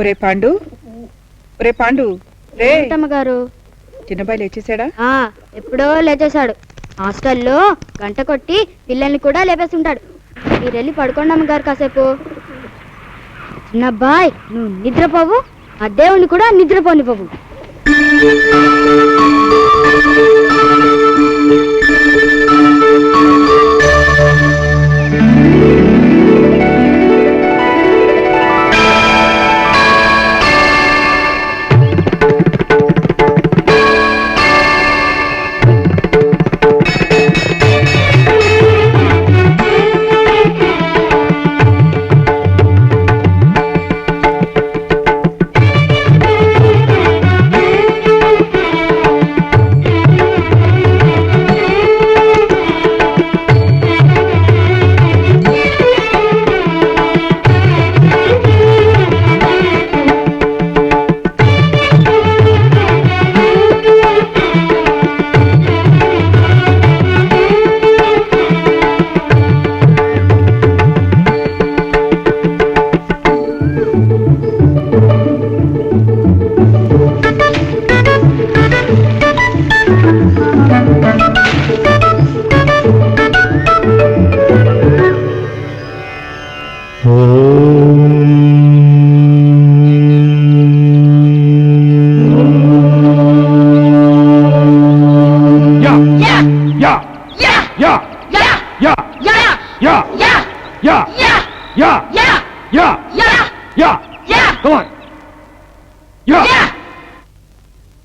ఒరే పాండు, ఒరే పాండు, రే. గారు చిన్నబాయి లేచేసాడా? ఎప్పుడో లేచేశాడు. హాస్టల్లో గంట కొట్టి పిల్లల్ని కూడా లేపేస్తుంటాడు. మీరు వెళ్ళి పడుకోండి అమ్మగారు కాసేపు. చిన్నబ్బాయ్, నువ్వు నిద్రపోవు, ఆ దేవుణ్ణి కూడా నిద్రపోనిపోవు.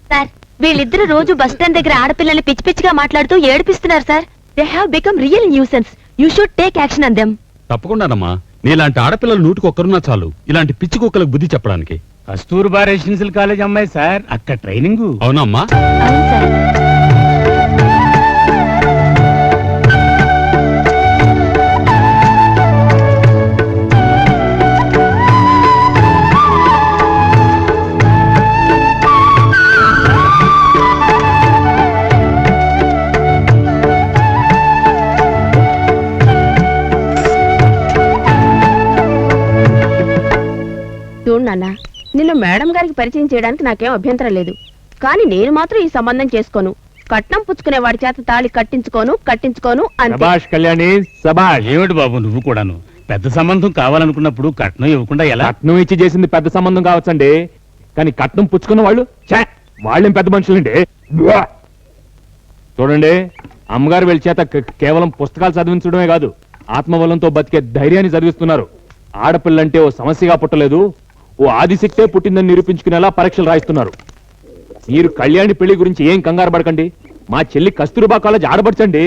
సార్, వీళ్ళిద్దరు రోజు బస్ స్టాండ్ దగ్గర ఆడపిల్లల్ని పిచ్చి పిచ్చిగా మాట్లాడుతూ ఏడిపిస్తున్నారు sir. They have become real nuisance. You should take action on them. తప్పకుండానమ్మా, నీలాంటి ఆడపిల్లలు 100కి చాలు ఇలాంటి పిచ్చి కుక్కలకు బుద్ధి చెప్పడానికి. కస్తూర్బా రెసిడెన్షియల్ కాలేజ్ అమ్మాయి సార్, అక్కడ ట్రైనింగ్. అవునమ్మా. అవును సార్. నాన్న, నిన్ను మేడం గారికి పరిచయం చేయడానికి నాకేం అభ్యంతరం లేదు. కానీ నేను మాత్రం ఈ సంబంధం చేసుకోను. కట్నం పుచ్చుకునే వాడి చేత తాళి కట్టించుకోను సభాష్ కళ్యాణి, సభాష్. ఏమిటి బాబు నువ్వు కూడాను? పెద్ద సంబంధం కావాలనుకున్నప్పుడు కట్నం ఇవ్వకుండా ఎలా? కట్నం ఇచ్చి చేసింది పెద్ద సంబంధం కావచ్చండి, కానీ కట్నం పుచ్చుకున్న వాళ్ళు వాళ్ళేం పెద్ద మనుషులండి. చూడండి, అమ్మగారు వీళ్ళ చేత కేవలం పుస్తకాలు చదివించడమే కాదు, ఆత్మబలంతో బతికే ధైర్యాన్ని చదివిస్తున్నారు. ఆడపిల్లంటే ఓ సమస్యగా పుట్టలేదు, ఓ ఆదిశక్తే పుట్టిందని నిరూపించుకునేలా పరీక్షలు రాయిస్తున్నారు. మీరు కళ్యాణి పెళ్లి గురించి ఏం కంగారు పడకండి. మా చెల్లి కస్తూర్బా కాలేజ్ ఆడబడచండి.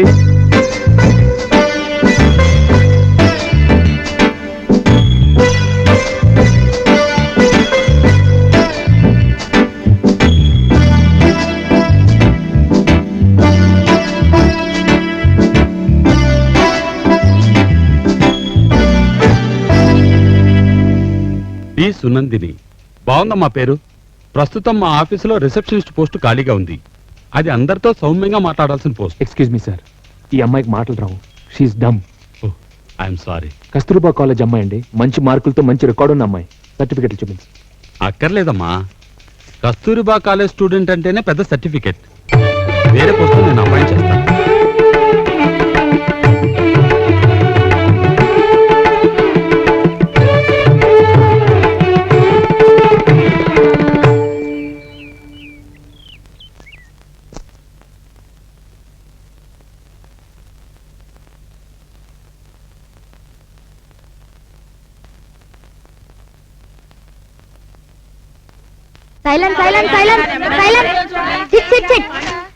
సునందిని బాగుందమ్మా పేరు. ప్రస్తుతం మా ఆఫీసులో రిసెప్షనిస్ట్ పోస్ట్ ఖాళీగా ఉంది. అది అందరితో సౌమ్యంగా మాట్లాడాల్సిన పోస్ట్. ఎక్స్క్యూజ్ మీ సార్, ఈ అమ్మాయికి మాటలు రావు. She is dumb. I'm sorry. Kasturba college అమ్మాయి అండి, మంచి మార్కులతో మంచి రికార్డు ఉన్న అమ్మాయి. సర్టిఫికెట్లు చూపించి. అక్కర్లేదమ్మా, కస్తూరిబా కాలేజ్ స్టూడెంట్ అంటేనే పెద్ద సర్టిఫికెట్. వేరే పోస్ట్ నేను అపాయింట్ చేస్తాను.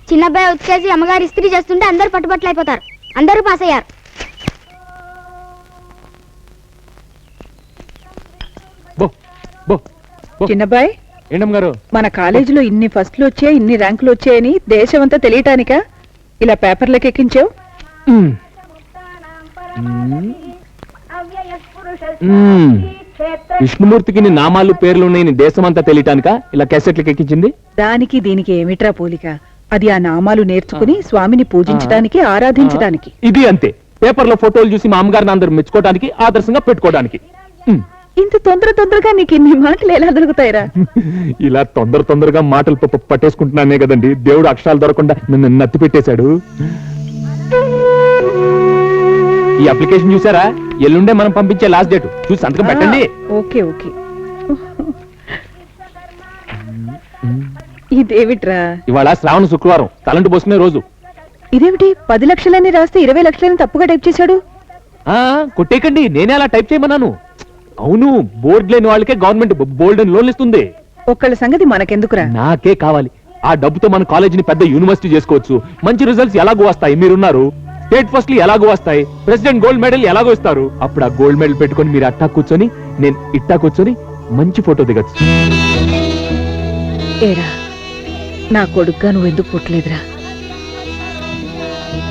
చిన్నబ్బాయి ఉతికేసి అమ్మగారు ఇస్త్రీ చేస్తుంటే అందరు పట్టుబట్టలు అయిపోతారు. అందరూ పాస్ అయ్యారు. చిన్నబ్బాయి, ఏంటమ్మ గారు, మన కాలేజీలో ఇన్ని ఫస్ట్లు వచ్చాయి, ఇన్ని ర్యాంకులు వచ్చాయని దేశమంతా తెలియటానికా ఇలా పేపర్లకు ఎక్కించావు? విష్ణుమూర్తికి నీ నామాలు పేర్లు ఉన్నాయని దేశమంతా తెలియటానిక ఇలా క్యాసెట్లకు ఎక్కించింది? దానికి దీనికి ఏమిట్రా పోలిక? అది ఆ నామాలు నేర్చుకుని స్వామిని పూజించడానికి, ఆరాధించడానికి. ఇది అంతే. పేపర్లో ఫోటోలు చూసి మా అమ్మగారిని అందరూ మెచ్చుకోవడానికి, ఆదర్శంగా పెట్టుకోవడానికి. ఇంత తొందరగా నీకు ఇన్ని మాటలు ఎలా దొరుకుతాయిరా? ఇలా తొందరగా మాటలు పట్టేసుకుంటున్నానే కదండి దేవుడు అక్షరాలు దొరకకుండా నన్ను నత్తి పెట్టేశాడు. ఈ అప్లికేషన్ చూసారా? ఎల్లుండే మనం పంపించే లాస్ట్ డేట్. చూసి సంతకం పెట్టండి. Okay okay. ఇదేమిట్రా? ఇవాళ శ్రావణ శుక్రవారం, తలంటు పోసుకునే రోజు. ఇదేమిటి 10 లక్షలని రాస్తే 20 లక్షలని తప్పుగా టైప్ చేశాడు? కొట్టేకండి, నేనే అలా టైప్ చేయమన్నాను. అవును, బోర్డు లేని వాళ్ళకే గవర్నమెంట్ బోల్డ్ అని లోన్లు ఇస్తుంది. ఒక్కళ్ళ సంగతి మనకెందుకురా? నాకే కావాలి. ఆ డబ్బుతో మన కాలేజీని పెద్ద యూనివర్సిటీ చేసుకోవచ్చు. మంచి రిజల్ట్స్ ఎలాగో వస్తాయి, మీరున్నారు. స్టేట్ ఫస్ట్లు ఎలాగో వస్తాయి, ప్రెసిడెంట్ గోల్డ్ మెడల్ ఎలాగో ఇస్తారు. అప్పుడు ఆ గోల్డ్ మెడల్ పెట్టుకొని మీరు అట్టా కూర్చొని, నేను ఇట్టా కూర్చొని మంచి ఫోటో దిగచ్చు. ఏరా, నా కొడుగ్గా నువ్వెందుకు పుట్టలేదురా?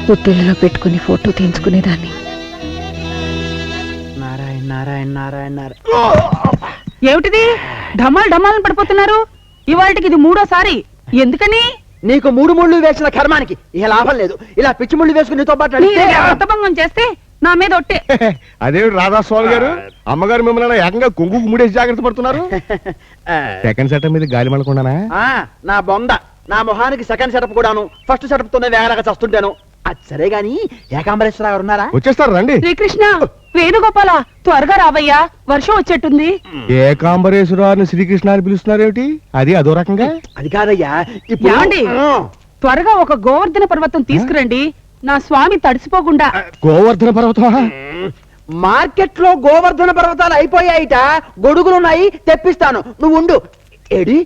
పుట్టిళ్ళలో పెట్టుకుని ఫోటో తీయించుకునేదాన్ని. నారాయణ నారాయణ నారాయణ నారాయణ. ఏమిటిది ఢమాలని పడిపోతున్నారు? ఇవాళకి ఇది 3వ సారి. ఎందుకని? నీకు 3 ముళ్ళు వేసిన కర్మానికి ఇక లాభం లేదు. ఇలా పిచ్చి ముళ్ళు వేసుకుని నీతో పాటు నడిస్తే అర్థభంగం చేస్తే నా మీద ఒట్టే. అదేమిటి రాధాస్వామి గారు, అమ్మగారు మిమ్మల్ని ఏకంగా కొంగుకు ముడేసి జాగ్రత్త పడుతున్నారు. సెకండ్ సెటప్ మీద గాలి మళ్ళకుండానా? నా బొంద, నా మొహానికి సెకండ్ సెటప్ కూడాను. ఫస్ట్ సెటప్ తోనే వేగరగా చస్తుంటాను. అది సరే గాని ఏకాంబరేశ్వర గారు ఉన్నారా? వచ్చేస్తారు రండి. శ్రీకృష్ణ, వేణుగోపాల, త్వరగా రావయ్యా, వర్షం వచ్చేట్టుంది. ఏకాంబరేశ్వరాన్ని శ్రీకృష్ణ అని పిలుస్తున్నారేమిటి? అది అదో రకంగా. అది కాదయ్యా, యాండి? త్వరగా ఒక గోవర్ధన పర్వతం తీసుకురండి, నా స్వామి తడిసిపోకుండా. గోవర్ధన పర్వతం మార్కెట్ లో గోవర్ధన పర్వతాలు అయిపోయాయిట. గొడుగులున్నాయి, తెప్పిస్తాను, నువ్వు ఉండు. ఏడి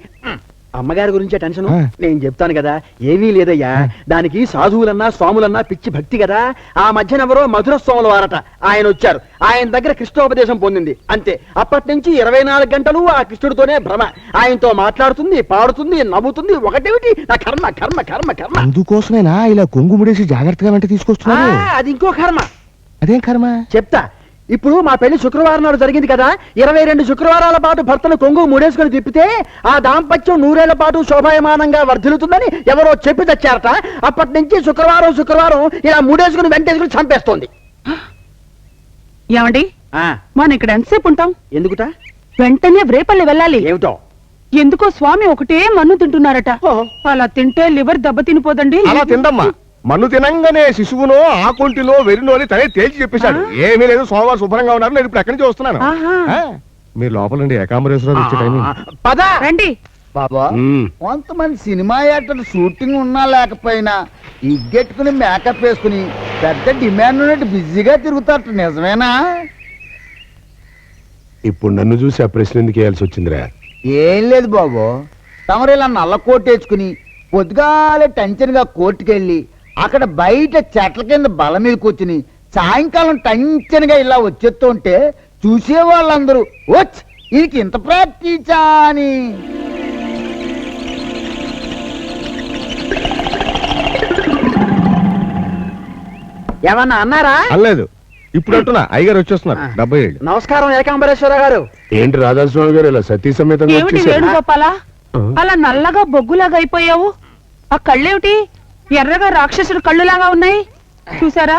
అమ్మగారి గురించే టెన్షన్. నేను చెప్తాను కదా, ఏమీ లేదయ్యా. దానికి సాధువులన్నా స్వాములన్నా పిచ్చి భక్తి కదా. ఆ మధ్యనెవరో మధుర స్వాముల వారట, ఆయన వచ్చారు. ఆయన దగ్గర కృష్ణోపదేశం పొందింది. అంతే, అప్పటి నుంచి 24 గంటలు ఆ కృష్ణుడితోనే భ్రమ. ఆయనతో మాట్లాడుతుంది, పాడుతుంది, నవ్వుతుంది. ఒకటేమిటి, నా కర్మ కర్మ కర్మ కర్మ. అందుకోసమేనా ఇలా కొంగు ముడేసి జాగ్రత్తగా వెంట తీసుకొస్తున్నారు? అది ఇంకో కర్మ. అదేం కర్మ? చెప్తా. ఇప్పుడు మా పెళ్లి శుక్రవారం నాడు జరిగింది కదా. 22 శుక్రవారాల పాటు భర్తను కొంగు ముడేసుకుని తిప్పితే ఆ దాంపత్యం 100 ఏళ్ల పాటు శోభాయమానంగా వర్ధిల్లుతుందని ఎవరో చెప్పి తెచ్చారట. అప్పటి నుంచి శుక్రవారం ఇలా ముడేసుకుని వెంటేసుకుని చంపేస్తోంది. ఏమండి, మనం ఇక్కడ ఎంతసేపు ఉంటాం? ఎందుకుట? వెంటనే రేపల్లి వెళ్ళాలి. ఏమిటో? ఎందుకో స్వామి ఒకటే మన్ను తింటున్నారట. అలా తింటే లివర్ దెబ్బతినిపోదండి. అలా తిందమ్మా. మన్ను తినంగానే శిశువునో ఆకుంటిలో వెరినో అని తనే తేల్చి చెప్పేశాడు. ఏమీ లేదు, సోమవారం శుభ్రంగా ఉన్నారు. నేను ఇప్పుడు ఎక్కడి నుంచి వస్తున్నాను. మీరు లోపలండి, ఏకాంబరేశ్వరరావు వచ్చే టైం. పద రండి. బాబా, కొంతమంది సినిమా యాక్టర్లు షూటింగ్ ఉన్నా లేకపోయినా ఇగ్గెట్టుకుని మేకప్ వేసుకుని పెద్ద డిమాండ్ ఉన్నట్టు బిజీగా తిరుగుతారట, నిజమేనా? ఇప్పుడు నన్ను చూసి ఆ ప్రశ్న ఎందుకు వేయాల్సి వచ్చిందిరా? ఏం లేదు బాబు, తమరు ఇలా నల్ల కోట్ వేసుకుని పొద్దుగాలే టెన్షన్ గా కోర్టుకెళ్ళి అక్కడ బయట చెట్ల కింద బల మీద కూర్చుని సాయంకాలం టెన్షన్ గా ఇలా వచ్చేస్తుంటే చూసే వాళ్ళందరూ వచ్చి వీరికి ఇంత ప్రాక్టీసా అని. ఏమన్నా అన్నారా? అనలేదు. ఇప్పుడు అంటున్నా, అయ్యగారు వచ్చేస్తున్నారు. 70 ఏళ్ళు. నమస్కారం ఏకాంబరేశ్వర గారు. ఏంటి రాధాస్వామి గారు ఇలా సతీ సమేతంగా ఏమిటి వచ్చేసారు? వేణుగోపాల, అలా నల్లగా బొగ్గులాగా అయిపోయావు? ఆ కళ్ళేమిటి ఎర్రగా రాక్షసుడు కళ్ళులాగా ఉన్నాయి? చూసారా,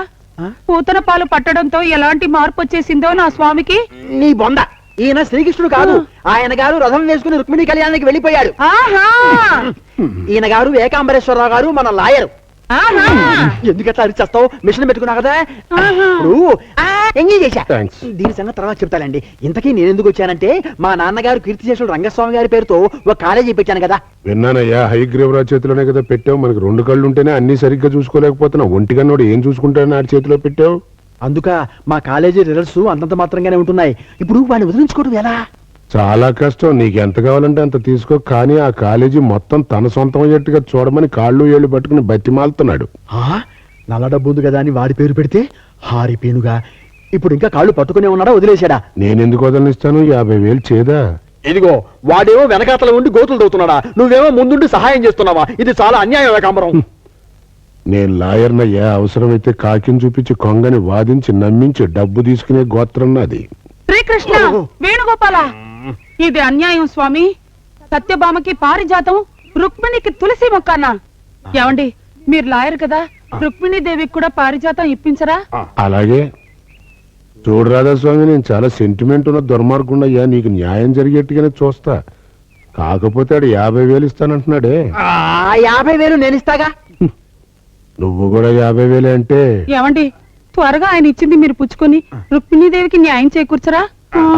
పూతన పాలు పట్టడంతో ఎలాంటి మార్పు వచ్చేసిందో నా స్వామికి. నీ బొంద, ఈయన శ్రీకృష్ణుడు కాదు. ఆయన గారు రథం వేసుకుని రుక్మిణి కళ్యాణానికి వెళ్ళిపోయాడు. ఈయన గారు ఏకాంబరేశ్వరరావు గారు మన లాయరు. ఎందుకట్లా అరిచేస్తావు? మిషన్ పెట్టుకున్నా కదా. ఇప్పుడు ఎంగేజ్ చేశా. దీని సంగతి తర్వాత చెప్తానండి. ఇంతకీ నేను ఎందుకు వచ్చానంటే, మా నాన్నగారు కీర్తిశేషుడు రంగస్వామి గారి పేరుతో ఒక కాలేజీ పెట్టాను కదా. విన్నానయ్యా, హైగ్రీవరావు చేతిలోనే కదా పెట్టావు. మనకి 2 కళ్ళు ఉంటేనే అన్ని సరిగ్గా చూసుకోలేకపోతున్నావు. ఒంటిగన్నోడు ఏం చూసుకుంటాడని ఆడి చేతిలో పెట్టావు. అందుక మా కాలేజీ రిజల్ట్స్ అంతంత మాత్రంగానే ఉంటున్నాయి. ఇప్పుడు వాడిని వదిలించుకోవడం ఎలా? చాలా కష్టం. నీకు ఎంత కావాలంటే అంత తీసుకో, కానీ ఆ కాలేజీ మొత్తం తన సొంతం అయ్యేట్టుగా చూడమని కాళ్ళు ఏళ్ళు పట్టుకుని బతిమాలుతున్నాడు. నల్ల డబ్బు ఉంది కదా అని వాడి పేరు పెడితే హారిపేనుగా. ఇప్పుడు ఇంకా కాళ్ళు పట్టుకునే ఉన్నాడా, వదిలేశాడా? నేనెందుకు వదలనిస్తాను? 50,000 చేదా? ఇదిగో, వాడేమో వెనకాతల ఉండి గోతులు తవ్వుతున్నాడా, నువ్వేమో ముందుండి సహాయం చేస్తున్నావా? ఇది చాలా అన్యాయం ఏకాంబరం. నేను లాయర్నయ్యా. అవసరమైతే కాకిని చూపించి కొంగని వాదించి నమ్మించి డబ్బు తీసుకునే గోత్రం నాది. శ్రీకృష్ణ, వేణుగోపాల, ఇది అన్యాయం స్వామి. సత్యభామకి పారిజాతం, రుక్మిణికి తులసి మొక్కన్నా. ఏమండి, మీరు లాయర్ కదా, రుక్మిణీదేవికి కూడా పారిజాతం ఇప్పించరా? అలాగే. చూడు రాధాస్వామి, నేను చాలా సెంటిమెంట్ ఉన్న దుర్మార్గుండయ్యా, నీకు న్యాయం జరిగేట్టుగానే చూస్తా. కాకపోతే ఆడు 50,000 ఇస్తానంటున్నాడే. 50,000 నేను ఇస్తాగా. నువ్వు కూడా 50,000 అంటే ఏమండి త్వరగా ఆయన ఇచ్చింది మీరు పుచ్చుకొని రుక్మిణీదేవికి న్యాయం చేకూర్చరా?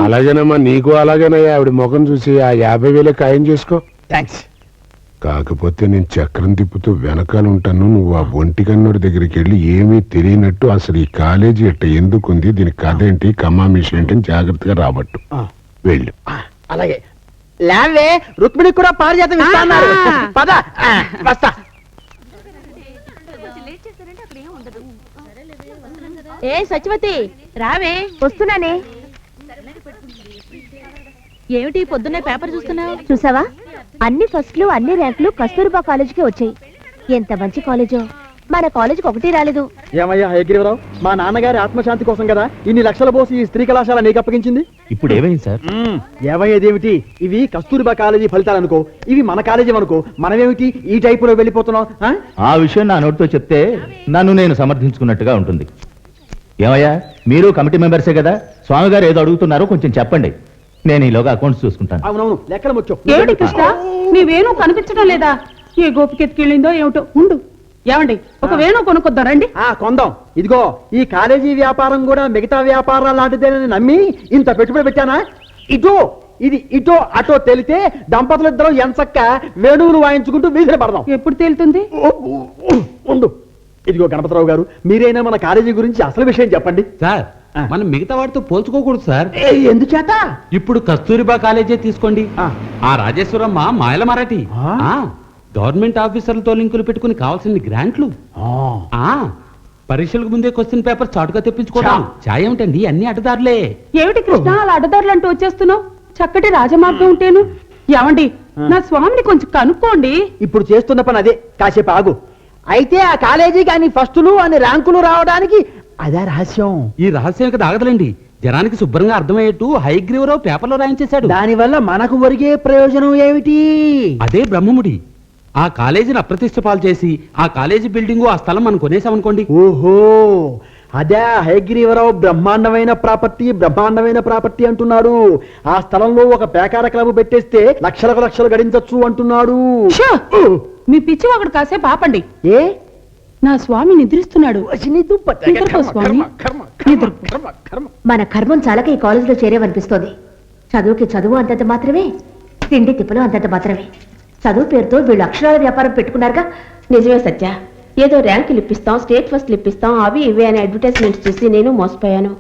అలాగేనమ్మా, నీకు అలాగేనయ్యా. ఆవిడ ముఖం చూసి ఆ 50,000 ఖాయం చేసుకో. థ్యాంక్స్. కాకపోతే నేను చక్రం తిప్పుతూ వెనకాల ఉంటాను. నువ్వు ఆ ఒంటికన్నుడి దగ్గరికి వెళ్ళి ఏమీ తెలియనట్టు అసలు ఈ కాలేజీ ఎట్ట ఎందుకుంది, దీని కథ ఏంటి, కమామిషన్ ఏంటి అని జాగ్రత్తగా రాబట్టు. వెళ్ళు. అలాగే లేవే, రుక్మిణికి కూడా పారిజాతం ఇస్తా అన్నారు. పద, వస్తా. ఏ సత్యవతి రావే, వస్తున్నానే. ఏమిటి పొద్దున్నే పేపర్ చూస్తున్నావు? చూసావా, అన్ని ఫస్ట్లు అన్ని ర్యాంకులు కస్తూర్బా కాలేజీకి వచ్చాయి. ఎంత మంచి కాలేజో, మన కాలేజీకి ఒకటి రాలేదు. ఏమయ్యా హయగ్రీవరావు, మా నాన్నగారి ఆత్మశాంతి కోసం కదా ఇన్ని లక్షల పోసి ఈ స్త్రీ కళాశాల నీకు అప్పగించింది. ఇప్పుడు ఏమైంది సార్? ఏమయ్యేదేమిటి, ఇవి కస్తూర్బా కాలేజీ ఫలితాలు అనుకో, ఇవి మన కాలేజీ అనుకో. మనమేమిటి ఈ టైపులో వెళ్ళిపోతున్నాం? ఆ విషయం నా నోటితో చెప్తే నన్ను నేను సమర్థించుకున్నట్టుగా ఉంటుంది. ఏమయ్యా, మీరు కమిటీ మెంబర్సే కదా, స్వామి గారు ఏదో అడుగుతున్నారో కొంచెం చెప్పండి. నేను ఈలోగా అకౌంట్స్ చూసుకుంటాను. అవునవును, లెక్కలు ముఖ్యం. ఏమిటి కృష్ణ, నీవేణు కనిపించడం లేదా? ఏ గోపికెత్తుకెళ్ళిందో ఏమిటో. ఉండు. ఏమండి, ఒక వేణు కొనుక్కొద్దాం రండి. కొందాం. ఇదిగో ఈ కాలేజీ వ్యాపారం కూడా మిగతా వ్యాపారాలు లాంటిదేనని నమ్మి ఇంత పెట్టుబడి పెట్టానా? ఇటో అటో తెలితే దంపతులిద్దరం ఎంచక్క వేణువులు వాయించుకుంటూ వీధిని పడదాం. ఎప్పుడు తేలుతుంది? ఉండు. ఇదిగో గణపతిరావు గారు, మీరైనా మన కాలేజీ గురించి అసలు విషయం చెప్పండి. సార్, మనం మిగతా వాటితో పోల్చుకోకూడదు సార్. ఎందుచేత? ఇప్పుడు కస్తూరిబా కాలేజే తీసుకోండి. ఆ రాజేశ్వరమ్మ మాయల మరాఠీ గవర్నమెంట్ ఆఫీసర్లతో లింకులు పెట్టుకుని కావాల్సిన గ్రాంట్లు, పరీక్షలకు ముందే క్వశ్చన్ పేపర్ చాటుగా తెప్పించుకోవడం, ఛాయ్ ఏమిటండి, అన్ని అడ్డదారులే. ఏమిటి కృష్ణ అలా అడ్డదారులు అంటూ వచ్చేస్తున్నావు? చక్కటి రాజమార్గం ఉంటేను. ఏమండి, నా స్వామిని కొంచెం కనుక్కోండి. ఇప్పుడు చేస్తున్న పని అదే. కాసేపు ఆగు. అయితే ఆ కాలేజీకి అన్ని ఫస్టులు అన్ని ర్యాంకులు రావడానికి అదే రహస్యం. ఈ రహస్యం కదా ఆగదలండి. జనానికి శుభ్రంగా అర్థమయ్యేట్టు హయగ్రీవరావు పేపర్లో రాయించేశాడు. దానివల్ల మనకు ఒరిగే ప్రయోజనం ఏమిటి? అదే బ్రహ్మముడి. ఆ కాలేజీని అప్రతిష్ట పాలు చేసి ఆ కాలేజీ బిల్డింగు ఆ స్థలం మనం కొనేసామనుకోండి. ఓహో, అదే హయగ్రీవరావు బ్రహ్మాండమైన ప్రాపర్టీ అంటున్నాడు. ఆ స్థలంలో ఒక పేకార క్లబ్ పెట్టేస్తే లక్షలు గడించొచ్చు అంటున్నాడు. మీ పిచ్చి ఒకటి కాసేపు ఆపండి. ఏ, నా స్వామి నిద్రిస్తున్నాడు. నిద్రపో స్వామి, నిద్రపో. మన కర్మం చాలక ఈ కాలేజీలో చేరేవనిపిస్తోంది. చదువుకి చదువు అంతంత మాత్రమే, తిండి తిప్పలు అంతంత మాత్రమే. చదువు పేరుతో వీళ్ళు అక్షరాల వ్యాపారం పెట్టుకున్నారుగా. నిజమే సత్య, ఏదో ర్యాంకులు ఇప్పిస్తాం, స్టేట్ ఫస్ట్లు ఇప్పిస్తాం, అవి ఇవి అనే అడ్వర్టైజ్మెంట్స్ చూసి నేను మోసపోయాను.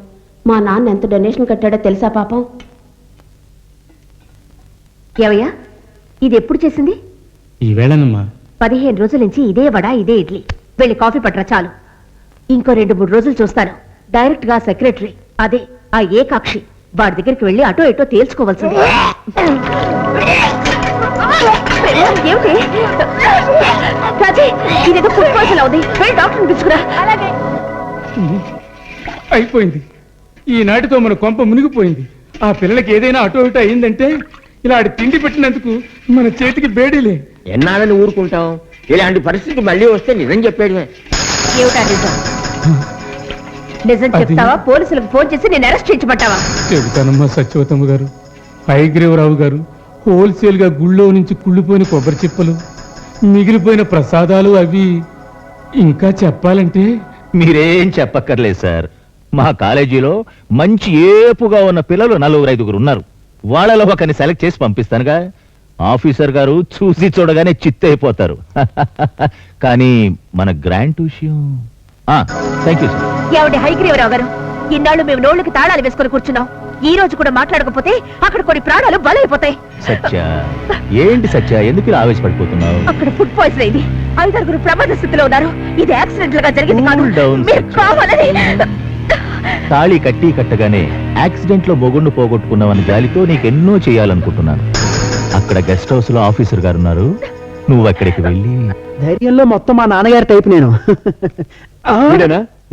మా నాన్న ఎంత డొనేషన్ కట్టాడో తెలుసా పాపం. ఏవయ్యా, ఇది ఎప్పుడు చేసింది? ఈవేళనమ్మా. 15 రోజుల నుంచి ఇదే వడ ఇదే ఇడ్లీ. వెళ్ళి కాఫీ పట్టరా చాలు. ఇంకో 2-3 రోజులు చూస్తాను. డైరెక్ట్ గా సెక్రటరీ, అదే ఆ ఏకాక్షి, వాడి దగ్గరికి వెళ్ళి అటో ఇటో తేల్చుకోవాల్సింది. ఏమిటి రాజీ, ఇదేదో ఫుడ్ పాయిజన్ అవుతుంది. వెళ్ళి డాక్టర్ని పిలుచుకురా. అయిపోయింది. ఈనాటితో మన కొంప మునిగిపోయింది. ఆ పిల్లలకి ఏదైనా అటో ఇటో అయిందంటే ఇలాంటి తిండి పెట్టినందుకు మన చేతికి బేడీలే. ఎన్నాళ్ళని ఊరుకుంటాం? ఇలాంటి పరిస్థితి మళ్ళీ వస్తే నిజం చెప్పేయడమే. ఏమిటా నిజం? నిజం చెప్తావా, పోలీసులకు ఫోన్ చేసి నేను అరెస్ట్ చేయించమంటావా? చెబుతానమ్మా సత్యవతమ్మ గారు. హయగ్రీవరావు గారు హోల్సేల్ గా గుళ్ళో నుంచి కుళ్ళిపోయిన కొబ్బరి చిప్పలు, మిగిలిపోయిన ప్రసాదాలు, అవి ఇంకా చెప్పాలంటే మీరేం చెప్పక్కర్లేదు సార్. మా కాలేజీలో మంచి ఏపుగా ఉన్న పిల్లలు 4-5 ఉన్నారు. వాళ్ళలో ఒకరిని సెలెక్ట్ చేసి పంపిస్తానుగా. ఆఫీసర్ గారు చూసి చూడగానే చిత్తైపోతారు. కానీ మన గ్రాంట్ విషయం. Thank you sir. ఏమిటి హైగ్రీవరావు గారు, ఇన్నాళ్ళు మేము నోళ్ళకి తాళాలు వేసుకొని కూర్చున్నాం. ఈ రోజు కూడా మాట్లాడకపోతే అక్కడ కొన్ని ప్రాణాలు బలైపోతాయి. సత్య, ఏంటి సత్య, ఎందుకు ఇలా ఆవేశపడిపోతున్నావు? అక్కడ ఫుడ్ పాయిజన్ అయింది. 5 ప్రమాద స్థితిలో ఉన్నారు. ఇది యాక్సిడెంట్ గా జరిగింది కాదు. Cool down, మీరు సత్య. కావాలని తాళి కట్టగానే యాక్సిడెంట్ లో మొగుండు పోగొట్టుకున్నావని జాలితో నీకెన్నో చేయాలనుకుంటున్నాను. అక్కడ గెస్ట్ హౌస్ లో ఆఫీసర్ గారు ఉన్నారు. నువ్వు అక్కడికి వెళ్ళి ధైర్యంలో మొత్తం మా నాన్నగారి టైప్ నేను.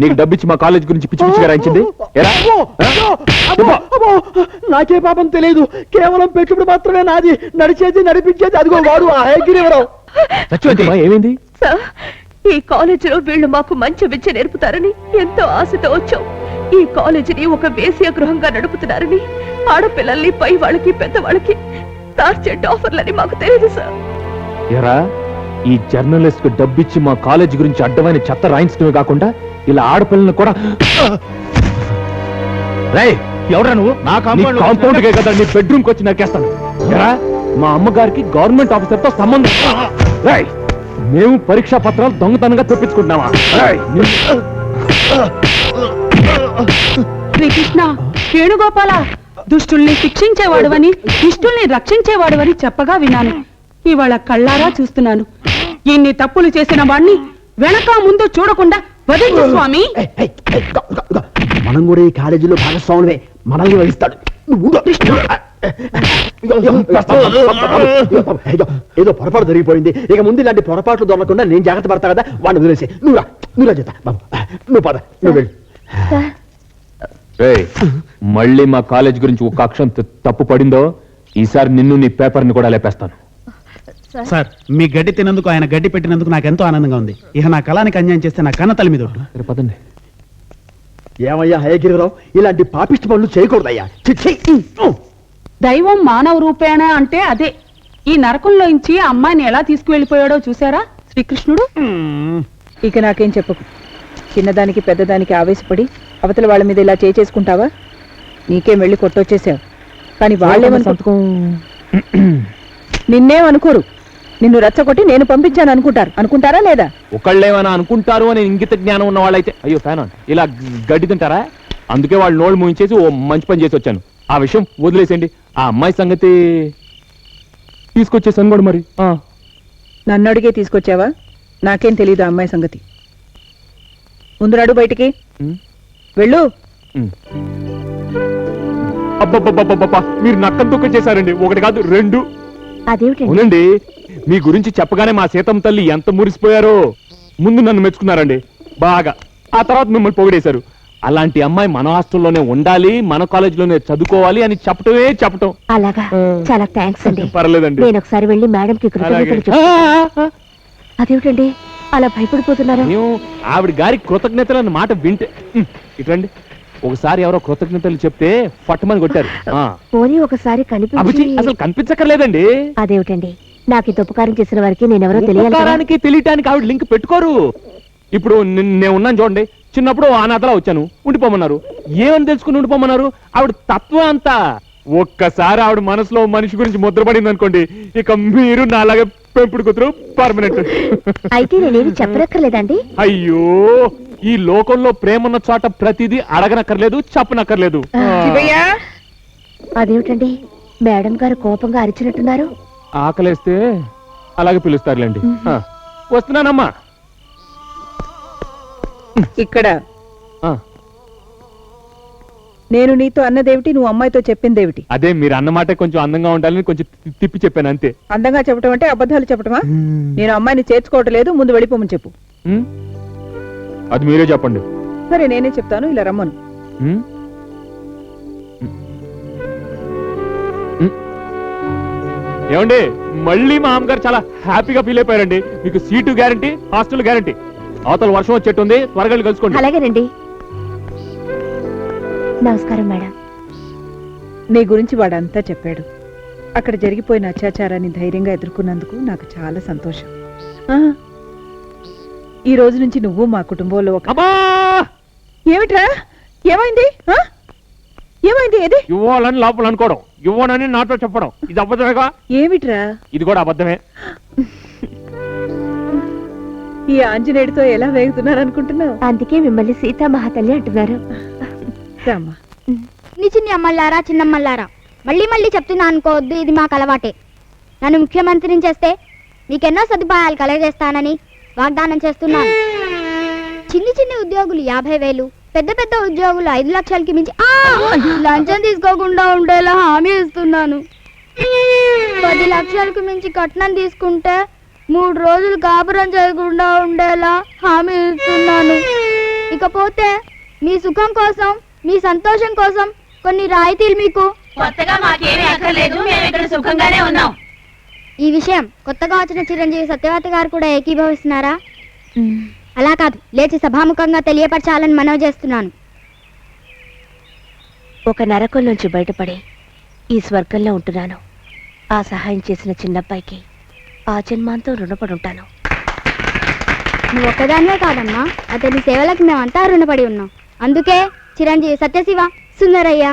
నీకు డబ్బిచ్చి మా కాలేజ్ గురించి పిచ్చి పిచ్చిగా రాయించింది. నాకే పాపం తెలియదు. కేవలం పెట్టుబడి మాత్రమే నాది. నడిచేది నడిపించేది అదిగో వాడు ఆ హయగ్రీవరావు. ఏమైంది? ఈ కాలేజీలో వీళ్ళు మాకు మంచి విద్య నేర్పుతారని ఎంతో ఆశతో వచ్చాం. ఈ కాలేజీని ఒక వేశ్య గృహంగా నడుపుతున్నారని ఆడపిల్లల్ని పై వాళ్ళకి పెద్దవాళ్ళకి టార్చర్ ఆఫర్లని మాకు తెలియదు సార్. ఎరా ఈ జర్నలిస్ట్ కు డబ్బిచ్చి మా కాలేజ్ గురించి అడ్డమైన చెత్త రాయించడమే కాకుండా ఇలా ఆడపిల్లలను కూడా ఎవరా నువ్వు నా కాంపౌండ్ కే కదా నీ బెడ్రూమ్ కి వచ్చి నరికేస్తాను. ఎరా మా అమ్మగారికి గవర్నమెంట్ ఆఫీసర్ తో సంబంధం. రేయ్, మేము పరీక్షా పత్రాలు దొంగతనంగా తెప్పించుకుంటున్నావా? శ్రీకృష్ణ, వేణుగోపాల, దుష్టుల్ని శిక్షించేవాడువని ఇష్టుల్ని రక్షించేవాడువని చెప్పగా విన్నాను. ఇవాళ కళ్ళారా చూస్తున్నాను. ఇన్ని తప్పులు చేసిన వాణ్ణి వెనక ముందు చూడకుండా వదిలించు స్వామి. మనం కూడా ఈ కాలేజీలో భాగస్వాములే, మనల్ని వహిస్తాడు. ఏదో పొరపాటు జరిగిపోయింది. ఇక ముందు ఇలాంటి పొరపాట్లు దొరకకుండా నేను జాగ్రత్త పడతా కదా, వాడిని వదిలేసి నువ్వు చేత బాబు, నువ్వు పద, నువ్వు వెళ్ళు. మళ్ళీ మా కాలేజ్ గురించి ఒక అక్షరం తప్పు పడిందో ఈసారి నిన్ను నీ పేపర్ని కూడా లేపేస్తాను. సార్, మీ గడ్డి తినందుకు ఆయన గడ్డి పెట్టినందుకు నాకు ఎంతో ఆనందంగా ఉంది. ఇక నా కళానికి అన్యాయం చేస్తే నా కన్న తల మీద ఒట్టు. పదండి. ఏమయ్యా హయగిరిరావు, ఇలాంటి పాపిష్టి పనులు చేయకూడదయ్యా. దైవం మానవ రూపేణ అంటే అదే. ఈ నరకంలోంచి ఆ అమ్మాయిని ఎలా తీసుకువెళ్ళిపోయాడో చూసారా శ్రీకృష్ణుడు. ఇక నాకేం చెప్పకు. చిన్నదానికి పెద్దదానికి ఆవేశపడి అవతల వాళ్ళ మీద ఇలా చేసుకుంటావా? నీకేం వెళ్ళి కొట్టొచ్చేసావు. కానీ నిన్నేమనుకోరు. నిన్ను రెచ్చగొట్టి నేను పంపించాను అనుకుంటారా లేదా? ఒకళ్ళేమైనా అనుకుంటారు అని ఇంగిత జ్ఞానం ఉన్న వాళ్ళైతే అయ్యో ఫ్యాన్ ఇలా గడ్డి తింటారా? అందుకే వాళ్ళు నోళ్ళు మూయించేసి ఓ మంచి పని చేసి వచ్చాను. ఆ విషయం వదిలేసేయండి. ఆ అమ్మాయి సంగతి తీసుకొచ్చేసాను కూడా. మరి నన్ను అడిగే తీసుకొచ్చావా? నాకేం తెలీదు ఆ అమ్మాయి సంగతి. ముందు నడు బయటికి వెళ్ళు. అబ్బబ్బబ్బబ్బబ్బా, మీరు నక్కం తొక్క చేశారండి. ఒకటి కాదు, రెండు. అవునండి, మీ గురించి చెప్పగానే మా సీతమ్మ తల్లి ఎంత మురిసిపోయారో. ముందు నన్ను మెచ్చుకున్నారండి బాగా, ఆ తర్వాత మిమ్మల్ని పొగిడేశారు. అలాంటి అమ్మాయి మన హాస్టల్లోనే ఉండాలి, మన కాలేజీలోనే చదువుకోవాలి అని చెప్పటం. అలాగా, చాలా థ్యాంక్స్ అండి. పర్లేదండి. నేను ఒకసారి వెళ్ళి మేడంకి అదేమిటండి అలా భయపడిపోతున్నారు? ఆవిడ గారి కృతజ్ఞతలు అన్న మాట వింటే ఇట్లండి. ఒకసారి ఎవరో కృతజ్ఞతలు చెప్తే పట్టుమని కొట్టారు. పోనీ ఒకసారి అసలు కనిపించక్కర్లేదండి. అదేమిటండి, నాకు ఇంత ఉపకారం చేసిన వారికి నేనెవరో తెలియటానికి ఆవిడ లింక్ పెట్టుకోరు. ఇప్పుడు నేను ఉన్నాను చూడండి. చిన్నప్పుడు అనాథలా వచ్చాను, ఉండిపోమన్నారు. ఏమని తెలుసుకుని ఉండిపోమన్నారు? ఆవిడ తత్వం అంతా. ఒక్కసారి ఆవిడ మనసులో మనిషి గురించి ముద్రపడింది అనుకోండి, ఇక మీరు నాలాగే పెంపుడు కూతురు పర్మనెంట్. అయితే నేనేమి చెప్పనక్కర్లేదండి? అయ్యో, ఈ లోకంలో ప్రేమన్న చోట ప్రతిదీ అడగనక్కర్లేదు, చెప్పనక్కర్లేదు. అదేమిటండి, మేడం గారు కోపంగా అరిచినట్టున్నారు? ఆకలేస్తే అలాగే పిలుస్తారులేండి. వస్తున్నానమ్మా. ఇక్కడ నేను నీతో అన్నదేమిటి, నువ్వు అమ్మాయితో చెప్పిందేమిటి? అదే, మీరు అన్నమాట కొంచెం అందంగా ఉండాలని కొంచెం తిప్పి చెప్పాను అంతే. అందంగా చెప్పటం అంటే అబద్ధాలు చెప్పటమా? నేను అమ్మాయిని చేర్చుకోవటం లేదు, ముందు వెళ్ళిపోమని చెప్పు. అది మీరే చెప్పండి. సరే, నేనే చెప్తాను, ఇలా రమ్మను. ఏమండి, మళ్ళీ మా అమ్మగారు చాలా హ్యాపీగా ఫీల్ అయిపోయారండి. మీకు సీటు గ్యారంటీ, హాస్టల్ గ్యారంటీ. అవతల వర్షం వచ్చేట్టుంది, త్వరగా కలుసుకోండి. అలాగేనండి. నమస్కారం మేడం. నీ గురించి వాడంతా చెప్పాడు. అక్కడ జరిగిపోయిన అత్యాచారాన్ని ధైర్యంగా ఎదుర్కొన్నందుకు నాకు చాలా సంతోషం. ఈ రోజు నుంచి నువ్వు మా కుటుంబంలో ఒక... ఏమిట్రా, ఏమైంది? ఏమైంది? ఏది ఇవ్వాలని లోపల అనుకోవడం, ఇవ్వనని నాతో చెప్పడం, ఇది అబద్ధమేగా? ఏమిట్రా? ఇది కూడా అబద్ధమే. ఈ ఆంజనేయుడితో ఎలా వేగుతున్నారు అనుకుంటున్నావు? అందుకే మిమ్మల్ని సీతామహాతల్లి అంటున్నారు. నీ చిన్ని అమ్మల్లారా, చిన్నమ్మల్లారా, మళ్ళీ మళ్ళీ చెప్తున్నా అనుకోవద్దు, ఇది మాకు అలవాటే. నన్ను ముఖ్యమంత్రిని చేస్తే మీకెన్నో సదుపాయాలు కలగజేస్తానని వాగ్దానం చేస్తున్నాను. చిన్ని చిన్ని ఉద్యోగులు 50,000, పెద్ద పెద్ద ఉద్యోగులు 5 లక్షలకి మించి లంచం తీసుకోకుండా ఉండేలా హామీ ఇస్తున్నాను. 10 లక్షలకు మించి కట్నం తీసుకుంటే 3 రోజులు కాపురం చేయకుండా ఉండేలా హామీ ఇస్తున్నాను. ఇకపోతే మీ సుఖం కోసం, మీ సంతోషం కోసం కొన్ని రాయితీలు మీకు. కొత్తగా మాకేమీ అక్కర్లేదు, మేము ఇక్కడ సుఖంగానే ఉన్నాం. ఈ విషయం కొత్తగా వచ్చిన చిరంజీవి సత్యవతి గారు కూడా ఏకీభవిస్తున్నారా? అలా కాదు, లేచి సభాముఖంగా తెలియపరచాలని మనవి చేస్తున్నాను. ఒక నరకం నుంచి బయటపడి ఈ స్వర్గంలో ఉంటున్నాను. ఆ సహాయం చేసిన చిన్నబ్బాయికి ఆ జన్మాంతం రుణపడి ఉంటాను. నువ్వు ఒక్కదానివే కాదమ్మా, అతని సేవలకు మేమంతా రుణపడి ఉన్నాం. అందుకే చిరంజీవి సత్యశివ సుందరయ్య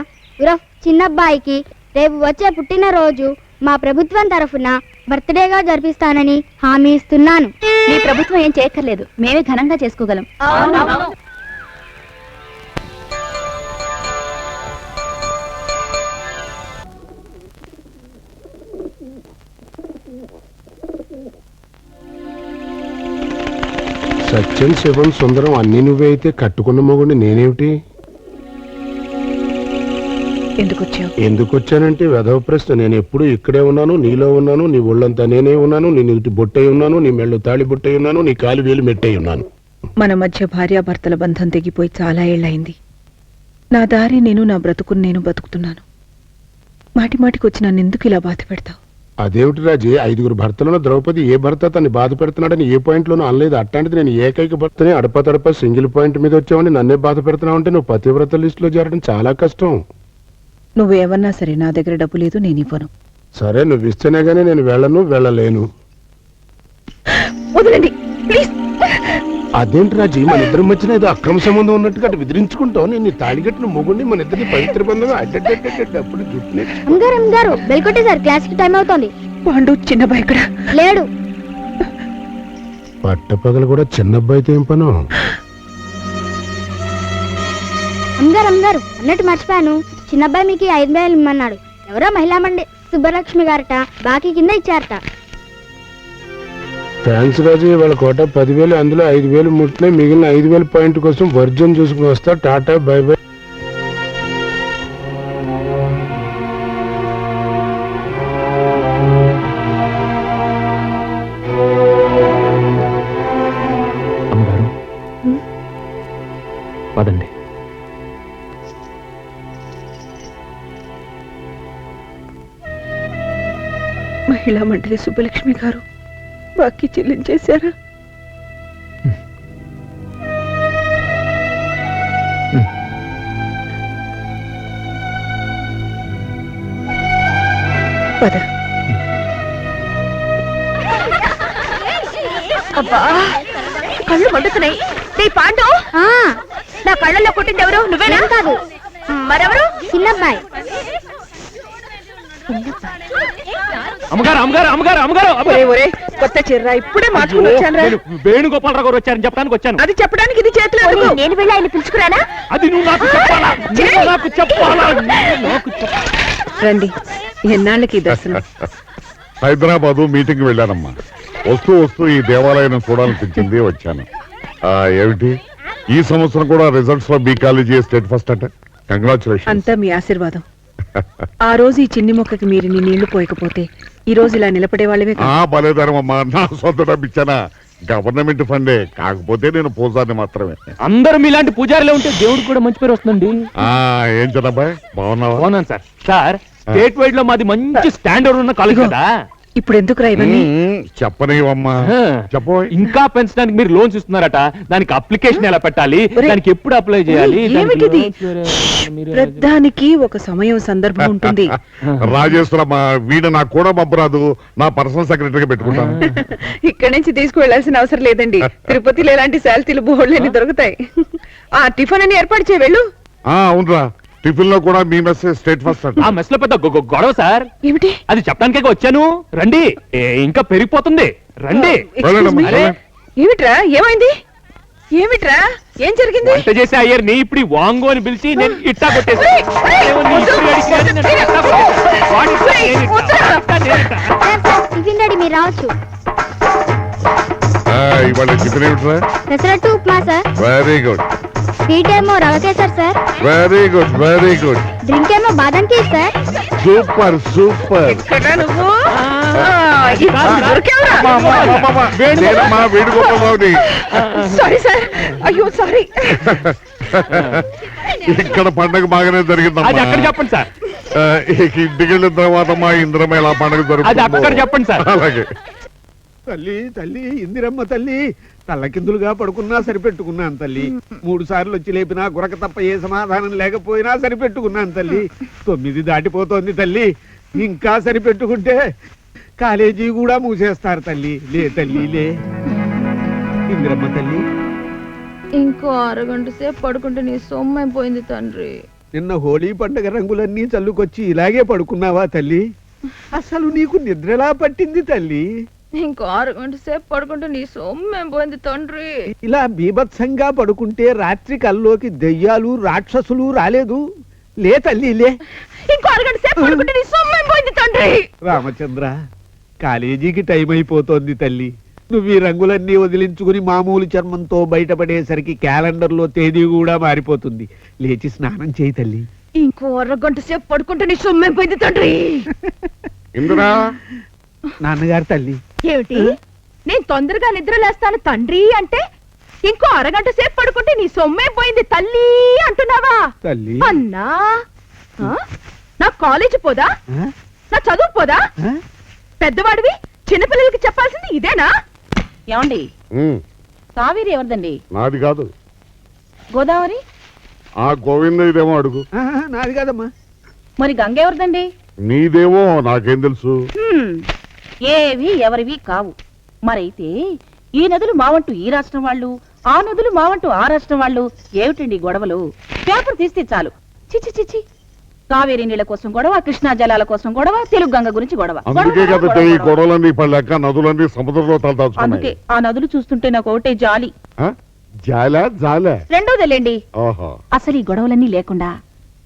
ఉరఫ్ చిన్నబ్బాయికి రేపు వచ్చే పుట్టినరోజు మా ప్రభుత్వం తరఫున బర్త్డేగా జరిపిస్తానని హామీ ఇస్తున్నాను. మీ ప్రభుత్వం ఏం చేయక్కర్లేదు, మేమే ఘనంగా చేసుకోగలం. సత్యం శివం సుందరం అన్ని నువ్వే అయితే కట్టుకున్న మొగుడిని నేనేమిటి? ఎందుకు వచ్చానంటే వెధవ ప్రశ్న. నేను ఎప్పుడు ఇక్కడే ఉన్నాను, నీలో ఉన్నాను, నీ ఒళ్ళంతా నేనే ఉన్నాను, నీ నీటి బొట్టై ఉన్నాను, నీ మెళ్ళు తాళి బొట్టై ఉన్నాను, నీ కాలు వేలు మెట్టై ఉన్నాను. మన మధ్య భార్యాభర్తల బంధం తెగిపోయి చాలా ఏళ్ళయింది. నా దారి నేను, నా బ్రతుకుని నేను బతుకుతున్నాను. మాటి మాటికి వచ్చి నన్ను ఎందుకు ఇలా బాధ పెడతావు? అదేమిటి రాజీ, 5 భర్తలను ద్రౌపది ఏ భర్త తన్ని బాధ పెడుతున్నాడని ఏ పాయింట్ లోనూ అనలేదు. అట్లాంటిది నేను ఏకైక భర్తని అడపతడప సింగిల్ పాయింట్ మీద వచ్చావని నన్నే బాధ పెడుతున్నావు అంటే నువ్వు పతివ్రత లిస్ట్ లో చేరడం చాలా కష్టం. నువ్వేమన్నా సరే, నా దగ్గర డబ్బు లేదు, నేను ఇవ్వను. సరే, నువ్వు ఇస్తేనే గానీ నేను వెళ్ళలేను. వదలండి ప్లీజ్. అదేంటి రాజీ, మన ఇద్దరం మధ్యన ఏదో అక్రమ సంబంధం ఉన్నట్టుగా అటు విదిరించుకుంటావు. నేను తాళిగట్టిన మొగుడిని, మన ఇద్దరిని పవిత్ర బంధం అడ్డప్పుడు జుట్టునే. అమ్మగారు బెల్ కొట్టేశారు, క్లాస్ కి టైం అవుతోంది. పాండు చిన్నబాయి ఇక్కడ లేడు. పట్టపగలు కూడా చిన్నబ్బాయితో ఏం పను? అమ్మగారు అన్నట్టు మర్చిపోయాను, చిన్నబ్బాయి మీకు 5,000 ఇమ్మన్నాడు. ఎవరో మహిళా మండి సుబ్బలక్ష్మి గారట బాకీ కింద ఇచ్చారట. థ్యాంక్స్ రాజు, వాళ్ళ కోట 10,000, అందులో 5,000 ముట్లే. మిగిలిన 5,000 పాయింట్ కోసం వర్జన్ చూసుకుని వస్తా. Tata, by by. అమ్మగారు పదండి. మహిళా మండలి సుబ్బలక్ష్మి గారు బాకీ చెల్లించేశారా? పద. అబ్బా, కళ్ళు మండుతున్నాయి. నీ పాండు, నా కళ్ళల్లో కొట్టింది ఎవరు? నువ్వేనా? కాదు, మరెవరు? చిన్నబ్బాయి. అమ్మగారు అమ్మగారు అమ్మగారు అమ్మగారు కొత్త చీర ఇప్పుడే మార్చుకుని వచ్చాను. వేణుగోపాలరావు గారు వచ్చారని చెప్పడానికి వచ్చాను. అది చెప్పడానికి ఇది చేతిలో. నేను వెళ్ళి ఆయన పిలుచుకురానా? అది నువ్వు నాకు చెప్పాలా? నాకు చెప్పాలా? రండి, ఎన్నాళ్ళకి దర్శనం. హైదరాబాదు మీటింగ్ వెళ్ళానమ్మా. వస్తూ వస్తూ ఈ దేవాలయం చూడాలనిపించింది, వచ్చాను. ఏమిటి ఈ సంవత్సరం కూడా రిజల్ట్స్ లో బీ కాలేజీ స్టేట్ ఫస్ట్ అంటే? కంగ్రాచులేషన్. అంతా మీ ఆశీర్వాదం. ఆ రోజు ఈ చిన్ని మొక్కకి మీరు నీ నీళ్లు పోయకపోతే ఈ రోజు ఇలా నిలబడే వాళ్ళమే. బలేదరమమ్మా, నా సొంత డబ్బు ఇచ్చానా? గవర్నమెంట్ ఫండే, కాకపోతే నేను పూజారిని మాత్రమే. అందరూ మీలాంటి పూజారిలో ఉంటే దేవుడికి కూడా మంచి పేరు వస్తుందండి. ఏం చిన్నబ్బాయి, బాగున్నావా? బాగున్నాను సార్. సార్, స్టేట్ వైడ్ లో మాది మంచి స్టాండర్డ్ ఉన్న కాలేజ్ కదా. ఇప్పుడు ఎందుకురా ఇవన్నీ? చెప్పనివమ్మా, చెప్పు. ఇంకా పెంచడానికి మీరు లోన్స్ ఇస్తున్నారట. దానికి అప్లికేషన్ ఎలా పెట్టాలి, దానికి ఎప్పుడు అప్లై చేయాలి? ఏమిటిది? ప్రధానికి ఒక సమయం సందర్భం ఉంటుంది. రాజేశ్వరమ్మా, వీడు నాకు కూడా పంపరాదు, నా పర్సనల్ సెక్రటరీగా పెట్టుకుంటాను. ఇక్కడి నుంచి తీసుకువెళ్లాల్సిన అవసరం లేదండి. తిరుపతిలో ఎలాంటి శాలతీలు బోర్డులని దొరుకుతాయి. ఆ టిఫిన్ అని ఏర్పాటు చేయవెళ్ళు. అవునరా, టిఫిన్ లో కూడా మీ మెస్ స్టేట్ ఫస్ట్. ఆ మెస్ లో పెద్ద గొడవ సార్. ఏమిటి? అది చెప్పడానికే వచ్చాను. రండి, ఇంకా పెరిగిపోతుంది. రండి. ఏమిట్రా, ఏమైంది? ఏమిట్రా, ఏం జరిగింది? వంట చేసే అయ్యర్ని ఇప్పుడు వాంగో అని పిలిచి నేను ఇట్టా కొట్టేసి టిఫిన్ రెడీ, మీరు రావచ్చు. ఇవాళ టిఫిన్ ఏమిట్రా? Pesarattu upma sir. Very good. Sweet ఏమో rava kesari sir. Very good, very good. Drink ఏమో బాదం కేక్ సార్. Super super. వేణుగోపాలరావుని. సారీ సార్, అయ్యో సారీ. ఇక్కడ పండగ బాగానే జరిగిందమ్మా. అది అక్కడ చెప్పండి సార్. ఇంటికి వెళ్ళిన తర్వాత మా ఇంద్రమ్మ ఇలా పండగ అది అక్కడ జరుగుతుంది. చెప్పండి సార్. అలాగే. తల్లి తల్లి ఇందిరమ్మ తల్లి, తల్లకిందులుగా పడుకున్నా సరిపెట్టుకున్నాను తల్లి 3 సార్లు వచ్చి లేపినా గురక తప్ప ఏ సమాధానం లేకపోయినా సరిపెట్టుకున్నాను తల్లి 9 దాటిపోతోంది తల్లి ఇంకా సరిపెట్టుకుంటే కాలేజీ కూడా మూసేస్తారు తల్లి లే తల్లి లే ఇందిరమ్మ తల్లి ఇంకో అరగంట సేపు పడుకుంటే నీ సొమ్మైపోయింది తండ్రి. నిన్న హోలీ పండుగ రంగులన్నీ చల్లుకొచ్చి ఇలాగే పడుకున్నావా తల్లి? అసలు నీకు నిద్రలా పట్టింది తల్లి? ఇంకో అరగంట సేపు పడుకుంటే నీ సొమ్మైపోయింది తండ్రి. ఇలా బీభత్సంగా పడుకుంటే రాత్రి కల్లోకి దెయ్యాలు రాక్షసులు రాలేదు. లే తల్లి లే. ఇంకో అరగంట సేపు పడుకుంటే నీ సొమ్మైపోయింది తండ్రి. రామచంద్ర, కాలేజీకి టైం అయిపోతోంది తల్లి. నువ్వు ఈ రంగులన్నీ వదిలించుకుని మామూలు చర్మంతో బయటపడేసరికి క్యాలెండర్లో తేదీ కూడా మారిపోతుంది. లేచి స్నానం చేయి తల్లి. ఇంకో అరగంట సేపు పడుకుంటే నీ సొమ్మైపోయింది తండ్రి. ఇందిరా, నాన్నగారు తల్లి. ఏమిటి నేను తొందరగా నిద్రలేస్తాను తండ్రి అంటే ఇంకో అరగంట సేపు పడుకుంటే నీ సొమ్మైపోయింది తల్లి అంటున్నావా? తల్లి అన్నా నా కాలేజీ పోదా? నా చదువు పోదా? పెద్దవాడివి చిన్నపిల్లలకి చెప్పాల్సింది ఇదేనా? ఏమండి కావేరి ఎవరిదండి? నాది కాదు. గోదావరి? ఆ గోవింద ఇదేమో అడుగు. నాది కాదమ్మా. మరి గంగ ఎవరిదండి? నీదేమో నాకేం తెలుసు. ఏవి ఎవరివి కావు. మరైతే ఈ నదులు మావంటూ ఈ రాష్ట్రం వాళ్ళు, ఆ నదులు మావంటూ ఆ రాష్ట్రం వాళ్ళు. ఏమిటండి గొడవలు? పేపర్ తీస్తే చాలు చిచి చిచి. కావేరీ నీళ్ల కోసం గొడవ, కృష్ణా జలాల కోసం గొడవ, తెలుగు గంగ గురించి గొడవ. అందుకే కదా ఈ గొడవలన్నీ పడలేక నదులన్నీ సముద్రంలో అందుకే తలదాచుకున్నాయి. ఆ నదులు చూస్తుంటే నాకు ఒకటే జాలి. జాలా జాలా. రెండోదేలేండి, ఆహా, అసలు ఈ గొడవలన్నీ లేకుండా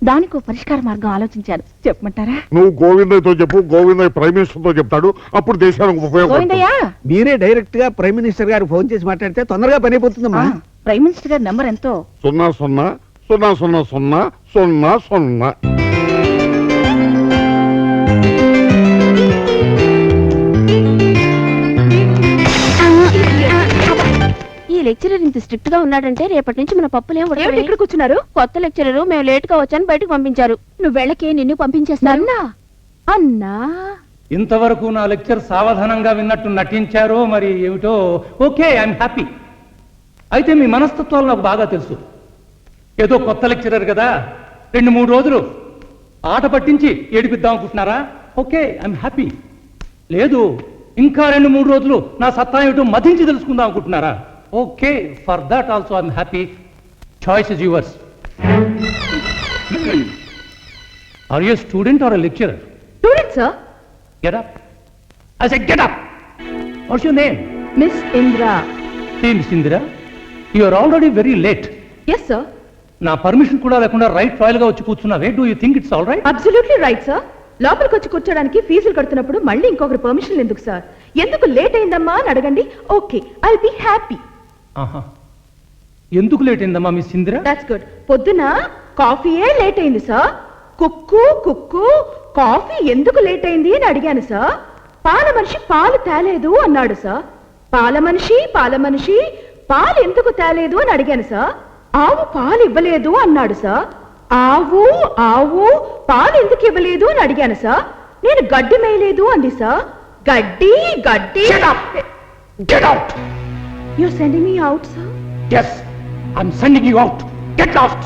దానికో పరిష్కార మార్గం ఆలోచించాను. చెప్పమంటారా? నువ్వు గోవిందయ్యతో చెప్పు, గోవిందయ్య ప్రైమ్ మినిస్టర్ తో చెప్తాడు. అప్పుడు దేశానికి ఉపయోగపడుతుంది. గోవిందయ్య, మీరే డైరెక్ట్ గా ప్రైమ్ మినిస్టర్ గారు ఫోన్ చేసి మాట్లాడితే తొందరగా పని అయిపోతుందమ్మా. ప్రైమ్ మినిస్టర్ గారి నంబర్ ఎంతో? 00000000. ఈ లెక్చరర్ ఇంత స్ట్రిక్ట్ గా ఉన్నాడంటే రేపటి నుంచి మన పప్పులేం ఏమిటి ఇక్కడ కూర్చున్నారు? కొత్త లెక్చరర్ మేము లేట్ గా వచ్చాను బయటకు పంపించారు. నువ్వు వెళ్ళకే నిన్ను పంపించేస్తాను. అన్నా ఇంతవరకు నా లెక్చర్ సావధానంగా విన్నట్టు నటించారో మరి ఏమిటో. Okay, I'm happy. అయితే మీ మనస్తత్వాలు నాకు బాగా తెలుసు. ఏదో కొత్త లెక్చరర్ కదా, 2-3 రోజులు ఆట పట్టించి ఏడిపిద్దాం అనుకుంటున్నారా? Okay, I'm happy. లేదు, ఇంకా 2-3 రోజులు నా సత్తా ఏమిటో మధించి తెలుసుకుందాం అనుకుంటున్నారా? Okay, for that also I'm happy. Choice is yours. Are you student or a lecturer? Student sir. Get up. I said get up. What's your name? Miss Indra. Hey, Miss Indira, you are already very late. Yes sir. నా permission కూడా లేకుండా right trial గా వచ్చి కూర్చున్నావే. Do you think it's all right? Absolutely right sir. లోపలికి వచ్చి కూర్చోడానికి ఫీజులు కడుతున్నప్పుడు మళ్ళీ ఇంకొకరి పర్మిషన్ ఎందుకు సార్? ఎందుకు లేట్ అయిందమ్మా అని అడగండి. Okay, I will be happy. ఆహా, ఎందుకు లేట్ అయిందమ్మా మిస్ ఇందిరా? That's good. పొద్దున కాఫీయే లేట్ అయింది సార్. కుక్కు కుక్కు కాఫీ ఎందుకు లేట్ అయింది అని అడిగాను సార్. పాల మనిషి పాలు తేలేదు అన్నాడు సార్. పాల మనిషి పాలు ఎందుకు తేలేదు అని అడిగాను సార్. ఆవు పాలు ఇవ్వలేదు అన్నాడు సార్. ఆవు పాలు ఎందుకు ఇవ్వలేదు అని అడిగాను సార్. నేను గడ్డి మేయలేదు అంది సార్. గడ్డి Get out. You sending me out sir. Yes, I'm sending you out. Get lost.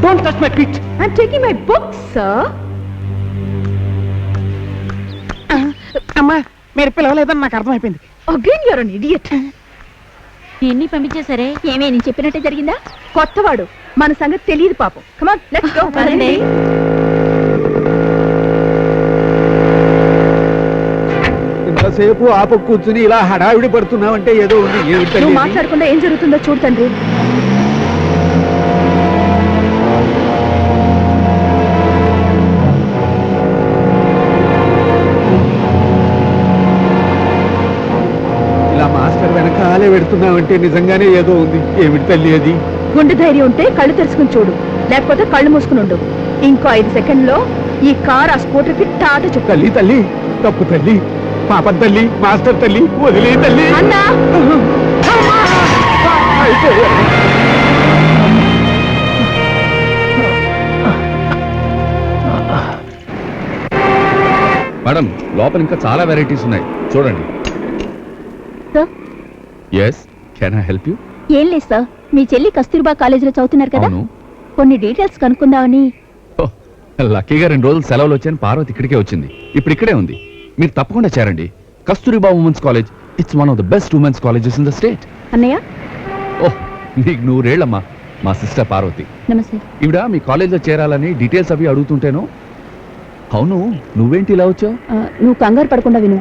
Don't touch my feet. I'm taking my books, sir. అమ్మా, మీరు పిలవలేదని నాకు అర్థమైపోయింది. Again, you're an idiot. ఎన్ని పంపించేసరే? ఏమే నేను చెప్పినట్టే జరిగిందా? కొత్తవాడు, మన సంగతి తెలియదు పాపం. Come on, let's go. ఇంతసేపు ఆప కూర్చుని ఇలా హడావిడి పడుతున్నావంటే ఏదో ఉంది. నువ్వు మాట్లాడకుండా ఏం జరుగుతుందో చూడు తండ్రి. ఇలా మాస్టర్ వెనకాలే పెడుతున్నావంటే నిజంగానే ఏదో ఉంది. ఏమిటి తల్లి అది? గుండె ధైర్యం ఉంటే కళ్ళు తెరుచుకుని చూడు, లేకపోతే కళ్ళు మూసుకుని ఉండు. ఇంకో 5 సెకండ్లో ఈ కార్ ఆ స్కూటర్కి టాట చెప్పు. తల్లి తల్లి తప్పు తల్లి, పాపం తల్లి, మాస్టర్ తల్లి, వదిలే తల్లి. అన్నా మేడం, లోపల ఇంకా చాలా వెరైటీస్ ఉన్నాయి, చూడండి. Yes, can I help you? ఏం లేదు సార్, మీ చెల్లి కస్తూర్బా కాలేజీలో చదువుతున్నారు కదా, అవును. కొన్ని డీటెయిల్స్ కనుక్కుందామని. లక్కీగా 2 రోజులు సెలవులు వచ్చాను. పార్వతి ఇక్కడికే వచ్చింది, ఇప్పుడు ఇక్కడే ఉంది. మీరు తప్పకుండా చేరండి. Kasturba women's college, it's one of the best women's colleges in the state. అన్నయ్య ఓహ్, నీకు 100 ఏళ్ళమ్మా. మా సిస్టర్ పార్వతి. నమస్తే. ఈవిడ మీ కాలేజ్లో చేరాలని డీటెయిల్స్ అవి అడుగుతుంటేను. అవును, నువ్వేంటి ఇలా వచ్చావు? నువ్వు కంగారు పడకుండా విను.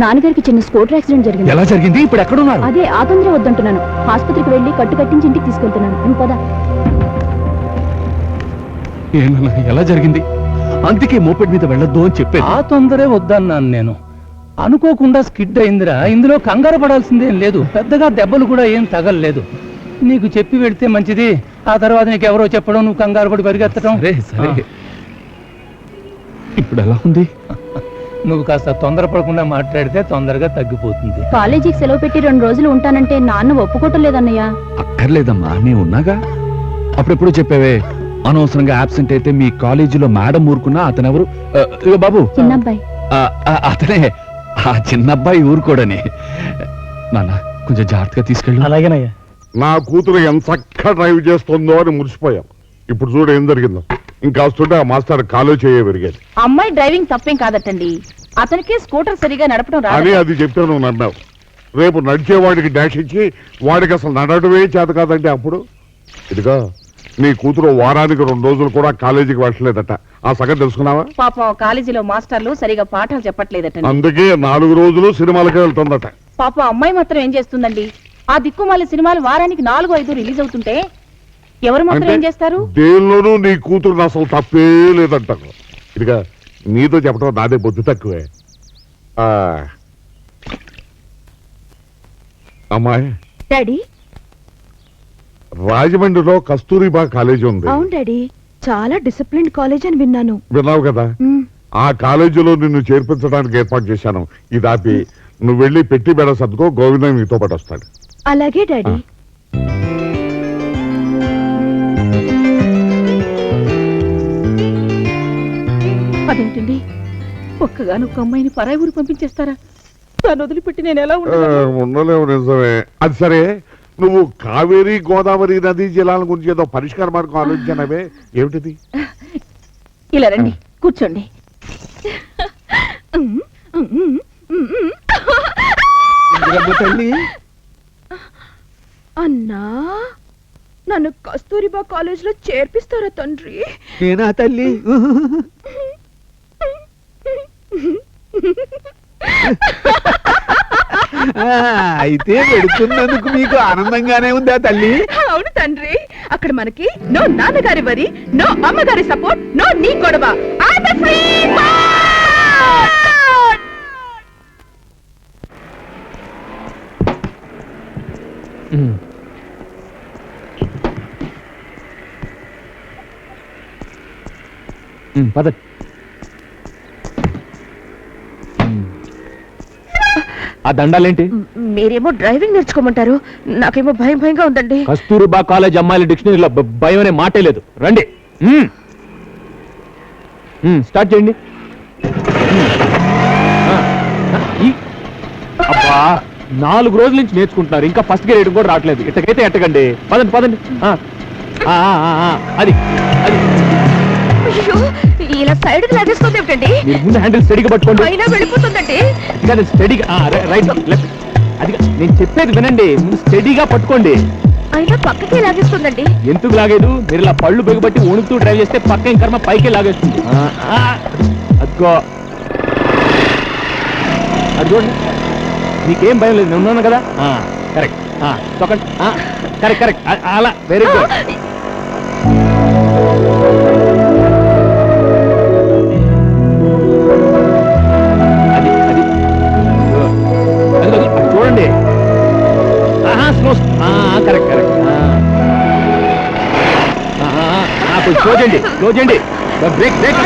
నాన్నగారికి చిన్న స్కూటర్ యాక్సిడెంట్ జరిగింది. ఎలా జరిగింది? ఇప్పుడు ఎక్కడున్నారు? అదే ఆ తొందర వద్దంటున్నాను. ఆసుపత్రికి వెళ్ళి కట్టు కట్టించి ఇంటికి తీసుకెళ్తున్నాను. నువ్వు పద. ఏమన్నా, ఎలా జరిగింది? అందుకే మోపెడ్ మీద వెళ్ళొద్దు అని చెప్పేది. ఆ తొందరే వద్దన్నాను నేను. అనుకోకుండా స్కిడ్ అయిందిరా. ఇందులో కంగారు పడాల్సిందేం లేదు. పెద్దగా దెబ్బలు కూడా ఏం తగలలేదు. నీకు చెప్పి వెళ్తే మంచిది. ఆ తర్వాత నీకు ఎవరో చెప్పడం, నువ్వు కంగారు పడి పరిగెత్తడం. సరే, ఇప్పుడు ఎలా ఉంది? నువ్వు కాస్త తొందరపడకుండా మాట్లాడితే తొందరగా తగ్గిపోతుంది. కాలేజీకి సెలవు పెట్టి 2 రోజులు ఉంటానంటే నాన్న ఒప్పుకోవటం లేదన్నయ్య. అక్కర్లేదమ్మా, నేను ఉన్నాగా. అప్పుడెప్పుడు చెప్పావే అనవసరంగా ఆబ్సెంట్ అయితే మీ కాలేజీలో మేడం ఊరుకున్నా. అతనెవరు? ఇగో బాబు, చిన్నబ్బాయి. అతనే. ఆ చిన్నబ్బాయి ఊరుకోడని. నాన్న, కొంచెం జాగ్రత్తగా తీసుకెళ్ళు. అలాగేనయ్యా. నా కూతురు ఎంత చక్కగా డ్రైవ్ చేస్తుందో అని మురిసిపోయాం. ఇప్పుడు చూడు ఏం జరిగిందో. ఇంకా వస్తుంటే ఆ మాస్టర్ కాలో చేయ పెరిగేది. అమ్మాయి డ్రైవింగ్ తప్పేం కాదటండి. అతనికి స్కూటర్ సరిగా నడపడం అని రాదు. అది చెప్తే నువ్వు నమ్మావు. రేపు నడిచేవాడికి డాష్ ఇచ్చి వాడికి అసలు నడవడమే చేత కాదంటే అప్పుడు ఇదిగా నీ కూతురు వారానికి 2 రోజులు కూడా కాలేజీకి వెళ్ళలేదట. ఆ సంగతి తెలుసుకున్నావా? పాపం కాలేజీలో మాస్టర్లు సరిగా పాఠాలు చెప్పట్లేదటండి. అందుకే 4 రోజులు సినిమాలకే వెళ్తుందట. పాపం అమ్మాయి మాత్రం ఏం చేస్తుందండి? ఆ దిక్కుమాలి సినిమాలు వారానికి 4-5 రిలీజ్ అవుతుంటే ఎవరు మాత్రం ఏం చేస్తారు? దేనిలోనూ నీ కూతురు అసలు తప్పే లేదంటారు. ఇదిగా నీతో చెప్పడం నాదే బొద్దు తక్కువే. అమ్మాయి, డాడీ. రాజమండ్రిలో కస్తూరిబా కాలేజీ ఉంది. అవును డాడీ, చాలా డిసిప్లిన్ కాలేజ్ అని విన్నాను. విన్నావు కదా? ఆ కాలేజీలో నిన్ను చేర్పించడానికి ఏర్పాటు చేశాను. ఇది ఆపి నువ్వు వెళ్ళి పెట్టి బెడ సర్దుకో. గోవింద నీతో పాటు వస్తాడు. అలాగే డాడీ. అదేంటండి, ఒక్కగానొక్క అమ్మాయిని పరాయి ఊరు పంపించేస్తారా? దాన్ని వదిలిపెట్టి నేను ఎలా ఉండలేవు. నిజమే. అది సరే, నువ్వు కావేరి గోదావరి నదీ జలాల గురించి ఏదో పరిష్కార మార్గం ఆలోచించానవే, ఏమిటిది? ఇలా రండి, కూర్చోండి. తల్లి, అన్నా, నన్ను కస్తూరిబా కాలేజ్ లో చేర్పిస్తారా తండ్రి? నేనా తల్లి? అయితే వెడుతున్నందుకు మీకు ఆనందంగానే ఉందా తల్లి? అవును తండ్రి. అక్కడ మనకి నో నాన్నగారి వరి, నో అమ్మగారి సపోర్ట్, నో నీ గొడవ. I'm a free bird! పద. ఆ దండాలేంటి? మీరేమో డ్రైవింగ్ నేర్చుకోమంటారు, నాకేమో భయం భయంగా ఉందండి. కస్తూరిబా కాలేజ్ అమ్మాయిల డిక్షనరీలో భయం అనే మాటే లేదు. రండి, స్టార్ట్ చేయండి. అబ్బా, 4 రోజుల నుంచి నేర్చుకుంటున్నారు, ఇంకా ఫస్ట్ గేర్ కూడా రావట్లేదు. ఇట్టకైతే ఎట్టకండి. పదండి పదండి. అది అది ఇలా సైడ్ లాగేస్తుంది ఏమిటండి? మీరు ముందు హ్యాండిల్ స్టడీగా పట్టుకోండి. అయినా వెళ్ళిపోతుందండి. స్టడీగా, రైట్ లెఫ్ట్. అది నేను చెప్పేది వినండి, ముందు స్టడీగా పట్టుకోండి. అయినా పక్కకే లాగేస్తుందండి. ఎందుకు లాగేదు? మీరు ఇలా పళ్ళు బిగబట్టి వణుకుతూ డ్రైవ్ చేస్తే పక్క కర్మ పైకే లాగేస్తుంది. అదిగో, అది చూడండి. నీకేం భయం లేదు, నేను ఉన్నాను కదా. కరెక్ట్. తొక్కండి. Correct correct. అలా, వెరీ గుడ్. చూడండి. స్లో. Correct correct. కొంచెం స్లో చేయండి, స్లో చేయండి. బ్రేక్ బ్రేక్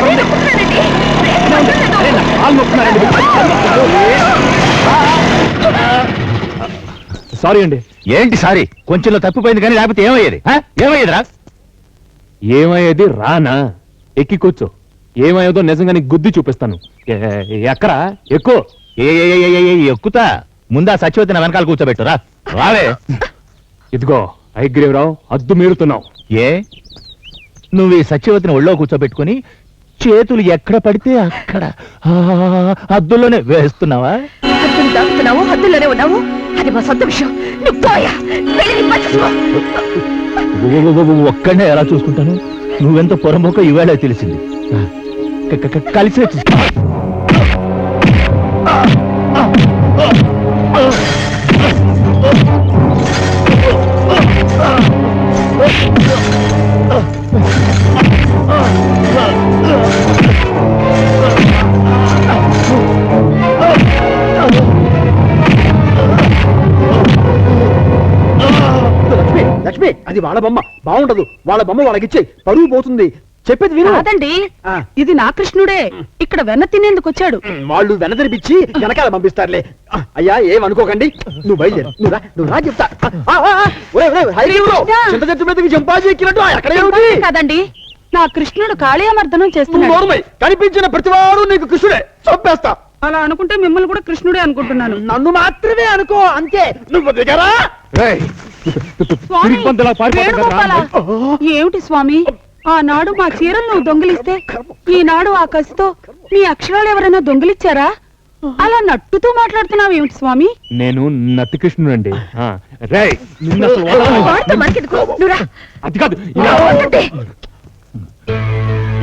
సారీ అండి. ఏంటి సారీ? కొంచెంలో తప్పిపోయింది కానీ లేకపోతే ఏమయ్యేది? ఏమయ్యేదిరా? ఏమయ్యేది రానా? ఎక్కి కూర్చో. ఏమయ్యేదో నిజంగా నీకు గుద్ది చూపిస్తాను. ఎక్కరా? ఎక్కువ. ఎక్కుతా. ముందా సచివతి నా వెనకాల కూర్చోబెట్టురా రావే. ఇదిగో హయగ్రీవరావు, హద్దు మీరుతున్నావు. ఏ నువ్వు ఈ సత్యవతిని ఒళ్ళో కూర్చోబెట్టుకుని చేతులు ఎక్కడ పడితే అక్కడ హద్దుల్లోనే వేస్తున్నావా? హద్దులు దాటుతున్నావు, హద్దుల్లోనే ఉన్నావు. అది మా సొంత విషయం. నువ్వు పోయా, వెళ్ళి నీ పని చూసుకో. ఒక్కడే ఎలా చూసుకుంటాను? నువ్వెంత పొరమొక్క ఇవాళ తెలిసింది. కలిసే చూసుకో. లక్ష్మి, అది వాళ్ళ బొమ్మ, బాగుండదు. వాళ్ళ బొమ్మ వాళ్ళకిచ్చే, పరువు పోతుంది. చెప్పేది విను. కాదండి, ఇది నా కృష్ణుడే. ఇక్కడ వెన్న తినేందుకు వచ్చాడు. వాళ్ళు వెనదరిపిచ్చి వెనకాల పంపిస్తారులే. అయ్యా ఏమనుకోకండి, నువ్వు బయలుదేరు. నువ్వు రా చెప్తా. చింత చెట్టు మీదకి జంపాజీ ఎక్కినట్టు ఎక్కడ కాదండి, నా కృష్ణుడు కాళీయమర్దనం చేస్తున్నాడు. కనిపించిన ప్రతివాడు నీకు కృష్ణుడే. చంపేస్తా. అలా అనుకుంటే మిమ్మల్ని కూడా కృష్ణుడే అనుకుంటున్నాను. నన్ను మాత్రమే అనుకో, అంతే. నువ్వు దిగరా. స్వామి, వేణుగోపాల, ఏమిటి స్వామి, ఆనాడు మా చీరలు నువ్వు దొంగిలిస్తే ఈనాడు ఆ కసితో మీ అక్షరాలు ఎవరైనా దొంగిలిచ్చారా? అలా నట్టుతూ మాట్లాడుతున్నావు ఏమిటి స్వామి? నేను నత్తి కృష్ణుడండి. అది కాదు.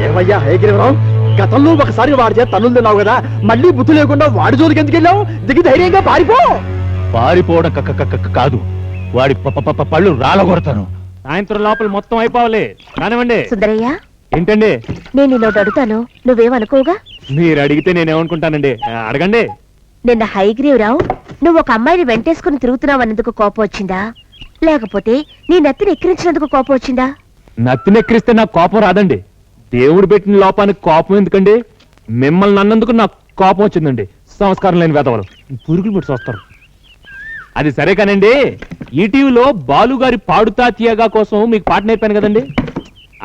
ఏమయ్యా హయగ్రీవరావు, గతంలో ఒకసారి వాడి చేత తన్నులు తిన్నావు కదా, మళ్ళీ బుద్ధి లేకుండా వాడి జోలికి ఎందుకు వెళ్ళావు? దిగి ధైర్యంగా పారిపో. పారిపోవడం కాదు, వాడి పళ్ళు రాలగొడతాను. సాయంత్రం లోపల మొత్తం అయిపోవాలి. కానివ్వండి. సుందరయ్య, ఏంటండి? నేను నిన్నోటి అడుగుతాను, నువ్వేమనుకోగా? మీరు అడిగితే నేనేమనుకుంటానండి. అడగండి. నిన్న హయగ్రీవరావు నువ్వు ఒక అమ్మాయిని వెంటేసుకుని తిరుగుతున్నావన్నందుకు కోపం వచ్చిందా, లేకపోతే నీ నెత్తిని ఎక్కిరించినందుకు కోపం వచ్చిందా? నత్తినెక్కిరిస్తే నాకు కోపం రాదండి. దేవుడు పెట్టిన లోపానికి కోపం ఎందుకండి? మిమ్మల్ని అన్నందుకు నాకు కోపం వచ్చిందండి. సంస్కారం లేని వెధవలు పురుగులు ముట్టి వస్తారు. అది సరే కానండి, ఈటీవీలో బాలుగారి పాడుతా తీయగా కోసం మీకు పాట నేర్పాను కదండి,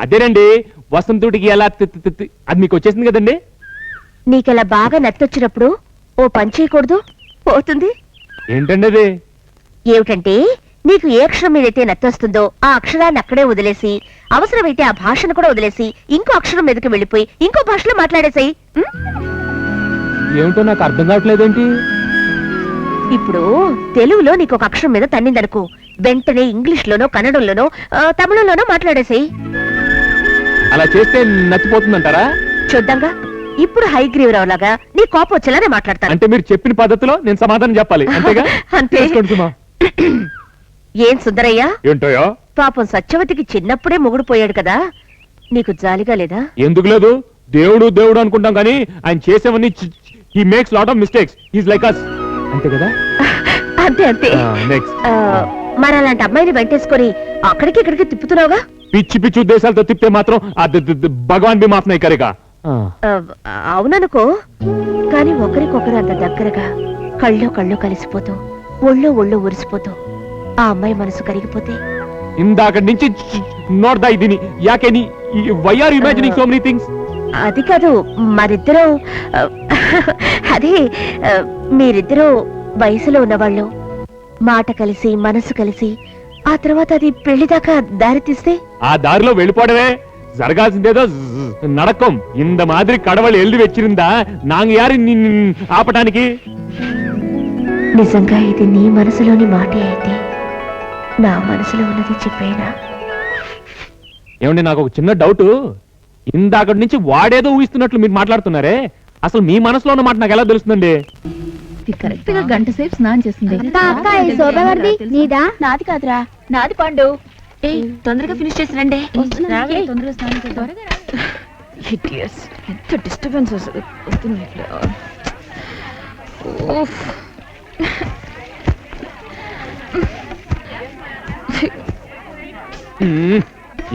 అదేనండి వసంతుడికి ఎలా అది మీకు వచ్చేసింది కదండి. నీకెలా బాగా నత్తొచ్చినప్పుడు ఓ పని చేయకూడదు, పోతుంది. ఏంటండి అది? ఏమిటంటే, నీకు ఏ అక్షరం మీదైతే నత్తొస్తుందో ఆ అక్షరాన్ని అక్కడే వదిలేసి, అవసరమైతే ఆ భాషను కూడా వదిలేసి ఇంకో అక్షరం మీదకి వెళ్ళిపోయి ఇంకో భాషలో మాట్లాడేసాయి. ఏమిటో నాకు అర్థం కావట్లేదేంటి? ఇప్పుడు తెలుగులో నీకు ఒక అక్షరం మీద తన్నిందనుకో, వెంటనే ఇంగ్లీష్ లోనో కన్నడంలోనో తమిళంలోనో మాట్లాడేసాయి. అలా చేస్తే నచ్చిపోతుందంటారా? చూద్దాంగా. ఇప్పుడు హయగ్రీవరావు లాగా నీ కోపం వచ్చేలానే మాట్లాడతాను. అంటే మీరు చెప్పిన పద్ధతిలో నేను సమాధానం చెప్పాలి, అంతేగా? అంతే. ఏం సుందరయ్య, ఏంటోయా? పాపం సత్యవతికి చిన్నప్పుడే మొగుడు పోయాడు కదా, నీకు జాలిగా లేదా? ఎందుకు లేదు? దేవుడు దేవుడు అనుకుంటాం కానీ ఆయన చేసేవన్నీ he makes lot of mistakes. He is like us. అంతే కదా? అంతే అంతే. నెక్స్ట్. మరి అలాంటి అమ్మాయిని వెంటేసుకొని అక్కడికి ఇక్కడికి తిప్పుతున్నావుగా. పిచ్చి పిచ్చి ఉద్దేశాలతో తిప్పితే మాత్రం భగవాన్ బి మాఫ్ నహీ కరేగా. అవుననుకో, కానీ ఒకరికొకరు అంత దగ్గరగా కళ్ళో కళ్ళు కలిసిపోతూ ఒళ్ళో ఒళ్ళో ఉరిసిపోతూ ఆ అమ్మాయి మనసు కరిగిపోతే ఇందాక నుంచి నోడ్దా ఇదిని యాకేని why are imagining so many things? అది కాదు, మరిద్దరూ అదే మీరిద్దరూ వయసులో ఉన్నవాళ్ళు, మాట కలిసి మనసు కలిసి ఆ తర్వాత అది పెళ్లి దాకా దారి తీస్తే ఆ దారిలో వెళ్ళిపోవడమే జరగాల్సిందేదో నడకం. ఇంత మాదిరి కడవలు ఎల్లి వెచ్చిరిందా నాంగ యారి ఆపటానికి? నిజంగా ఇది నీ మనసులోని మాటే అయితే నా మనసులో ఉన్నది చెప్పేనా? ఏమండి, నాకు ఒక చిన్న డౌట్. ఇందాక నుంచి వాడేదో ఊహిస్తున్నట్లు మీరు మాట్లాడుతున్నారే, అసలు మీ మనసులో ఉన్న మాట నాకు ఎలా తెలుస్తుందండి? కరెక్ట్ గా గంట సేపు స్నానం చేస్తుంది. నీదా? నాది కాదురా, నాది పండు. తొందరగా ఫినిష్ చేసి రండి. తొందరగా స్నానం చేద్దాం. ఎంత డిస్టర్బెన్స్ వస్తుంది.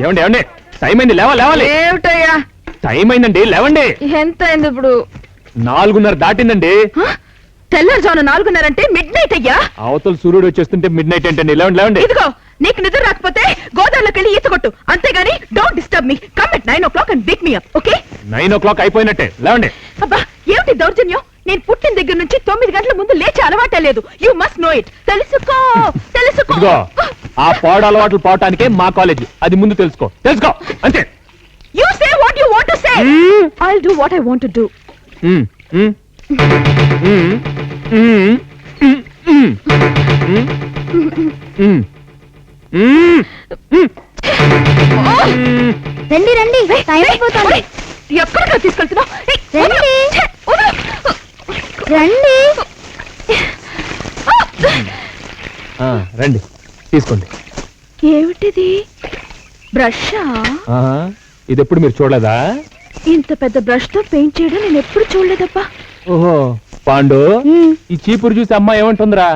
ఏమండి ఏమండి, టైం అయింది, లేవాలి. ఏమిటయ్యా టైం అయిందండి, లేవండి. ఎంత అయింది ఇప్పుడు? 4:30 దాటిందండి. తెల్లారుజామున 4:30 అంటే మిడ్ నైట్ అయ్యా. అవతల సూర్యుడు వచ్చేస్తుంటే మిడ్ నైట్ ఏంటండి? లేవండి. ఇదిగో, నీకు నిద్ర రాకపోతే గోదావరిలోకి వెళ్ళి ఈత కొట్టు, అంతేగాని don't disturb me. Come at 9 o'clock and wake me up, okay? 9 o'clock అయిపోయినట్టే, లేవండి. అబ్బా, ఏమిటి దౌర్జన్యం? నేను పుట్టిన దగ్గర నుంచి 9 గంటల ముందు లేచే అలవాటే లేదు. You must know it. తెలుసుకో తెలుసుకో. ఇదిగో ఆ పాడు అలవాట్లు పోవటానికే మా కాలేజ్, అది ముందు తెలుసుకో అంతే. You say what you want to say. I'll do what I want to do. రండి రండి, టైం అయిపోతుంది. ఎక్కడికి తీసుకెళ్తున్నావు? రండి రండి. రండి తీసుకోండి. ఏమిటిది? బ్రషా? ఇది ఎప్పుడు మీరు చూడలేదా? ఇంత పెద్ద బ్రష్ తో పెయింట్ చేయడం నేను ఎప్పుడు చూడలేదబ్బా. ఓహో పాండు, ఈ చీపురు చూసి అమ్మా ఏమంటుందిరా?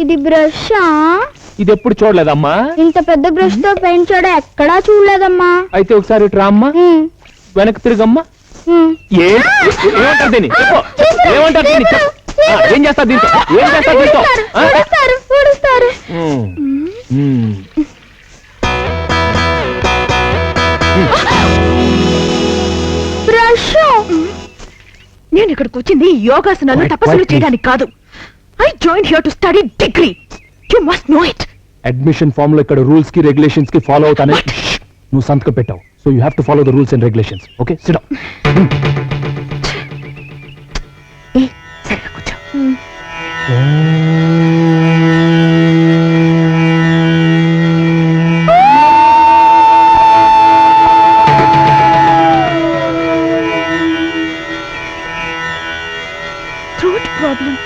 ఇది బ్రషా? ఇది ఎప్పుడు చూడలేదమ్మా? ఇంత పెద్ద బ్రష్ తో పెయింట్ చేయడం ఎక్కడా చూడలేదమ్మా. అయితే ఒకసారి ఇటు రా అమ్మా, వెనక్కి తిరిగమ్మా. ఏమంటారు దీన్ని? ఏమంటారు దీన్ని? ఏం చేస్తారు దీంతో? ఏం చేస్తారు దీంతో? నేను ఇక్కడికి వచ్చింది యోగాసనాలు తపస్సులు చేయడానికి కాదు. I join here to study degree. You must know it. Admission form లో ఇక్కడ రూల్స్ కి రెగ్యులేషన్స్ కి ఫాలో అవుతానే నువ్వు సంతకం పెట్టావు. So you have to follow the rules and regulations. Okay SIT down. సరిగా కూర్చో. Throat problem.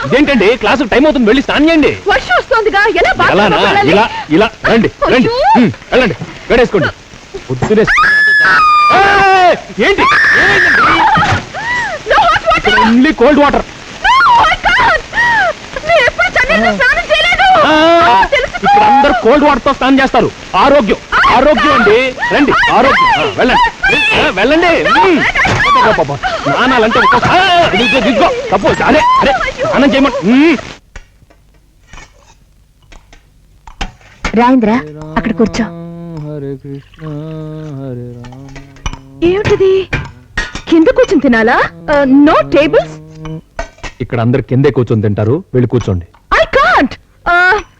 ఇదేంటండి క్లాసు టైం అవుతుంది, వెళ్ళి స్నానం చేయండి. వర్షం వస్తోందిగా, ఎలా అలానా? ఇలా ఇలా రండి రండి, వెళ్ళండి గడేసుకోండి. పొద్దునే ఏంటి ఓన్లీ కోల్డ్ వాటర్. ఇక్కడ అందరూ కోల్డ్ వాటర్ తో స్నానం చేస్తారు. ఆరోగ్యం ఆరోగ్యం అండి. రండి ఆరోగ్యం. వెళ్ళండి వెళ్ళండి. స్నానాలంటే దిగ్గో తప్పు. అరే అరే స్నానం చేయమంటే రాయింద్రా అక్కడ కూర్చో. ఏమిటిది? కింద కూర్చొని తినాలా? No tables. ఇక్కడ అందరు కిందే కూర్చొని తింటారు, వెళ్ళి కూర్చోండి. I can't.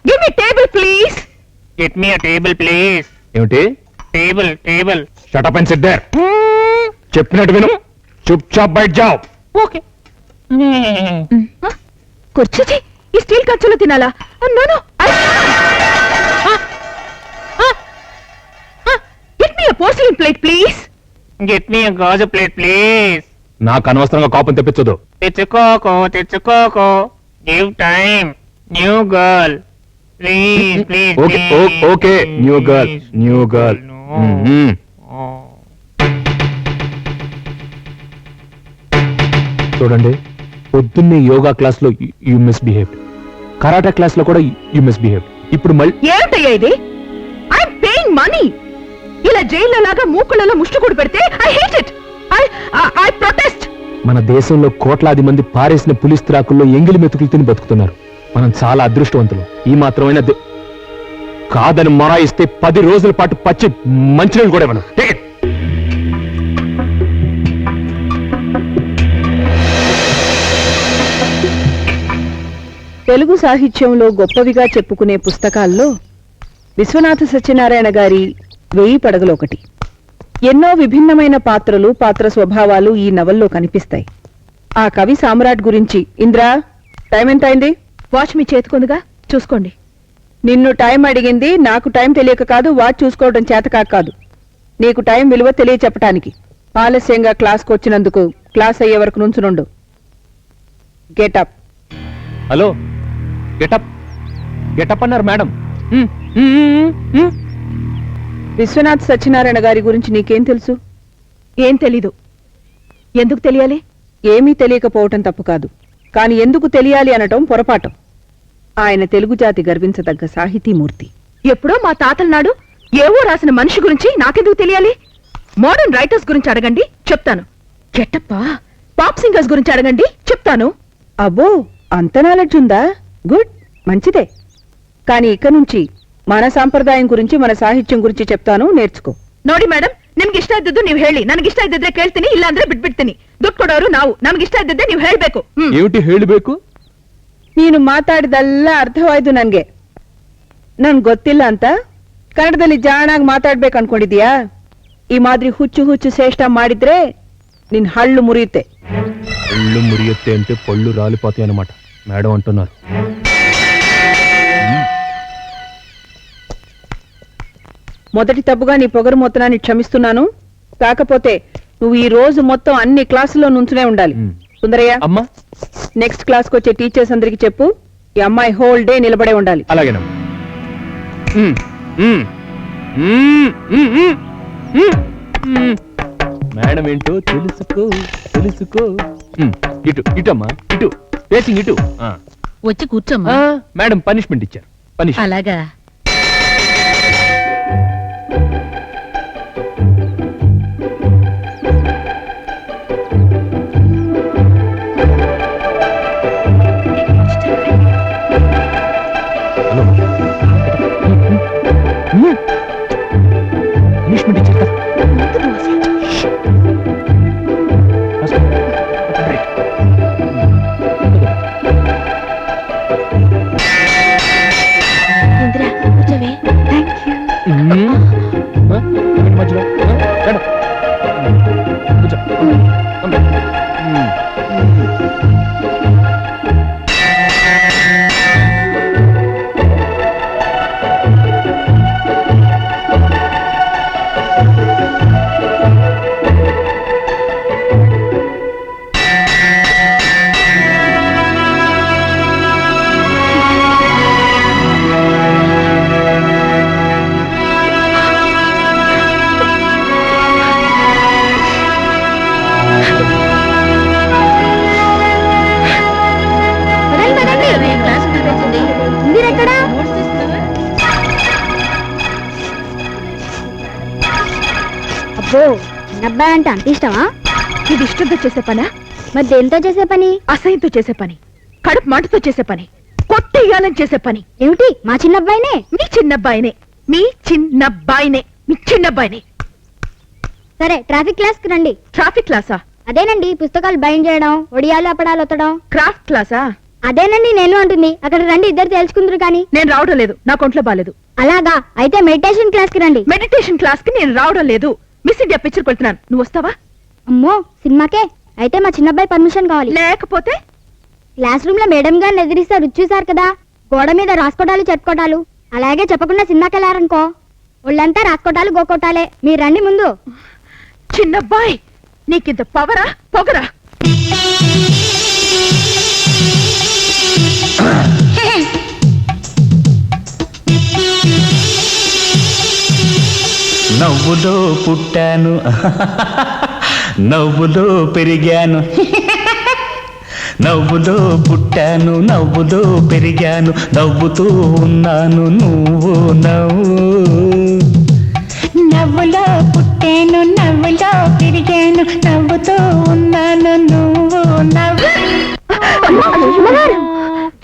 Give me table please. Get me a table please. ఏమిటి? Table table. Shut up and sit there. చెప్పినట్టు విను, చుప్ చాప్ బయట జావ్. ఓకే. కూర్చోచి. ఈ స్టీల్ కచ్చులో తినాలా? No no. Get me a porcelain plate please. Get me a గాజు plate please. నాకు అనవసరంగా కోపం తెప్పించదు. తెచ్చుకోకో తెచ్చుకోకో. Give time. New girl please please. Okay okay new girl new girl. చూడండి, పొద్దున్నే యోగా క్లాస్ లో you misbehave, karate class లో కూడా యూ మిస్ బిహేవ్. ఇప్పుడు మళ్ళీ ఏమిటయ్యా ఇది? I'm paying money. ఇలా జైల్లో లాగా మూకుళ్ళలో ముష్టికుడు పెడితే I hate it. I protest. మన దేశంలో కోట్లాది మంది పారేసిన పులిస్ త్రాకుల్లో ఎంగిలి మెతుకులు తిని బతుకుతున్నారు. మనం చాలా అదృష్టవంతులు. ఈ మాత్రమైన కాదని మొరాయిస్తే 10 రోజుల పాటు పచ్చి మంచినీళ్ళు కూడా మనం. తెలుగు సాహిత్యంలో గొప్పవిగా చెప్పుకునే పుస్తకాల్లో విశ్వనాథ సత్యనారాయణ గారి 1000 పడగలు ఒకటి. ఎన్నో విభిన్నమైన పాత్రలు, పాత్ర స్వభావాలు ఈ నవల్లో కనిపిస్తాయి. ఆ కవి సామ్రాట్ గురించి. ఇంద్రా, టైం ఎంత అయింది? వాచ్ మీ చేతికొందిగా, చూసుకోండి. నిన్ను టైం అడిగింది నాకు టైం తెలియక కాదు, వాచ్ చూసుకోవడం చేతకాక కాదు. నీకు టైం విలువ తెలియచెప్పటానికి. ఆలస్యంగా క్లాస్కి వచ్చినందుకు క్లాస్ అయ్యే వరకు నుంచునుండు. గెటప్. హలో, గెటప్ గెటప్ అన్నారు మేడం. విశ్వనాథ్ సత్యనారాయణ గారి గురించి నీకేం తెలుసు? ఏం తెలీదు. ఎందుకు తెలియాలి? ఏమీ తెలియకపోవటం తప్పు కాదు, కాని ఎందుకు తెలియాలి అనటం పొరపాటు. ఆయన తెలుగు జాతి గర్వించదగ్గ సాహితీమూర్తి. ఎప్పుడో మా తాతల నాడు ఏవో రాసిన మనిషి గురించి నాకెందుకు తెలియాలి? మోడర్న్ రైటర్స్ గురించి అడగండి, చెప్తాను. గెట్టప్పా పాప్ సింగర్స్ గురించి అడగండి, చెప్తాను. అబ్బో, అంత నాలెడ్జ్ ఉందా? గుడ్, మంచిదే. కాని ఇక నుంచి మన సాంప్రదాయం గురించి, మన సాహిత్యం గురించి చెప్తాను, నేర్చుకో. ನೋಡಿ ಮೇಡಮ್, ನಿಮ್ಗೆ ಇಷ್ಟ ಇದ್ದದ್ದು ನೀವು ಹೇಳಿ, ನನಗೆ ಇಷ್ಟ ಇದ್ದಿದ್ರೆ ಕೇಳ್ತೀನಿ, ಇಲ್ಲ ಅಂದ್ರೆ ಬಿಟ್ಬಿಡ್ತೀನಿ. ದುಡ್ಡು ಕೊಡೋರು ನಾವು, ನಮ್ಗೆ ಇಷ್ಟ ಇದ್ದಿದ್ದೆ ನೀವು ಹೇಳ್ಬೇಕು. ఏమిటి ಹೇಳಬೇಕು? ನೀನು ಮಾತಾಡಿದೆಲ್ಲ ಅರ್ಥವಾಯ್ತು ನನ್ಗೆ. ನನ್ ಗೊತ್ತಿಲ್ಲ ಅಂತ ಕನ್ನಡದಲ್ಲಿ ಜಾಣಾಗಿ ಮಾತಾಡ್ಬೇಕು ಅನ್ಕೊಂಡಿದ್ಯಾ? ಈ ಮಾದ್ರಿ ಹುಚ್ಚು ಹುಚ್ಚು ಶ್ರೇಷ್ಠ ಮಾಡಿದ್ರೆ ನಿನ್ ಹಳ್ಳು ಮುರಿಯುತ್ತೆ. ఒళ్ళు మురియుತ್ತೆ అంటే పళ్ళు రాలిపోతాయి అన్నమాట మేడం అంటున్నారు. మొదటి తప్పుగా నీ పొగరు మొత్తాన్ని క్షమిస్తున్నాను. కాకపోతే నువ్వు ఈ రోజు మొత్తం అన్ని క్లాసుల్లో నుంచునే ఉండాలి. సుందరయ్య, అమ్మా, నెక్స్ట్ క్లాస్కి వచ్చే టీచర్స్ అందరికి చెప్పు, ఈ అమ్మాయి హోల్ డే నిలబడే ఉండాలి. అలాగేనమ్మా. మేడం ఏంటో తెలుసుకో తెలుసుకో. ఇటు ఇటమ్మా, ఇటు ఫేసింగ్ ఇటు. వచ్చి కూర్చోమ్మా. మేడం పనిష్మెంట్ ఇచ్చారు. పనిష్మెంట్. అలాగా. పనిష్మెంట్ ఇచ్చారు. మధ్యలో అబ్బో, చిన్నబ్బాయి అంటే అంత ఇష్టమా? ఇది ఇష్టంతో చేసే పనా? మరి దేంతో చేసే పని? అసహ్యంతో చేసే పని, కడుపు మంటతో చేసే పని, కొట్టేయాలని చేసే పని. ఏమిటి, మా చిన్నబ్బాయినే? మీ చిన్నబ్బాయినే, మీ చిన్నబ్బాయినే, మీ చిన్నబ్బాయినే. సరే, ట్రాఫిక్ క్లాస్ కి రండి. ట్రాఫిక్ క్లాసా? అదేనండి, పుస్తకాలు బైండ్ చేయడం, ఒడియాలు అప్పడాలు ఒత్తడం. క్రాఫ్ట్ క్లాసా? అదేనండి నేను అంటుంది. అక్కడ రండి, ఇద్దరు తెలుసుకుందరు కానీ. నేను రావడం లేదు, నా కొంట్లో బాలేదు. అలాగా, అయితే మెడిటేషన్ క్లాస్ కి రండి. మెడిటేషన్ క్లాస్ కి నేను రావడం లేదు. మిస్ ఇండియా పిక్చర్ కొడుతున్నాను, నువ్వు వస్తావా? అమ్మో, సినిమాకే? అయితే మా చిన్నబ్బాయి పర్మిషన్ కావాలి. లేకపోతే క్లాస్ రూమ్ లో మేడం గారిని ఎదిరిస్తే రుచి చూసారు కదా, గోడ మీద రాసుకోటాలు చెప్పుకోటాలు. అలాగే చెప్పకుండా సినిమాకి వెళ్ళారనుకో, ఒళ్ళంతా రాసుకోటాలు గోకోటాలే. మీరు రండి ముందు. చిన్నబ్బాయి, నీకింత పవరా పొగరా? నవ్వులో పుట్టాను, నవ్వులో పెరిగాను, నవ్వులో పుట్టాను, నవ్వులో పెరిగాను, నవ్వుతూ ఉన్నాను, నువ్వు నవ్వు. నవ్వులో పుట్టాను, నవ్వులో పెరిగాను, నవ్వుతూ ఉన్నాను, నువ్వు నవ్వు.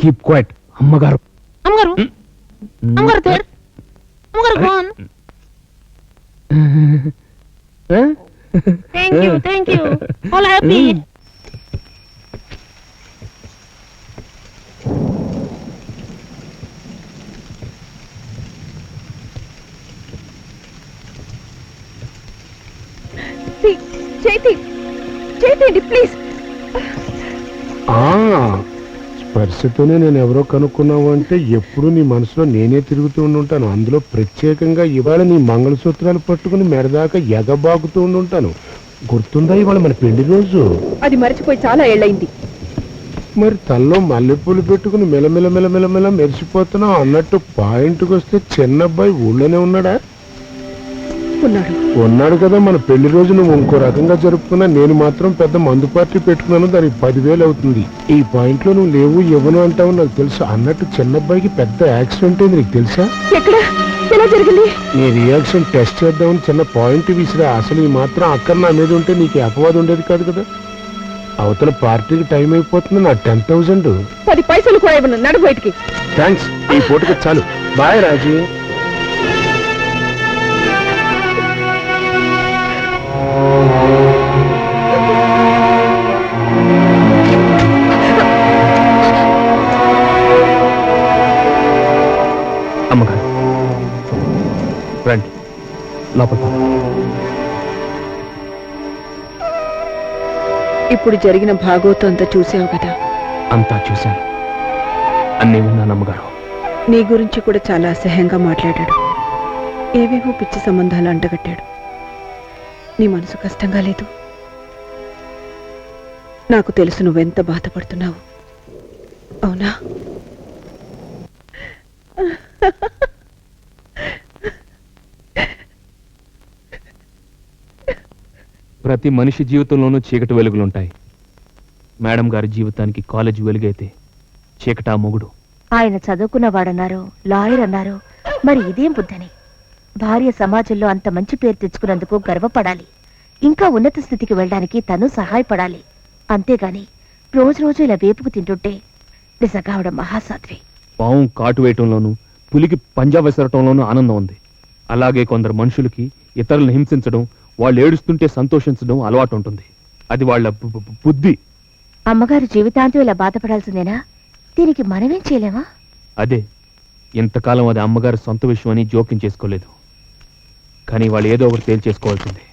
Keep quiet. అమ్మగారు అమ్మగారు అమ్మగారు దేర్ అమ్మగారు gone. Thank you all happy. చేతి చేతి ప్లీజ్. స్పర్శతోనే నేను ఎవరో కనుక్కున్నావు అంటే ఎప్పుడు నీ మనసులో నేనే తిరుగుతూ ఉండుంటాను. అందులో ప్రత్యేకంగా ఇవాళ నీ మంగళసూత్రాలు పట్టుకుని మెడదాకా ఎగబాకుతూ ఉండుంటాను. గుర్తుందా ఇవాళ మన పెళ్లి రోజు? అది మర్చిపోయి చాలా ఏళ్ళైంది. మరి తల్లో మల్లెపూలు పెట్టుకుని మెలమెల మెరిసిపోతున్నావు అన్నట్టు పాయింట్కి వస్తే చిన్నబ్బాయి ఊళ్ళోనే ఉన్నాడా? ఉన్నాడు కదా. మన పెళ్లి రోజు నువ్వు ఇంకో రకంగా జరుపుకున్నా, నేను మాత్రం పెద్ద మందు పార్టీ పెట్టుకున్నాను, దానికి 10,000 అవుతుంది. ఈ పాయింట్ లో నువ్వు లేవు ఇవ్వను అంటావు నాకు తెలుసు. అన్నట్టు చిన్నబ్బాయికి పెద్ద యాక్సిడెంట్ అయింది, నీకు తెలుసా? ఎలా జరిగింది? నీ రియాక్షన్ టెస్ట్ చేద్దామని చిన్న పాయింట్ విసిరా. అసలు ఈ మాత్రం అక్కడ నా మీద ఉంటే నీకు అపవాదం ఉండేది కాదు కదా. అవతల పార్టీకి టైం అయిపోతుంది. నా 10,000 10 పైసలు కూడా ఇవ్వను. నడు బయటికి. థ్యాంక్స్, ఈ పూటకి చాలు. బాయ్ రాజీ. అమ్మగారు రండి లోపల. ఇప్పుడు జరిగిన భాగవతం అంతా చూసావు కదా? అంతా చూశాను, అన్నీ విన్నాను అమ్మగారు. నీ గురించి కూడా చాలా అసహ్యంగా మాట్లాడాడు. ఏవేవో పిచ్చి సంబంధాలు అంటగట్టాడు. నీ మనసు కష్టంగా లేదు? నాకు తెలుసు నువ్వెంత బాధపడుతున్నావు. అవునా? ప్రతి మనిషి జీవితంలోనూ చీకటి వెలుగులుంటాయి. మేడం గారి జీవితానికి కాలేజీ వెలుగైతే చీకటా మొగుడు. ఆయన చదువుకున్నవాడన్నారు, లాయర్ అన్నారు, మరి ఇదేం బుద్ధని? భార్య సమాజంలో అంత మంచి పేరు తెచ్చుకున్నందుకు గర్వపడాలి. ఇంకా ఉన్నత స్థితికి వెళ్ళడానికి తను సహాయపడాలి. అంతేగాని రోజు రోజు ఇలా వేపుకు తింటుంటే నిజంగా ఆవిడ మహాసాధ్వి. పాము కాటు వేయటంలోనూ పులికి పంజా విసరటంలోనూ ఆనందం ఉంది. అలాగే కొందరు మనుషులకి ఇతరులను హింసించడం, వాళ్ళు ఏడుస్తుంటే సంతోషించడం అలవాటు ఉంటుంది. అది వాళ్ళ బుద్ధి. అమ్మగారు జీవితాంతం ఇలా బాధపడాల్సిందేనా? దీనికి మనమేం చేయలేమా? అదే ఇంతకాలం అది అమ్మగారు సొంత విషయం అని జోక్యం చేసుకోలేదు. కానీ వాళ్ళు ఏదో ఒకటి తేల్చేసుకోవాల్సిందే.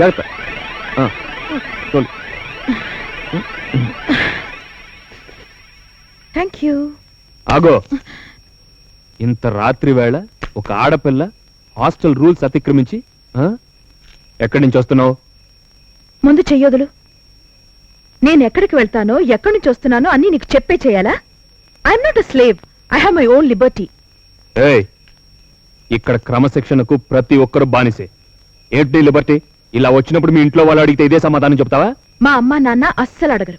జాగ్రత్త. Thank you. ఆగో, ఇంత రాత్రి వేళ ఒక ఆడపిల్ల హాస్టల్ రూల్స్ అతిక్రమించి ఎక్కడి నుంచి వస్తున్నావు? ముందు చెయ్యొదులు. నేను ఎక్కడికి వెళ్తానో, ఎక్కడి నుంచి వస్తున్నానో అన్ని నీకు చెప్పే చేయాలా? I'm not a slave. I have my own Liberty. ఏయ్, ఇక్కడ క్రమశిక్షణకు ప్రతి ఒక్కరు బానిసే. ఏంటి లిబర్టీ? ఇలా వచ్చినప్పుడు మీ ఇంట్లో వాళ్ళు అడిగితే ఇదే సమాధానం చెప్తావా? మా అమ్మ నాన్న అస్సలు అడగరు.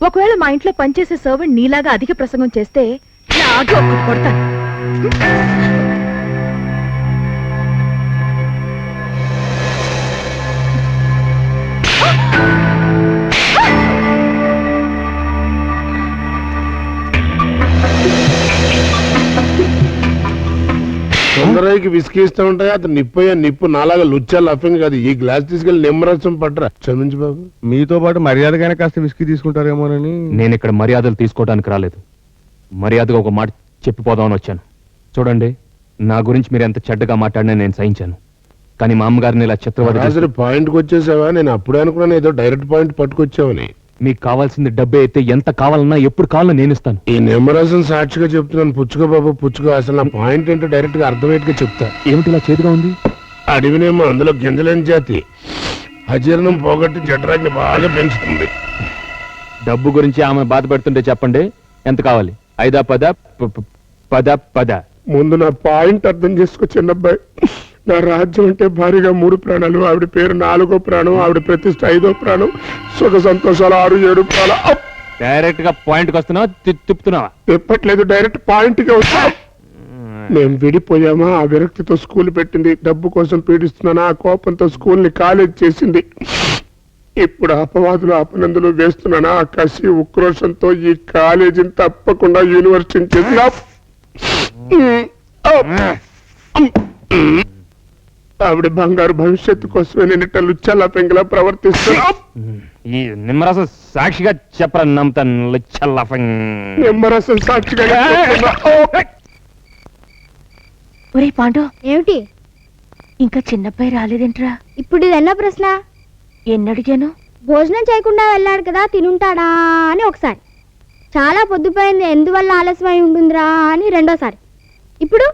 ఒకవేళ మా ఇంట్లో పనిచేసే సర్వెంట్ నీలాగా అధిక ప్రసంగం చేస్తే లాగి ఒక్కటి కొడతాను. తొందరకి విసికి ఇస్తూ ఉంటాయి. అతను నిప్పయ్యా నిప్పు నాలాగా లుచ్చా లఫింగ్ కాదు. ఈ గ్లాస్ తీసుకెళ్లి నిమ్మరసం పట్టరా. క్షమించు బాబు. మీతో పాటు మర్యాదగానే కాస్త విసికి తీసుకుంటారేమోనని. నేను ఇక్కడ మర్యాదలు తీసుకోవడానికి రాలేదు. మర్యాదగా ఒక మాట చెప్పిపోదామని వచ్చాను. చూడండి, నా గురించి మీరు ఎంత చెడ్డగా మాట్లాడినా నేను సహించాను. కానీ మా అమ్మగారిని ఇలా చిత్రవద పాయింట్కి వచ్చేసావా? నేను అప్పుడే అనుకున్నాను ఏదో డైరెక్ట్ పాయింట్ పట్టుకొచ్చావని. మీకు కావాల్సింది డబ్బే అయితే ఎంత కావాలన్నా ఎప్పుడు కావాలన్నా నేను ఇస్తాను. ఈ నిమ్మరసం సాక్షిగా చెప్తున్నాను. పుచ్చుకో బాబు పుచ్చుకో. అసలు నా పాయింట్ ఏంటో డైరెక్ట్ గా అర్థమయ్యేట్టుగా చెప్తా. ఏమిటి ఇలా చేదుగా ఉంది? అడవినేమో అందులో గింజలేని జాతి అజీర్ణం పోగొట్టి జఠరాగ్ని బాగా పెంచుతుంది. డబ్బు గురించి ఆమె బాధ పెడుతుంటే చెప్పండి, ఎంత కావాలి? 5 10 10. ముందు నా పాయింట్ అర్థం చేసుకో చిన్నబ్బాయి. నా రాజ్యం అంటే భారీగా 3 ప్రాణాలు, ఆవిడ పేరు 4వ ప్రాణం, ఆవిడ ప్రతిష్ట 5వ ప్రాణం, సుఖ సంతోషాలు 6 7 ప్రాణాలు. డైరెక్ట్ గా పాయింట్ కి వస్తున్నావా తిప్పుతున్నావా? తిప్పట్లేదు, డైరెక్ట్ పాయింట్ కి వస్తా. మేము విడిపోయామా? ఆ విరక్తితో స్కూల్ పెట్టింది. డబ్బు కోసం పీడిస్తున్నానా? ఆ కోపంతో స్కూల్ ని కాలేజ్ చేసింది. ఇప్పుడు అపవాదులు అపనందులు వేస్తున్నానా? ఆ కసి ఉక్రోషంతో ఈ కాలేజీని తప్పకుండా యూనివర్సిటీని చేసిన ఆవిడ బంగారు భవిష్యత్తు కోసమే నేను లుచ్చల్లా పెంగలా ప్రవర్తిస్తున్నా. ఈ నిమ్మరసం సాక్షిగా చెప్పరా నమ్ముతాను లుచ్చల్లా నిమ్మరసం సాక్షిగా ఒరే పాండు, ఏమిటి ఇంకా చిన్నబ్బాయి రాలేదేంట్రా? ఇప్పుడు ఇది ఎన్నో ప్రశ్న? ఎన్నడిగాను? భోజనం చేయకుండా వెళ్ళాడు కదా, తినుంటాడా అని ఒకసారి, చాలా పొద్దుపోయింది ఎందువల్ల ఆలస్యం అయి ఉంటుందిరా అని రెండోసారి, ఇప్పుడు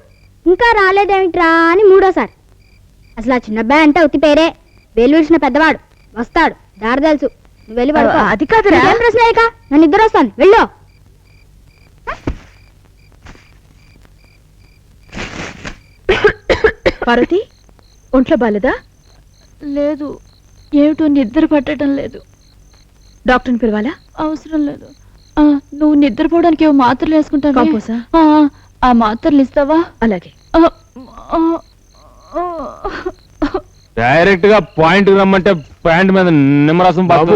ఇంకా రాలేదేమిట్రా అని మూడోసారి. అసలు ఆ చిన్నబ్బాయి అంటే ఉత్తి పేరే, వేలు విడిచిన పెద్దవాడు, వస్తాడు, దారి తెలుసు, నువ్వు వెళ్ళి పడుకో. అది కాదురా. ఏం ప్రశ్న ఇక? నేను నిద్ర వస్తాను, వెళ్ళు. పార్వతి, ఒంట్లో బాలేదా? లేదు, ఏమిటో నిద్ర పట్టడం లేదు. డాక్టర్ని పిలవాలా? అవసరం లేదు. నువ్వు నిద్రపోవడానికి ఏవో మాత్రలు వేసుకుంటావా? కాంపోసా? ఆ మాత్రలు ఇస్తావా? అలాగే. డైరెక్ట్ గా పాయింట్ రమ్మంటే ప్యాంట్ మీద నిమ్మరసం బాబు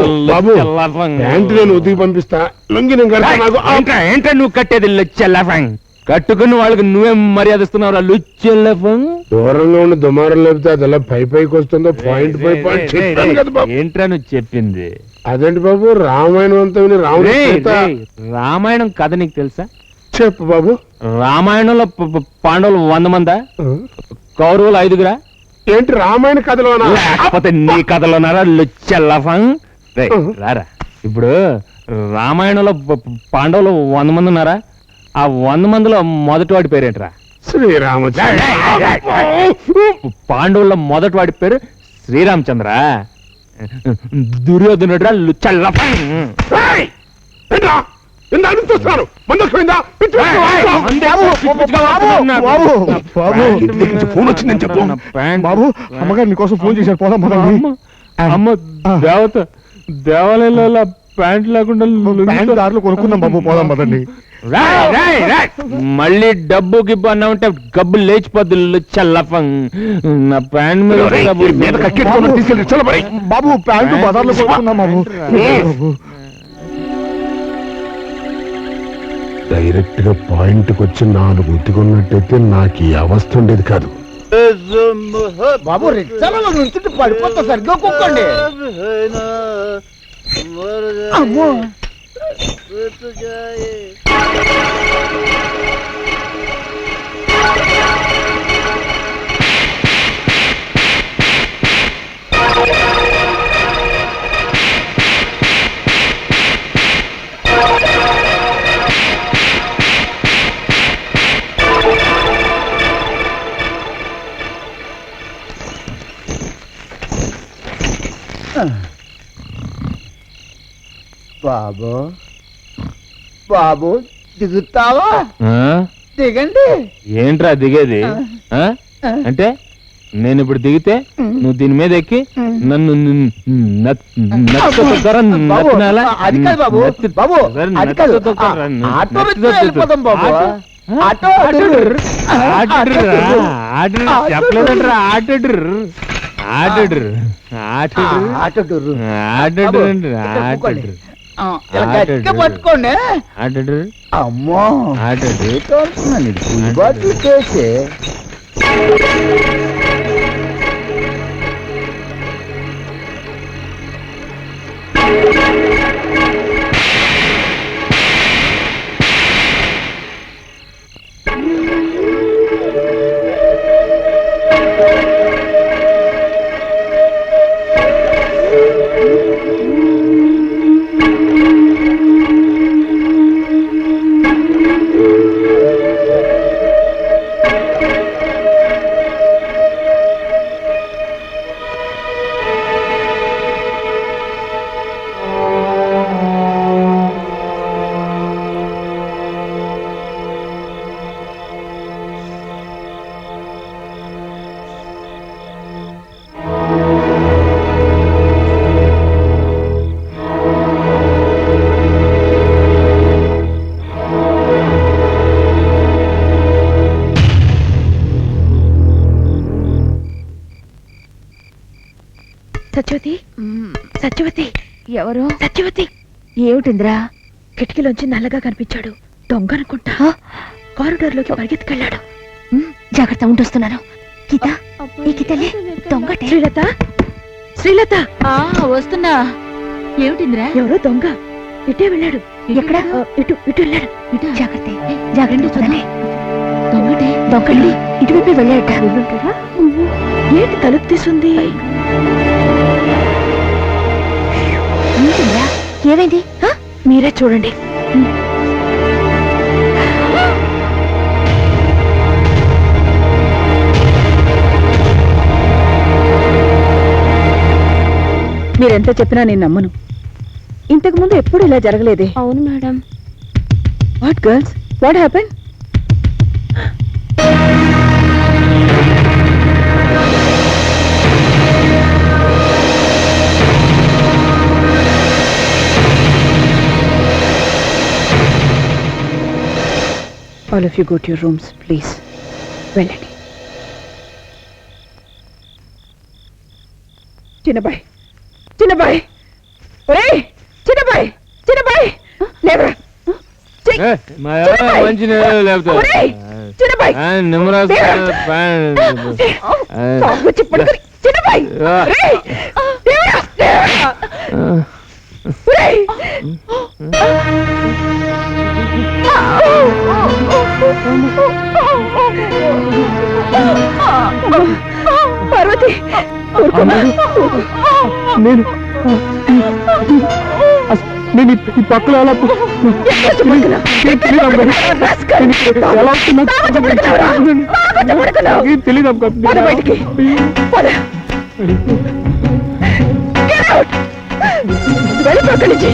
ప్యాంటు నేను ఉతికి పంపిస్తా. లొంగి నేను కడతా. నాకు ఏంటో నువ్వు కట్టేది లుచ్చల్లాఫంగ్. కట్టుకున్న వాళ్ళకి నువ్వేం మర్యాద ఇస్తున్నావు లుచ్చల్లాఫంగ్? దూరంగా ఉండి దుమారం లేపితే అది ఎలా పైకి వస్తుందో పాయింట్ బై పాయింట్ చెప్పాను కదా బాబు. ఏంట్రా నువ్వు చెప్పింది? అదేంటి బాబు, రామాయణం అంతా విని రాముడు రామాయణం కథ నీకు తెలుసా? చెప్పు బాబు. రామాయణంలో పాండవులు 100 మందా, కౌరవులు 5గురా? ఏంటి రామాయణ కథలో లేకపోతే నీ కథలోనారా లుచ్చల్లాఫంగ్? రారా, ఇప్పుడు రామాయణంలో పాండవులు 100 మంది ఉన్నారా? ఆ 100 మందిలో మొదటి వాడి పేరేంట్రా? శ్రీరామచంద్ర. పాండవుల్లో మొదటి వాడి పేరు శ్రీరామచంద్ర. దుర్యోధనుడురా లుచ్చల్లాఫంగ్. ఫోన్ వచ్చిందని చెప్పు బాబు. అమ్మగారు నీకోసం ఫోన్ చేశారు, పోదాం పదండి. అమ్మ దేవాలయంలో ప్యాంట్ లేకుండా ప్యాంట్ దారిలో కొనుక్కుందాం బాబు, పోదాం పదండి. మళ్ళీ డబ్బు గిబ్బు అన్నా ఉంటే గబ్బు లేచిపోద్దు లుచ్చల్లాఫంగ్. నా ప్యాంట్ మీద బాబు ప్యాంటు బజార్లో కొనుక్కుందాం బాబు. డైరెక్ట్ గా పాయింట్ కి వచ్చి 4 ఉతికున్నట్టయితే నాకు ఈ అవస్థ ఉండేది కాదు. బాబు రిక్షాలో నుంచి పడిపోతా, సరిగ్గా కుక్కండి. అమ్మో, బాబు బాబు దిగుతావా? దిగండి. ఏంట్రా దిగేది? అంటే నేను ఇప్పుడు దిగితే నువ్వు దీని మీద ఎక్కి నన్ను అది కాదు బాబు, బాబు అది కాదు, ఆటో వెళ్ళిపోదాం బాబు. ఆటో చెప్పలేదంట్రా ఆటోడ్రు ఆటోడ్రు ఆటోడ్రు ఆటోడ్రు గట్టిగా పట్టుకోండి. అమ్మో ఫుల్ బాటిల్ కేసే. సత్యవతి, సత్యవతి. ఎవరు? సత్యవతి. ఏమిటింద్రా? కిటికీలోంచి నల్లగా కనిపించాడు, దొంగ అనుకుంటా. కారిడార్లోకి పరిగెత్తుకెళ్ళాడు. జాగ్రత్త ఉండొస్తున్నాను. గీత ఈ గీతలే దొంగ. శ్రీలత శ్రీలత వస్తున్నా. ఏమిటిందిరా? ఎవరో దొంగ ఇటే వెళ్ళాడు. ఎక్కడ? ఇటు ఇటు వెళ్ళాడు. జాగ్రత్త జాగ్రత్త చూడండి. దొంగటే దొంగండి ఇటువైపు వెళ్ళాడట. ఏంటి తలుపు తీసుంది? ఏమైంది? మీరే చూడండి. మీరెంత చెప్పినా నేను నమ్మను. ఇంతకు ముందు ఎప్పుడు ఇలా జరగలేదే. అవును madam. What girls, what happen? All of you go to your rooms, please. వెళ్ళండి. చిన్నబాయ్ చిన్నబాయ్, ఒరేయ్ చిన్నబాయ్ చిన్నబాయ్ లేవరా. ఒరేయ్ చిన్నబాయ్ వచ్చి పడుకొని చిన్నబాయ్. ఒరేయ్ లేవరా లేవరా. ఒరేయ్ పార్వతి నేను ఈ పక్కన ఎలా తెలీదు బయటికి వెళ్ళి పక్క నుంచి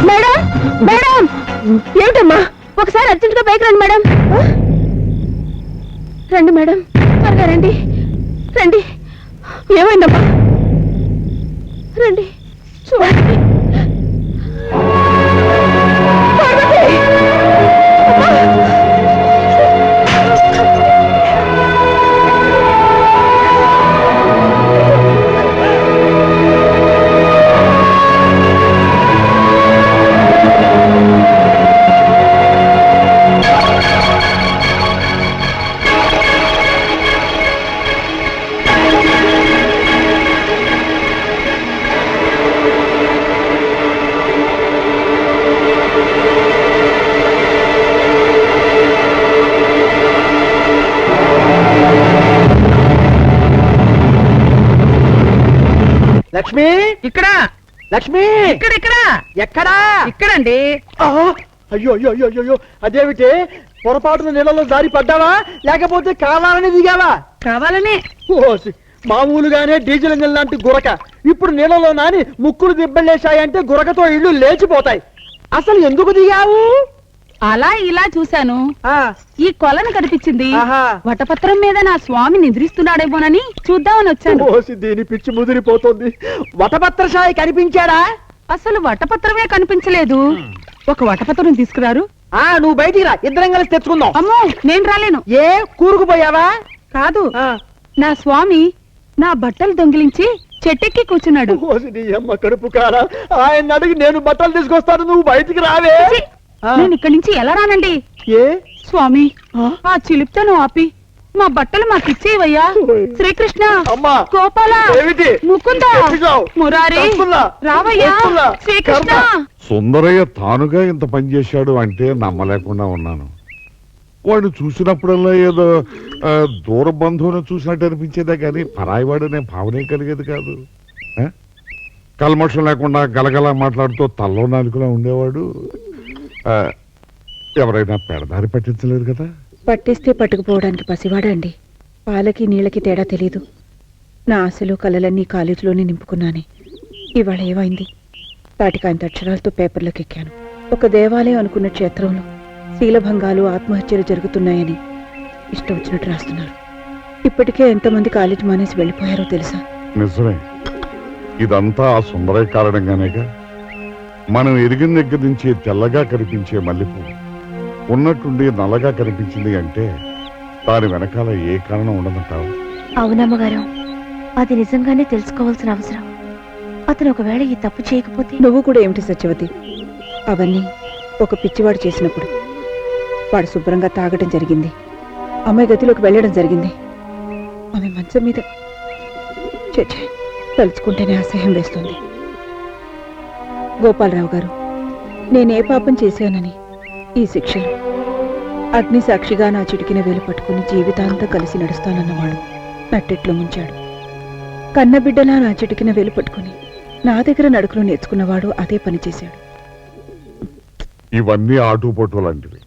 మేడం మేడం ఏమిటమ్మా? ఒకసారి అర్జెంట్ గా బైక్ రండి మేడం. రండి మేడం, త్వరగా రండి రండి. ఏమైందమ్మా? రండి చూడండి. లక్ష్మి ఇక్కడ లక్ష్మి ఇక్కడ ఇక్కడ ఎక్కడా? ఇక్కడండి. అయ్యో అయ్యో అయ్యో అయ్యో, అదేమిటి? పొరపాటున నీళ్ళలో జారి పడ్డావా లేకపోతే కావాలని దిగావా? కావాలనే. మామూలుగానే డీజిల్ ఇంజన్ లాంటి గురక ఇప్పుడు నీళ్ళలో నాని ముక్కులు దిబ్బలేశాయంటే గురకతో ఇళ్ళు లేచిపోతాయి. అసలు ఎందుకు దిగావు? అలా ఇలా చూశాను. ఈ కొలను కనిపించింది. వటపత్రం మీద నా స్వామి నిద్రిస్తున్నాడేమోనని చూద్దామని వచ్చాను. దీని పిచ్చి ముదిరిపోతుంది. వటపత్ర సాయి కనిపించాడా? అసలు వటపత్రమే కనిపించలేదు. ఒక వటపత్రం తీసుకురారు. నువ్వు బయటికి రా, ఇద్దరం కలిసి తెచ్చుకుందాం. అమ్మో నేను రాలేను. ఏ కూరుకుపోయావా? కాదు, నా స్వామి నా బట్టలు దొంగిలించి చెట్టెక్కి కూర్చున్నాడు. నీ అమ్మ కడుపు కారా, ఆయన అడిగి నేను బట్టలు తీసుకొస్తాను, నువ్వు బయటికి రావే. నేను ఇక్కడి నుంచి ఎలా రానండి? ఏ స్వామి ఆ చిలిప్తను ఆపి మా బట్టలు మాకిచ్చేవయ్యా. శ్రీకృష్ణ, గోపాల, ముకుంద, మురారి, రావయ్యా. శ్రీకృష్ణ. సుందరయ్య తానుగా ఇంత పని చేశాడు అంటే నమ్మలేకుండా ఉన్నాను. వాడు చూసినప్పుడల్లా ఏదో దూర బంధువును చూసినట్టు అనిపించేదే కానీ పరాయివాడు అనే భావనే కలిగేది కాదు. కల్మషం లేకుండా గలగల మాట్లాడుతూ తల్లో నాలుగులా ఉండేవాడు. ఎవరైనా పెడదారి పట్టించలేరు కదా. పట్టిస్తే పట్టుకుపోవడానికి పసివాడా అండి. పాలకి నీళ్ళకి తేడా తెలీదు. నా ఆశలు కలలన్నీ కాలేజీలోనే నింపుకున్నానే. ఇవాళ ఏమైంది? తాటికాయంత అక్షరాలతో పేపర్లోకి ఎక్కాను. ఒక దేవాలయం అనుకున్న క్షేత్రంలో శీలభంగాలు, ఆత్మహత్యలు జరుగుతున్నాయని ఇష్టం వచ్చినట్టు రాస్తున్నారు. ఇప్పటికే ఎంతమంది కాలేజ్ మానేసి వెళ్ళిపోయారో తెలుసా? నిజమే. ఇదంతా ఆ సుందరయ్య కారణంగానేగా. మనం ఎరిగిన దగ్గర నుంచి తెల్లగా కనిపించే మల్లెపూ ఉన్నట్టుండి నల్లగా కనిపించింది అంటే దాని వెనకాల ఏ కారణం ఉండదంటావు? అవునమ్మగారు, అది నిజంగానే తెలుసుకోవాల్సిన అవసరం. అతను ఒకవేళ ఈ తప్పు చేయకపోతే. నువ్వు కూడా ఏమిటి సత్యవతి, అవన్నీ ఒక పిచ్చివాడు చేసినప్పుడు. వాడు శుభ్రంగా తాగడం జరిగింది, అమ్మాయి గదిలోకి వెళ్ళడం జరిగింది, ఆమె మంచం మీద. చచ్చే, తలుచుకుంటేనే అసహ్యం వేస్తుంది. గోపాలరావు గారు, నేనే పాపం చేశానని ఈ శిక్షలు? అగ్ని సాక్షిగా నా చిటికిన వేలు పట్టుకుని జీవితాంతం కలిసి నడుస్తానన్నవాడు నట్టెట్లో ముంచాడు. కన్నబిడ్డలా నా చిటికిన వేలు పట్టుకుని నా దగ్గర నడుకులు నేర్చుకున్నవాడు అదే పని చేశాడు. ఇవన్నీ ఆటుపోటు లాంటివి,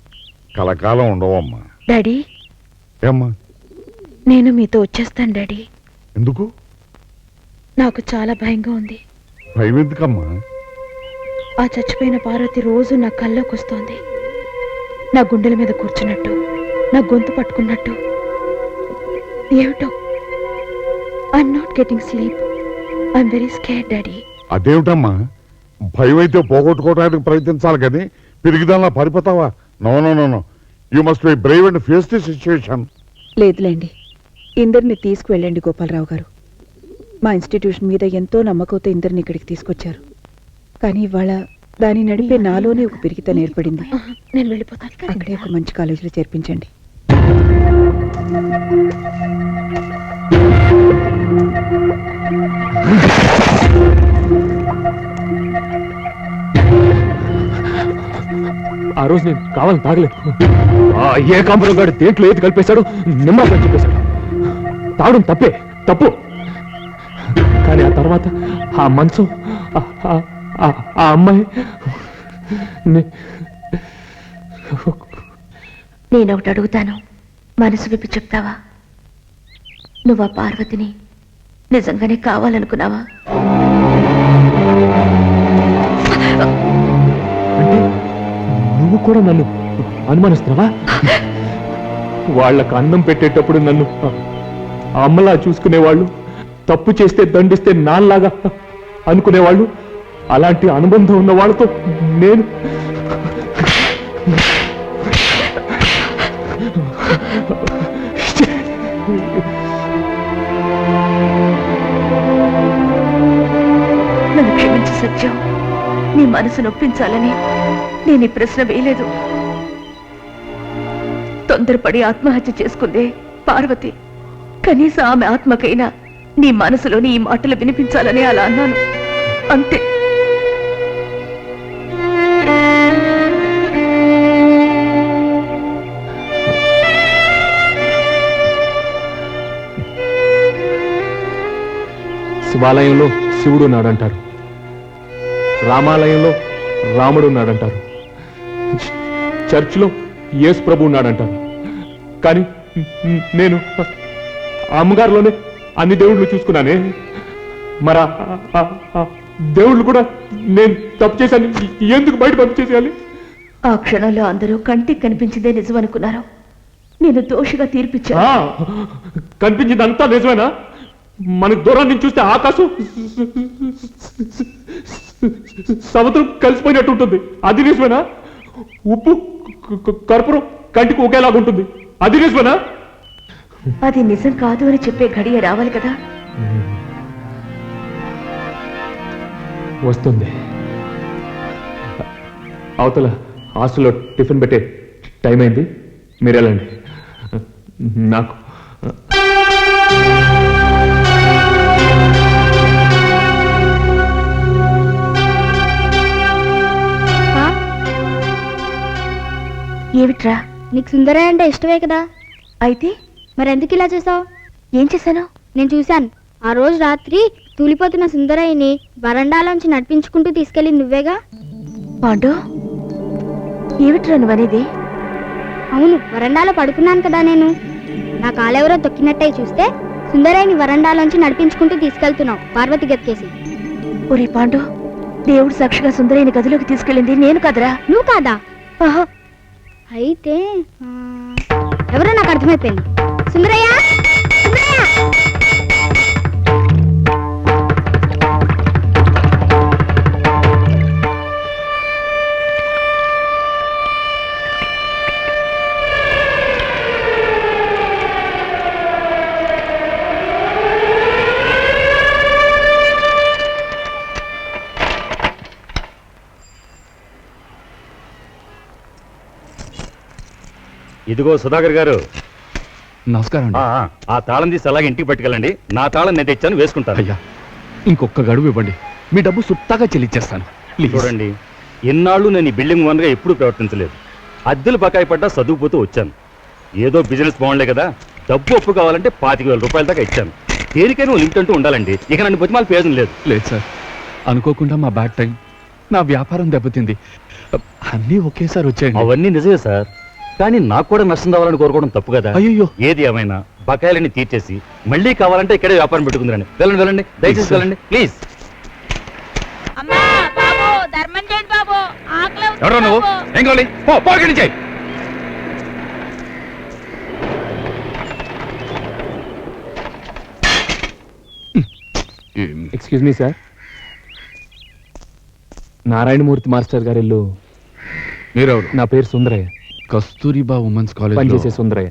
కలకాలం ఉండవమ్మా. డాడీ, ఏమ్మా? నేను మీతో వచ్చేస్తాను డాడీ. ఎందుకు? నాకు చాలా భయంగా ఉంది. భయం ఎందుకమ్మా? ఆ చచ్చిపోయిన పార్వతి రోజు నా కల్లోకి వస్తోంది. నా గుండెల మీద కూర్చున్నట్టు, నా గొంతు పట్టుకున్నట్టు. ఏమిటో, I'm not getting sleep. I'm very scared daddy. అదేమిటమ్మా, భయం అయితే పోగొట్టుకోవడానికి ప్రయత్నించాలి కానీ పిరిగిదానిలా పారిపోతావా? No no no no, you must be brave and face the situation. లేదులేండి, ఇందరిని తీసుకువెళ్ళండి గోపాలరావు గారు. మా ఇన్స్టిట్యూషన్ మీద ఎంతో నమ్మకంతో ఇందరిని ఇక్కడికి తీసుకొచ్చారు. కానీ ఇవాళ దాన్ని నడిపే నాలోనే ఒక పిరికితనం ఏర్పడింది. నేను వెళ్ళిపోతాను. అక్కడే ఒక మంచి కాలేజీలో చేర్పించండి. ఆ రోజు నేను కావాలని తాగలేదు. ఆ ఏ కాంపరం గారు దేంట్లో ఏది కలిపేశాడు, నిమ్మకాయ చెప్పేశాడు. తాగడం తప్పే, తప్పు. కానీ ఆ తర్వాత ఆ మంచం, ఆ అమ్మాయి. నేను ఒకటి అడుగుతాను, మనసు విప్పి చెప్తావా? నువ్వు ఆ పార్వతిని నిజంగానే కావాలనుకున్నావా? అంటే నువ్వు కూడా నన్ను అనుమానిస్తున్నావా? వాళ్ళకు అన్నం పెట్టేటప్పుడు నన్ను అమ్మలా చూసుకునేవాళ్ళు, తప్పు చేస్తే దండిస్తే నాన్నలాగా అనుకునేవాళ్ళు. అలాంటి అనుబంధం ఉన్న వాళ్ళతో నేను నన్ను క్షమించి సత్యం, నీ మనసు నొప్పించాలని నేను ఈ ప్రశ్న వేయలేదు. తొందరపడి ఆత్మహత్య చేసుకుందే పార్వతి. కనీసం ఆమె ఆత్మకైనా నీ మనసులోని ఈ మాటలు వినిపించాలని అలా అన్నాను, అంతే. శివాలయంలో శివుడు ఉన్నాడంటారు, రామాలయంలో రాముడు ఉన్నాడంటారు, చర్చిలో యేసు ప్రభు ఉన్నాడంటారు. కానీ నేను అమ్మగారిలోనే అన్ని దేవుళ్ళు చూసుకున్నానే. మరి దేవుళ్ళు కూడా నేను తప్పు చేశాను ఎందుకు బయట పంపించేసేయాలి? ఆ క్షణంలో అందరూ కంటికి కనిపించిందే నిజం అనుకున్నారు. నేను దోషిగా తీర్పిచ్చా. కనిపించిందంతా నిజమేనా? మనకు దూరం నుంచి చూస్తే ఆకాశం సముద్రం కలిసిపోయినట్టు ఉంటుంది, అది నిజమేనా? ఉప్పు కర్పూరం కంటికి ఒకేలాగుంటుంది, అది నిజమేనా? అది నిజం కాదు అని చెప్పే ఘడియ రావాలి కదా. వస్తుంది. అవతల హాస్టల్లో టిఫిన్ పెట్టే టైం అయింది, మీరు వెళ్ళండి. నాకు ఏమిట్రా? నీకు సుందరయ్య అంటే ఇష్టమే కదా. అయితే మరెందుకు ఇలా చేసావు? ఏం చేశాను? నేను చూశాను. ఆ రోజు రాత్రి తూలిపోతున్న సుందరయ్యని వరండాలోంచి నడిపించుకుంటూ తీసుకెళ్ళి నువ్వేగా. పాండు, ఏమిట్రా నువ్వనేది? అవును, వరండాలో పడుకున్నాను కదా నేను. నా కాలెవరో తొక్కినట్టే చూస్తే సుందరయ్యని వరండాలోంచి నడిపించుకుంటూ తీసుకెళ్తున్నావు పార్వతి గతికేసి. ఒరే పాండు, దేవుడు సాక్షిగా సుందరయ్యని గదిలోకి తీసుకెళ్ళింది నేను కదరా. నువ్వు కాదా? అయితే ఎవరో నాకు అర్థమైపోయింది. సుందరయ్య, ఇదిగో సుధాకర్ గారు, నమస్కారం అండి. ఆ తాళం తీసి అలాగే ఇంటికి పట్టుకెళ్ళండి. నా తాళం నేను తెచ్చాను, వేసుకుంటాను. అయ్యా ఇంకొక గడువు ఇవ్వండి, మీ డబ్బు సుత్తాగా చెల్లించేస్తాను. చూడండి, ఇన్నాళ్ళు నేను ఈ బిల్డింగ్ ఓనర్గా ఎప్పుడూ ప్రవర్తించలేదు. అద్దెలు బకాయి పడ్డా చదువుపోతూ వచ్చాను. ఏదో బిజినెస్ బాగుండే కదా, డబ్బు అప్పు కావాలంటే 25,000 రూపాయల దాకా ఇచ్చాను. దేనికైనా లిమిట్ అంటూ ఉండాలండి. ఇక నన్ను బతిమాల ప్రయోజనం లేదు. లేదు సార్, అనుకోకుండా మా బ్యాడ్ టైం, నా వ్యాపారం దెబ్బతింది, అన్నీ ఒకేసారి వచ్చాయండి. అవన్నీ నిజమే సార్, కానీ నాకు కూడా నష్టం రావాలని కోరుకోవడం తప్పు కదా. అయ్యో, ఏది ఏమైనా బకాయిలన్నీ తీర్చేసి మళ్ళీ కావాలంటే ఇక్కడే వ్యాపారం పెట్టుకుందండి. వెళ్ళండి వెళ్ళండి, దయచేసి వెళ్ళండి ప్లీజ్. ఎవరో నువ్వు, ఏం కావాలి? పోయి నుంచి. Excuse me sir, Narayanamurthy master గారి ఇల్లు. మీరెవరు? నా పేరు సుందరయ్య, కస్తూరిబా ఉమెన్స్ కాలేజ్ పనిచేసే సుందరయ్య.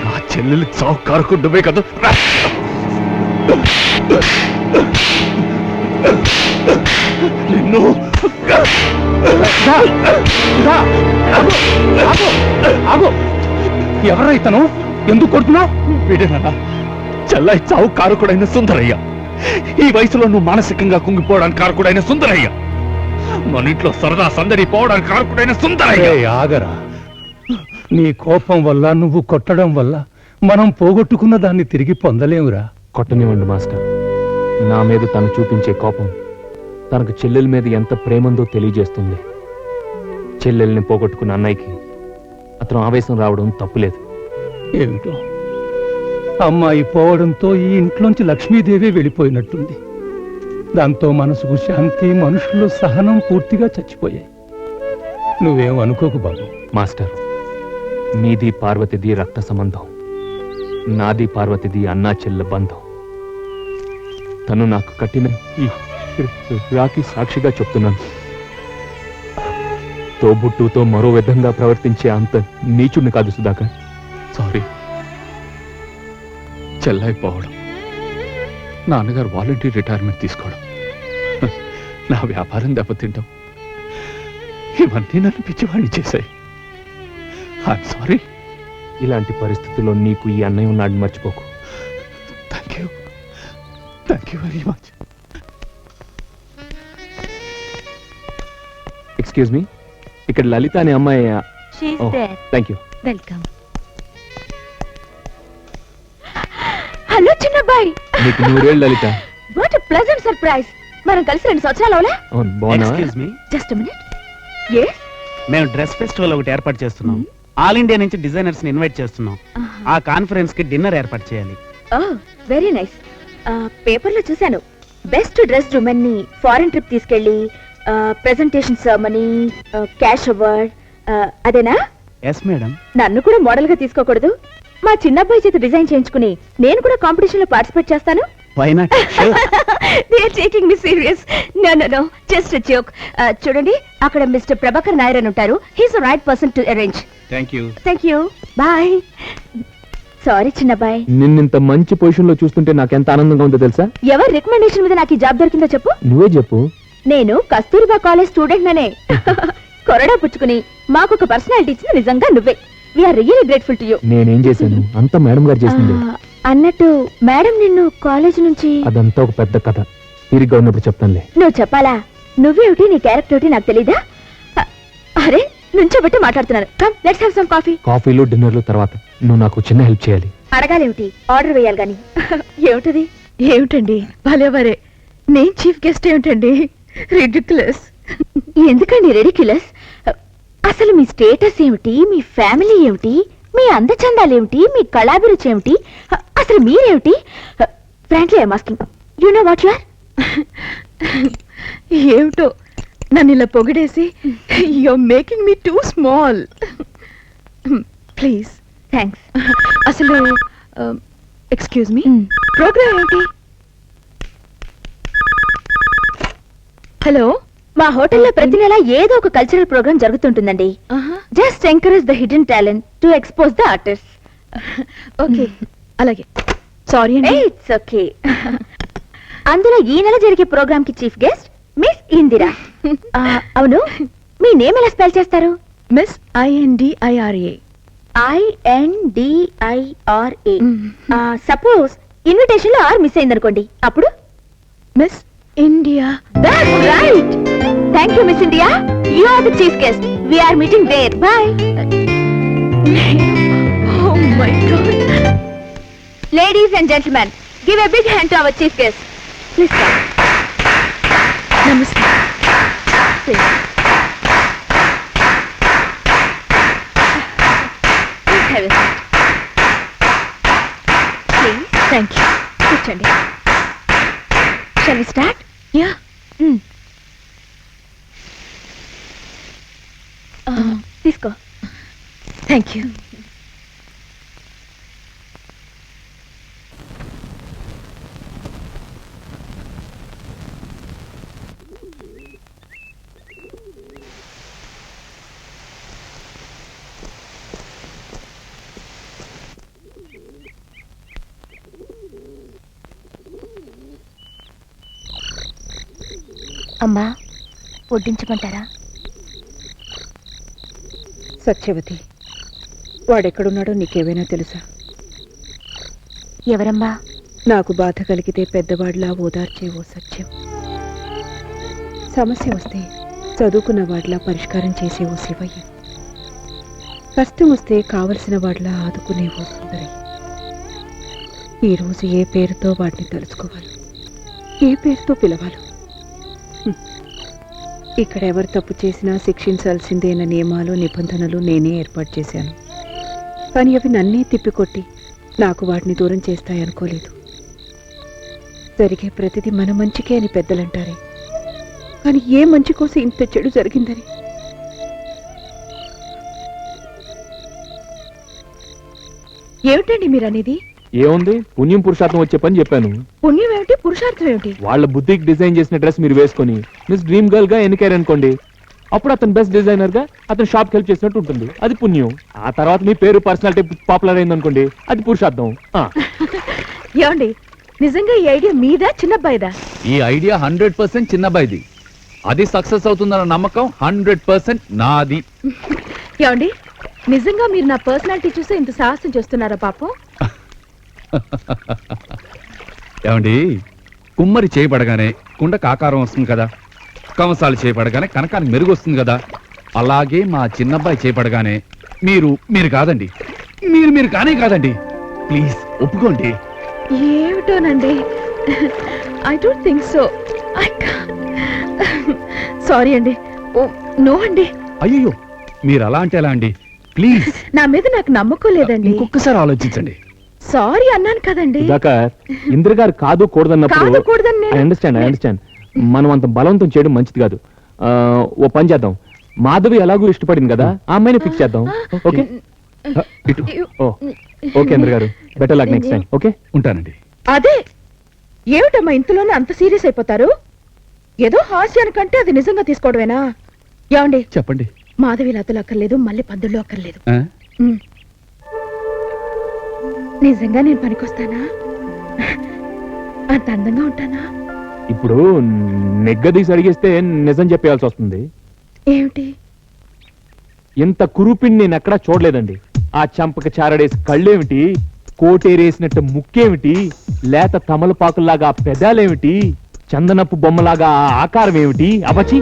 నా చెల్లెలు చావు కారుకుంటుమే కదా. నిన్ను ఎవరా ఇతను? ఎందుకు కొడుతున్నావు? వీడేనా చెల్లై చావు కారుకుడైన సుందరయ్య. ఈ వయసులో నువ్వు మానసికంగా కుంగిపోవడానికి కారుకుడైన సుందరయ్య. మన ఇంట్లో సరదా సందడి పోవడానికి కారుకుడైన సుందరయ్య. ఆగరా, నీ కోపం వల్ల, నువ్వు కొట్టడం వల్ల మనం పోగొట్టుకున్న దాన్ని తిరిగి పొందలేమురా. కొట్టనివ్వండి మాస్టర్. నా మీద తను చూపించే కోపం తనకు చెల్లెల మీద ఎంత ప్రేమందో తెలియజేస్తుంది. చెల్లెల్ని పోగొట్టుకున్న అన్నయ్యకి అతను ఆవేశం రావడం తప్పులేదు. ఏమిటో అమ్మాయి పోవడంతో ఈ ఇంట్లోంచి లక్ష్మీదేవి వెళ్ళిపోయినట్టుంది. దాంతో మనసుకు శాంతి, మనుషుల్లో సహనం పూర్తిగా చచ్చిపోయాయి. నువ్వేం అనుకోకు బాబు. మాస్టర్, మీది పార్వతిది రక్త సంబంధం, నాది పార్వతిది అన్నా చెల్ల బంధం. తను నాకు కట్టిన ఈ రాఖీ సాక్షిగా చెప్తున్నాను. తోబుట్టుతో మరో విధంగా ప్రవర్తించే అంత నీచుడిని కాదు సుధాకర్. సారీ. చెల్లైపోవడం, నాన్నగారు వాలంటీర్ రిటైర్మెంట్ తీసుకోవడం, నా వ్యాపారం దెబ్బతింటాం, ఇవన్నీ నన్ను పిచ్చివాణ్ణి చేశాయి. I'm sorry. ఇలాంటి పరిస్థితుల్లో నీకు ఈ అన్నయ్య ఉన్నాడని మర్చిపోకు. Thank you very much. Excuse me, ఇక్కడ లలిత అనే అమ్మాయి. Thank you. వెల్కమ్. హలో చిన్నబ్బాయి. నీకు 100 ఏళ్ళు Lalitha. What a pleasant surprise. మనం కలిసి 2 సంవత్సరాలు అవునా? అవును, బాగున్నా? Excuse me, just minute. Yes, మేము డ్రెస్ ఫెస్టివల్ ఒకటి ఏర్పాటు చేస్తున్నాం. ఆల్ ఇండియా నుంచి డిజైనర్స్ ని ఇన్వైట్ చేస్తున్నాం. ఆ కాన్ఫరెన్స్ కి డిన్నర్ ఏర్పాటు చేయాలి. Oh very nice. పేపర్లో చూశాను, బెస్ట్ డ్రెస్డ్ ఉమెన్ ని ఫారెన్ ట్రిప్ తీసుకెళ్లి ప్రెజెంటేషన్ సెర్మనీ, క్యాష్ అవార్డ్, అదేనా? Yes madam. నన్ను కూడా మోడల్ గా తీసుకోకూడదు? మా చిన్నబ్బాయి చేత డిజైన్ చేయించుకుని నేను కూడా కాంపిటీషన్ లో పార్టిసిపేట్ చేస్తాను. Why not? They are taking me serious. No no no, just a joke. చూడండి, అక్కడ మిస్టర్ ప్రభాకర్ నాయర్ అని ఉంటారు. He's right person to arrange. Thank you. Bye. Sorry చిన్నబ్బాయి. నిన్నింత మంచి పొజిషన్ లో చూస్తుంటే నాకెంత ఆనందంగా ఉందో తెలుసా? ఎవరి రికమెండేషన్ మీద నాకు ఈ జాబ్ దొరికిందో చెప్పు. నువ్వే చెప్పు. నేను కస్తూరిబా కాలేజ్ స్టూడెంట్ ననే. కొరడా పుచ్చుకుని మాకు ఒక పర్సనాలిటీ ఇచ్చింది నిజంగా నువ్వే. We are really grateful to you. నేనేం చేశాను? అంతా మేడం గారు చేసింది. అన్నట్టు మేడం నిన్ను కాలేజ్ నుంచి. అదంతా ఒక పెద్ద కథ, తీరిగ్గా ఉన్నప్పుడు చెప్తానులే. నువ్వు చెప్పాలా? నువ్వేమిటి, నీ క్యారెక్టర్ ఏమిటి నాకు తెలీదా? అరే, నుంచోబెట్టి మాట్లాడుతున్నాను. Come, let's have some coffee. కాఫీలు డిన్నర్లు తర్వాత నువ్వు నాకు చిన్న హెల్ప్ చేయాలి. అడగాలేమిటి, ఆర్డర్ వేయాలి గాని. ఏమిటది? ఏమిటండి భలేవరే, నేను చీఫ్ గెస్ట్ ఏమిటండి? రిడిక్యులస్. ఎందుకండి రెడిక్యులస్? అసలు మీ స్టేటస్ ఏమిటి, మీ ఫ్యామిలీ ఏమిటి, మీ అందచందాలేమిటి, మీ కళాభిరుచి ఏమిటి, అసలు మీరేమిటి? Frankly I'm asking, you know what you are? ఏమిటో నన్ను ఇలా పొగిడేసి you are making me too small. Please. Thanks. అసలు ఎక్స్క్యూజ్ మీ, ప్రోగ్రామ్ ఏమిటి? హలో, మా హోటల్లో ప్రతి నెల ఏదో ఒక కల్చరల్ ప్రోగ్రామ్ జరుగుతుంటుందండి. Just encourage the hidden talent to expose the artist. Okay, అలాగే. సారీ అండి. It's okay. అందులో ఈ నెల జరిగే ప్రోగ్రామ్ కి చీఫ్ గెస్ట్ మిస్ ఇందిరా. అవును, మీ నేమ్ ఎలా స్పెల్ చేస్తారు? Miss INDIRA. INDIRA. Suppose invitation లో ఆర్ మిస్ అయిందనుకోండి, అప్పుడు miss India. That's right. Thank you, Miss India. You are the chief guest. We are meeting there. Bye. Oh my God. Ladies and gentlemen, give a big hand to our chief guest. Please come. Namaste. Please. Please have a seat. Please. Thank you. కూర్చోండి. Shall we start? Yeah. తీసుకో. Thank you. అమ్మా, వడ్డించమంటారా? సత్యవతి, వాడెక్కడున్నాడో నీకేమైనా తెలుసా? ఎవరమ్మా? నాకు బాధ కలిగితే పెద్దవాడిలా ఓదార్చే ఓ సత్యం, సమస్య వస్తే చదువుకున్న వాడిలా పరిష్కారం చేసే ఓ శివయ్య, కష్టం వస్తే కావలసిన వాడిలా ఆదుకునే ఓ సుందరి. ఈరోజు ఏ పేరుతో వాడిని తలుచుకోవాలి, ఏ పేరుతో పిలవాలి? ఇక్కడ ఎవరు తప్పు చేసినా శిక్షించాల్సిందేన నియమాలు నిబంధనలు నేనే ఏర్పాటు చేశాను. కానీ అవి నన్నే తిప్పికొట్టి నాకు వాటిని దూరం చేస్తాయనుకోలేదు. జరిగే ప్రతిదీ మన మంచికే అని పెద్దలంటారే, కానీ ఏ మంచి కోసం ఇంత చెడు జరిగిందని? ఏమిటండి మీరు అనేది? ఏముంది, పుణ్యం పురుషార్థం వచ్చే పని చెప్పాను. పుణ్యం ఏమిటి, పురుషార్థం ఏమిటి? వాళ్ళ బుద్ధికి డిజైన్ చేసిన డ్రెస్ మీరు వేసుకొని మిస్ డ్రీమ్ గర్ల్ గా ఎన్నికారనుకోండి, అప్పుడు అతను బెస్ట్ డిజైనర్ గా అతను షాప్ హెల్ప్ చేసినట్టు ఉంటుంది, అది పుణ్యం. ఆ తర్వాత మీ పేరు పర్సనాలిటీ పాపులర్ అయింది అనుకోండి, అది పురుషార్థం. ఏమండి, నిజంగా ఈ ఐడియా మీదా చిన్నబ్బాయిదా? ఈ ఐడియా 100% చిన్నబాయిది. అది సక్సెస్ అవుతుందన్న నమ్మకం 100% నాది. ఏమండి, నిజంగా మీరు నా పర్సనాలిటీ చూస్తే ఇంత సాహసం చేస్తున్నారా పాపం? ఏమండి, కుమ్మరి చేయబడగానే కుండకు ఆకారం వస్తుంది కదా, కంసాలు చేయబడగానే కనకానికి మెరుగు వస్తుంది కదా, అలాగే మా చిన్నబ్బాయి చేయబడగానే మీరు కాదండి, మీరు కానే కాదండి. ప్లీజ్ ఒప్పుకోండి. ఏమిటోనండి, I don't think so. Sorry అండి. నో అండి. అయ్యో, మీరు అలా అంటే ఎలా అండి? ప్లీజ్, నా మీద నాకు నమ్మకం లేదండి. ఇంకొకసారి ఆలోచించండి. సారీ అన్నాను కదండి. ఇంద్ర గారు కాదు కూడదన్నప్పుడు కాదు కూడదని నేను- ఐ అండర్స్టాండ్. మనం అంత బలవంతం చేయడం మంచిది కాదు. ఓ పని చేద్దాం, మాధవి ఎలాగూ ఇష్టపడింది కదా, ఆ అమ్మాయిని ఫిక్స్ చేద్దాం. ఓకే ఓకే ఇంద్ర గారు, better luck next time. Okay, ఉంటానండి. అదే ఏమిటమ్మా ఇంతలోనే అంత సీరియస్ అయిపోతారు? ఏదో హాస్యానికంటే అది నిజంగా తీసుకోవడమేనా? ఏమండి చెప్పండి. మాధవి లతలు అక్కర్లేదు, మళ్ళీ పందుల్లో అక్కర్లేదు. ఆ? నిజంగా నేను పనికొస్తానా? అంత అందంగా ఉంటానా? ఇప్పుడు నెగ్గదీసి అడిగేస్తే నిజం చెప్పేయాల్సి వస్తుంది. ఏమిటి? ఇంత కురుపిని నేను ఎక్కడా చూడలేదండి. ఆ చంపక చారడేసి కళ్ళేమిటి, కోటేరేసినట్టు ముక్కేమిటి, లేత తమలపాకుల్లాగా పెదాలేమిటి, చందనపు బొమ్మలాగా ఆ ఆకారం ఏమిటి, అబచి.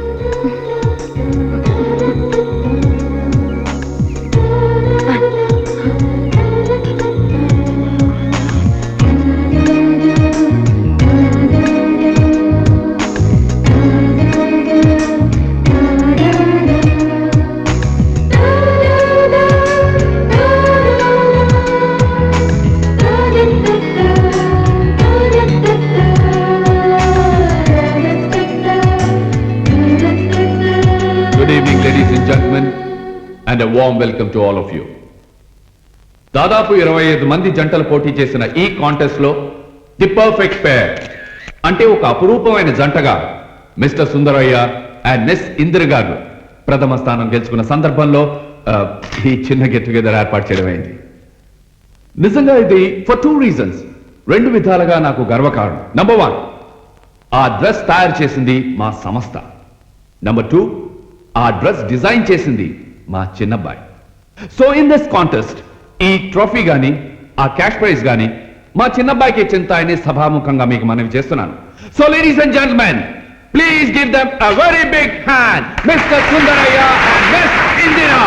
And a warm welcome to all of you. దాదాపు 25 మంది జంటలు పోటీ చేసిన ఈ కాంటెస్ట్ లో ది పర్ఫెక్ట్ పేర్ అంటే ఒక అపురూపమైన జంటగా mister Sundaraiah and miss Indira గారు ప్రథమ స్థానం గెలుచుకున్న సందర్భంలో ఈ చిన్న గెట్ టుగెదర్ ఏర్పాటు చేయడం అయింది. నిజంగా ఇది ఫర్ 2 రీజన్స్, 2 విధాలుగా నాకు గర్వకారణం. నంబర్ 1, ఆ డ్రెస్ తయారు చేసింది మా సంస్థ. నంబర్ 2, ఆ డ్రెస్ డిజైన్ చేసింది మా చిన్నబ్బాయి. సో ఇన్ దిస్ కాంటెస్ట్ ఈ ట్రోఫీ గాని ఆ క్యాష్ ప్రైజ్ గాని మా చిన్నబ్బాయికి చెందుతాయని సభాముఖంగా మీకు మనవి చేస్తున్నాను. So ladies and gentlemen, please give them a very big hand, mister Sundaraiah and miss Indira.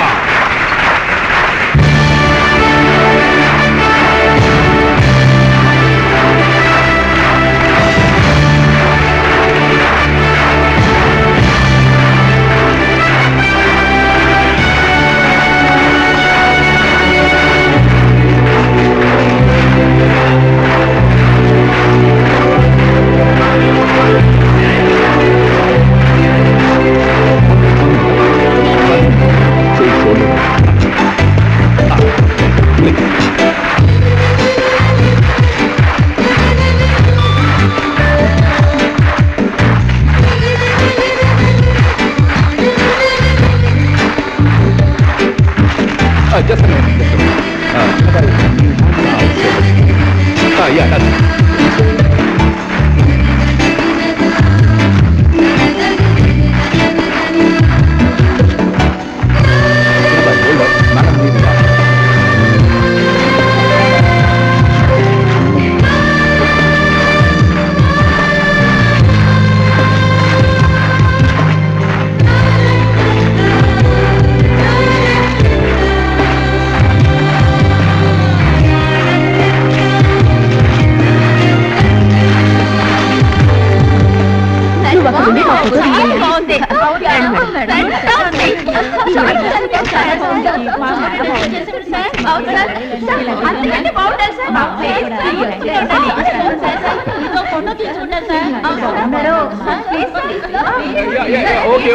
Just a minute. Yeah, that's it.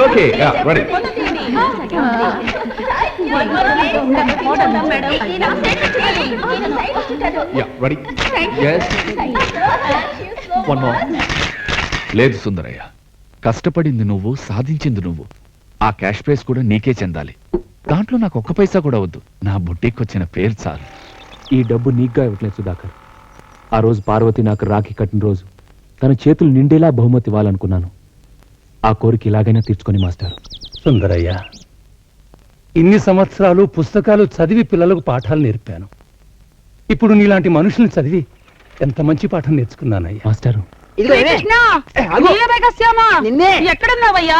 Okay. Yeah, ready. Yeah, ready. Yes. One more. లేదు సుందరయ్య, కష్టపడింది నువ్వు, సాధించింది నువ్వు. ఆ క్యాష్ ప్రైజ్ కూడా నీకే చెందాలి. దాంట్లో నాకు ఒక్క పైసా కూడా వద్దు. నా బుట్టికి వచ్చిన పేరు చాలు. ఈ డబ్బు నీకుగా ఇవ్వట్లేదు సుధాకర్. ఆ రోజు పార్వతి నాకు రాఖీ కట్టిన రోజు తన చేతులు నిండేలా బహుమతి ఇవ్వాలనుకున్నాను. ఆ కోరిక ఇలాగైనా తీర్చుకొని మాస్టర్. సుందరయ్య, ఇన్ని సంవత్సరాలు పుస్తకాలు చదివి పిల్లలకు పాఠాలు నేర్పాను. ఇప్పుడు నీలాంటి మనుషుల్ని చదివి ఎంత మంచి పాఠం నేర్చుకున్నానయ్యా. మాస్టారు, ఎక్కడున్నావయ్యా?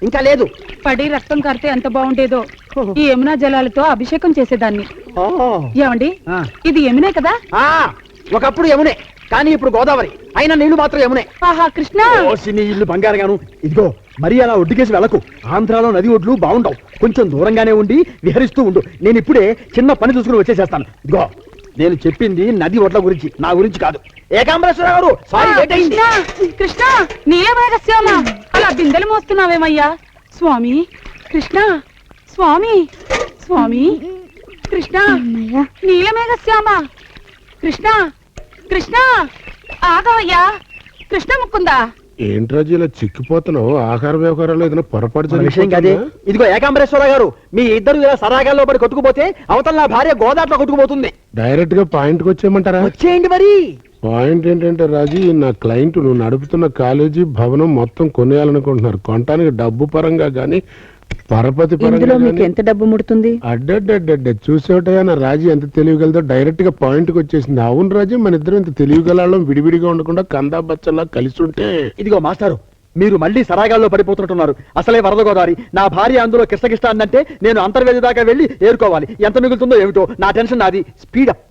ఇంకా లేదు. పడి రక్తం కడితే ఎంత బాగుండేదో. ఈ యమునా జలాలతో అభిషేకం చేసేదాన్ని. ఏమండి, ఇది యమునే కదా? ఒకప్పుడు యమునే, కానీ ఇప్పుడు గోదావరి. అయినా నీళ్లు మాత్రం యమునే. ఆహా కృష్ణ, నీ ఇల్లు బంగారుగాను. ఇదిగో మరీ అలా ఒడ్డుకేసి వెళ్ళకు. ఆంధ్రాలో నది ఒడ్లు బాగుండవు. కొంచెం దూరంగానే ఉండి విహరిస్తూ ఉండు. నేను ఇప్పుడే చిన్న పని చూసుకుని వచ్చేసేస్తాను. ఇదిగో నేను చెప్పింది నది ఒడ్ల గురించి, నా గురించి కాదు. ఏకాంబరేశ్వర గారు, సారీ లేట్ అయింది. కృష్ణ, నీలమేఘశ్యామ, అలా బిందెలు మోస్తున్నావేమయ్యా? స్వామి కృష్ణ, స్వామి స్వామి కృష్ణ, నీలమేఘశ్యామ, కృష్ణ కృష్ణ, ఆగవయ్యా. కృష్ణ ముక్కుందా? ఏంట్రాజు ఇలా చిక్కిపోతున్నావు? ఆహార వ్యవహారాలు ఏదైనా పొరపాటు విషయం కాదే. ఇదిగో ఏకాంబరేశ్వర గారు, మీ ఇద్దరు ఇలా సరాగాల్లో పడి కొట్టుకుపోతే అవతల నా భార్య గోదాట్లో కొట్టుకుపోతుంది. డైరెక్ట్ గా పాయింట్ కి వచ్చేయమంటారా? వచ్చేయండి మరి. పాయింట్ ఏంటంటే రాజీ, నా క్లయింట్ నువ్వు నడుపుతున్న కాలేజీ భవనం మొత్తం కొనేయాలనుకుంటున్నారు. కొనటానికి డబ్బు పరంగా గానీ పరపతి ఇందులో మీకు ఎంత డబ్బు ముడుతుంది? అడ్డడ్డడ్డ చూసేవటయా నా రాజీ ఎంత తెలియగలదో. డైరెక్ట్ గా పాయింట్ కి వచ్చేసింది. అవును రాజీ, మన ఇద్దరం ఇంత తెలియగలం విడివిడిగా ఉండకుండా కందా బచ్చల్లా కలిసి ఉంటే. ఇదిగో మాస్టారు, మీరు మళ్ళీ సరాగాల్లో పడిపోతున్నట్టున్నారు. అసలే వరద గోదావరి. నా భార్య అందులో కిష్టకిష్ట అందంటే నేను అంతర్వేది దాకా వెళ్ళి ఏరుకోవాలి. ఎంత మిగులుతుందో ఏమిటో. నా టెన్షన్ నాది. Speed up.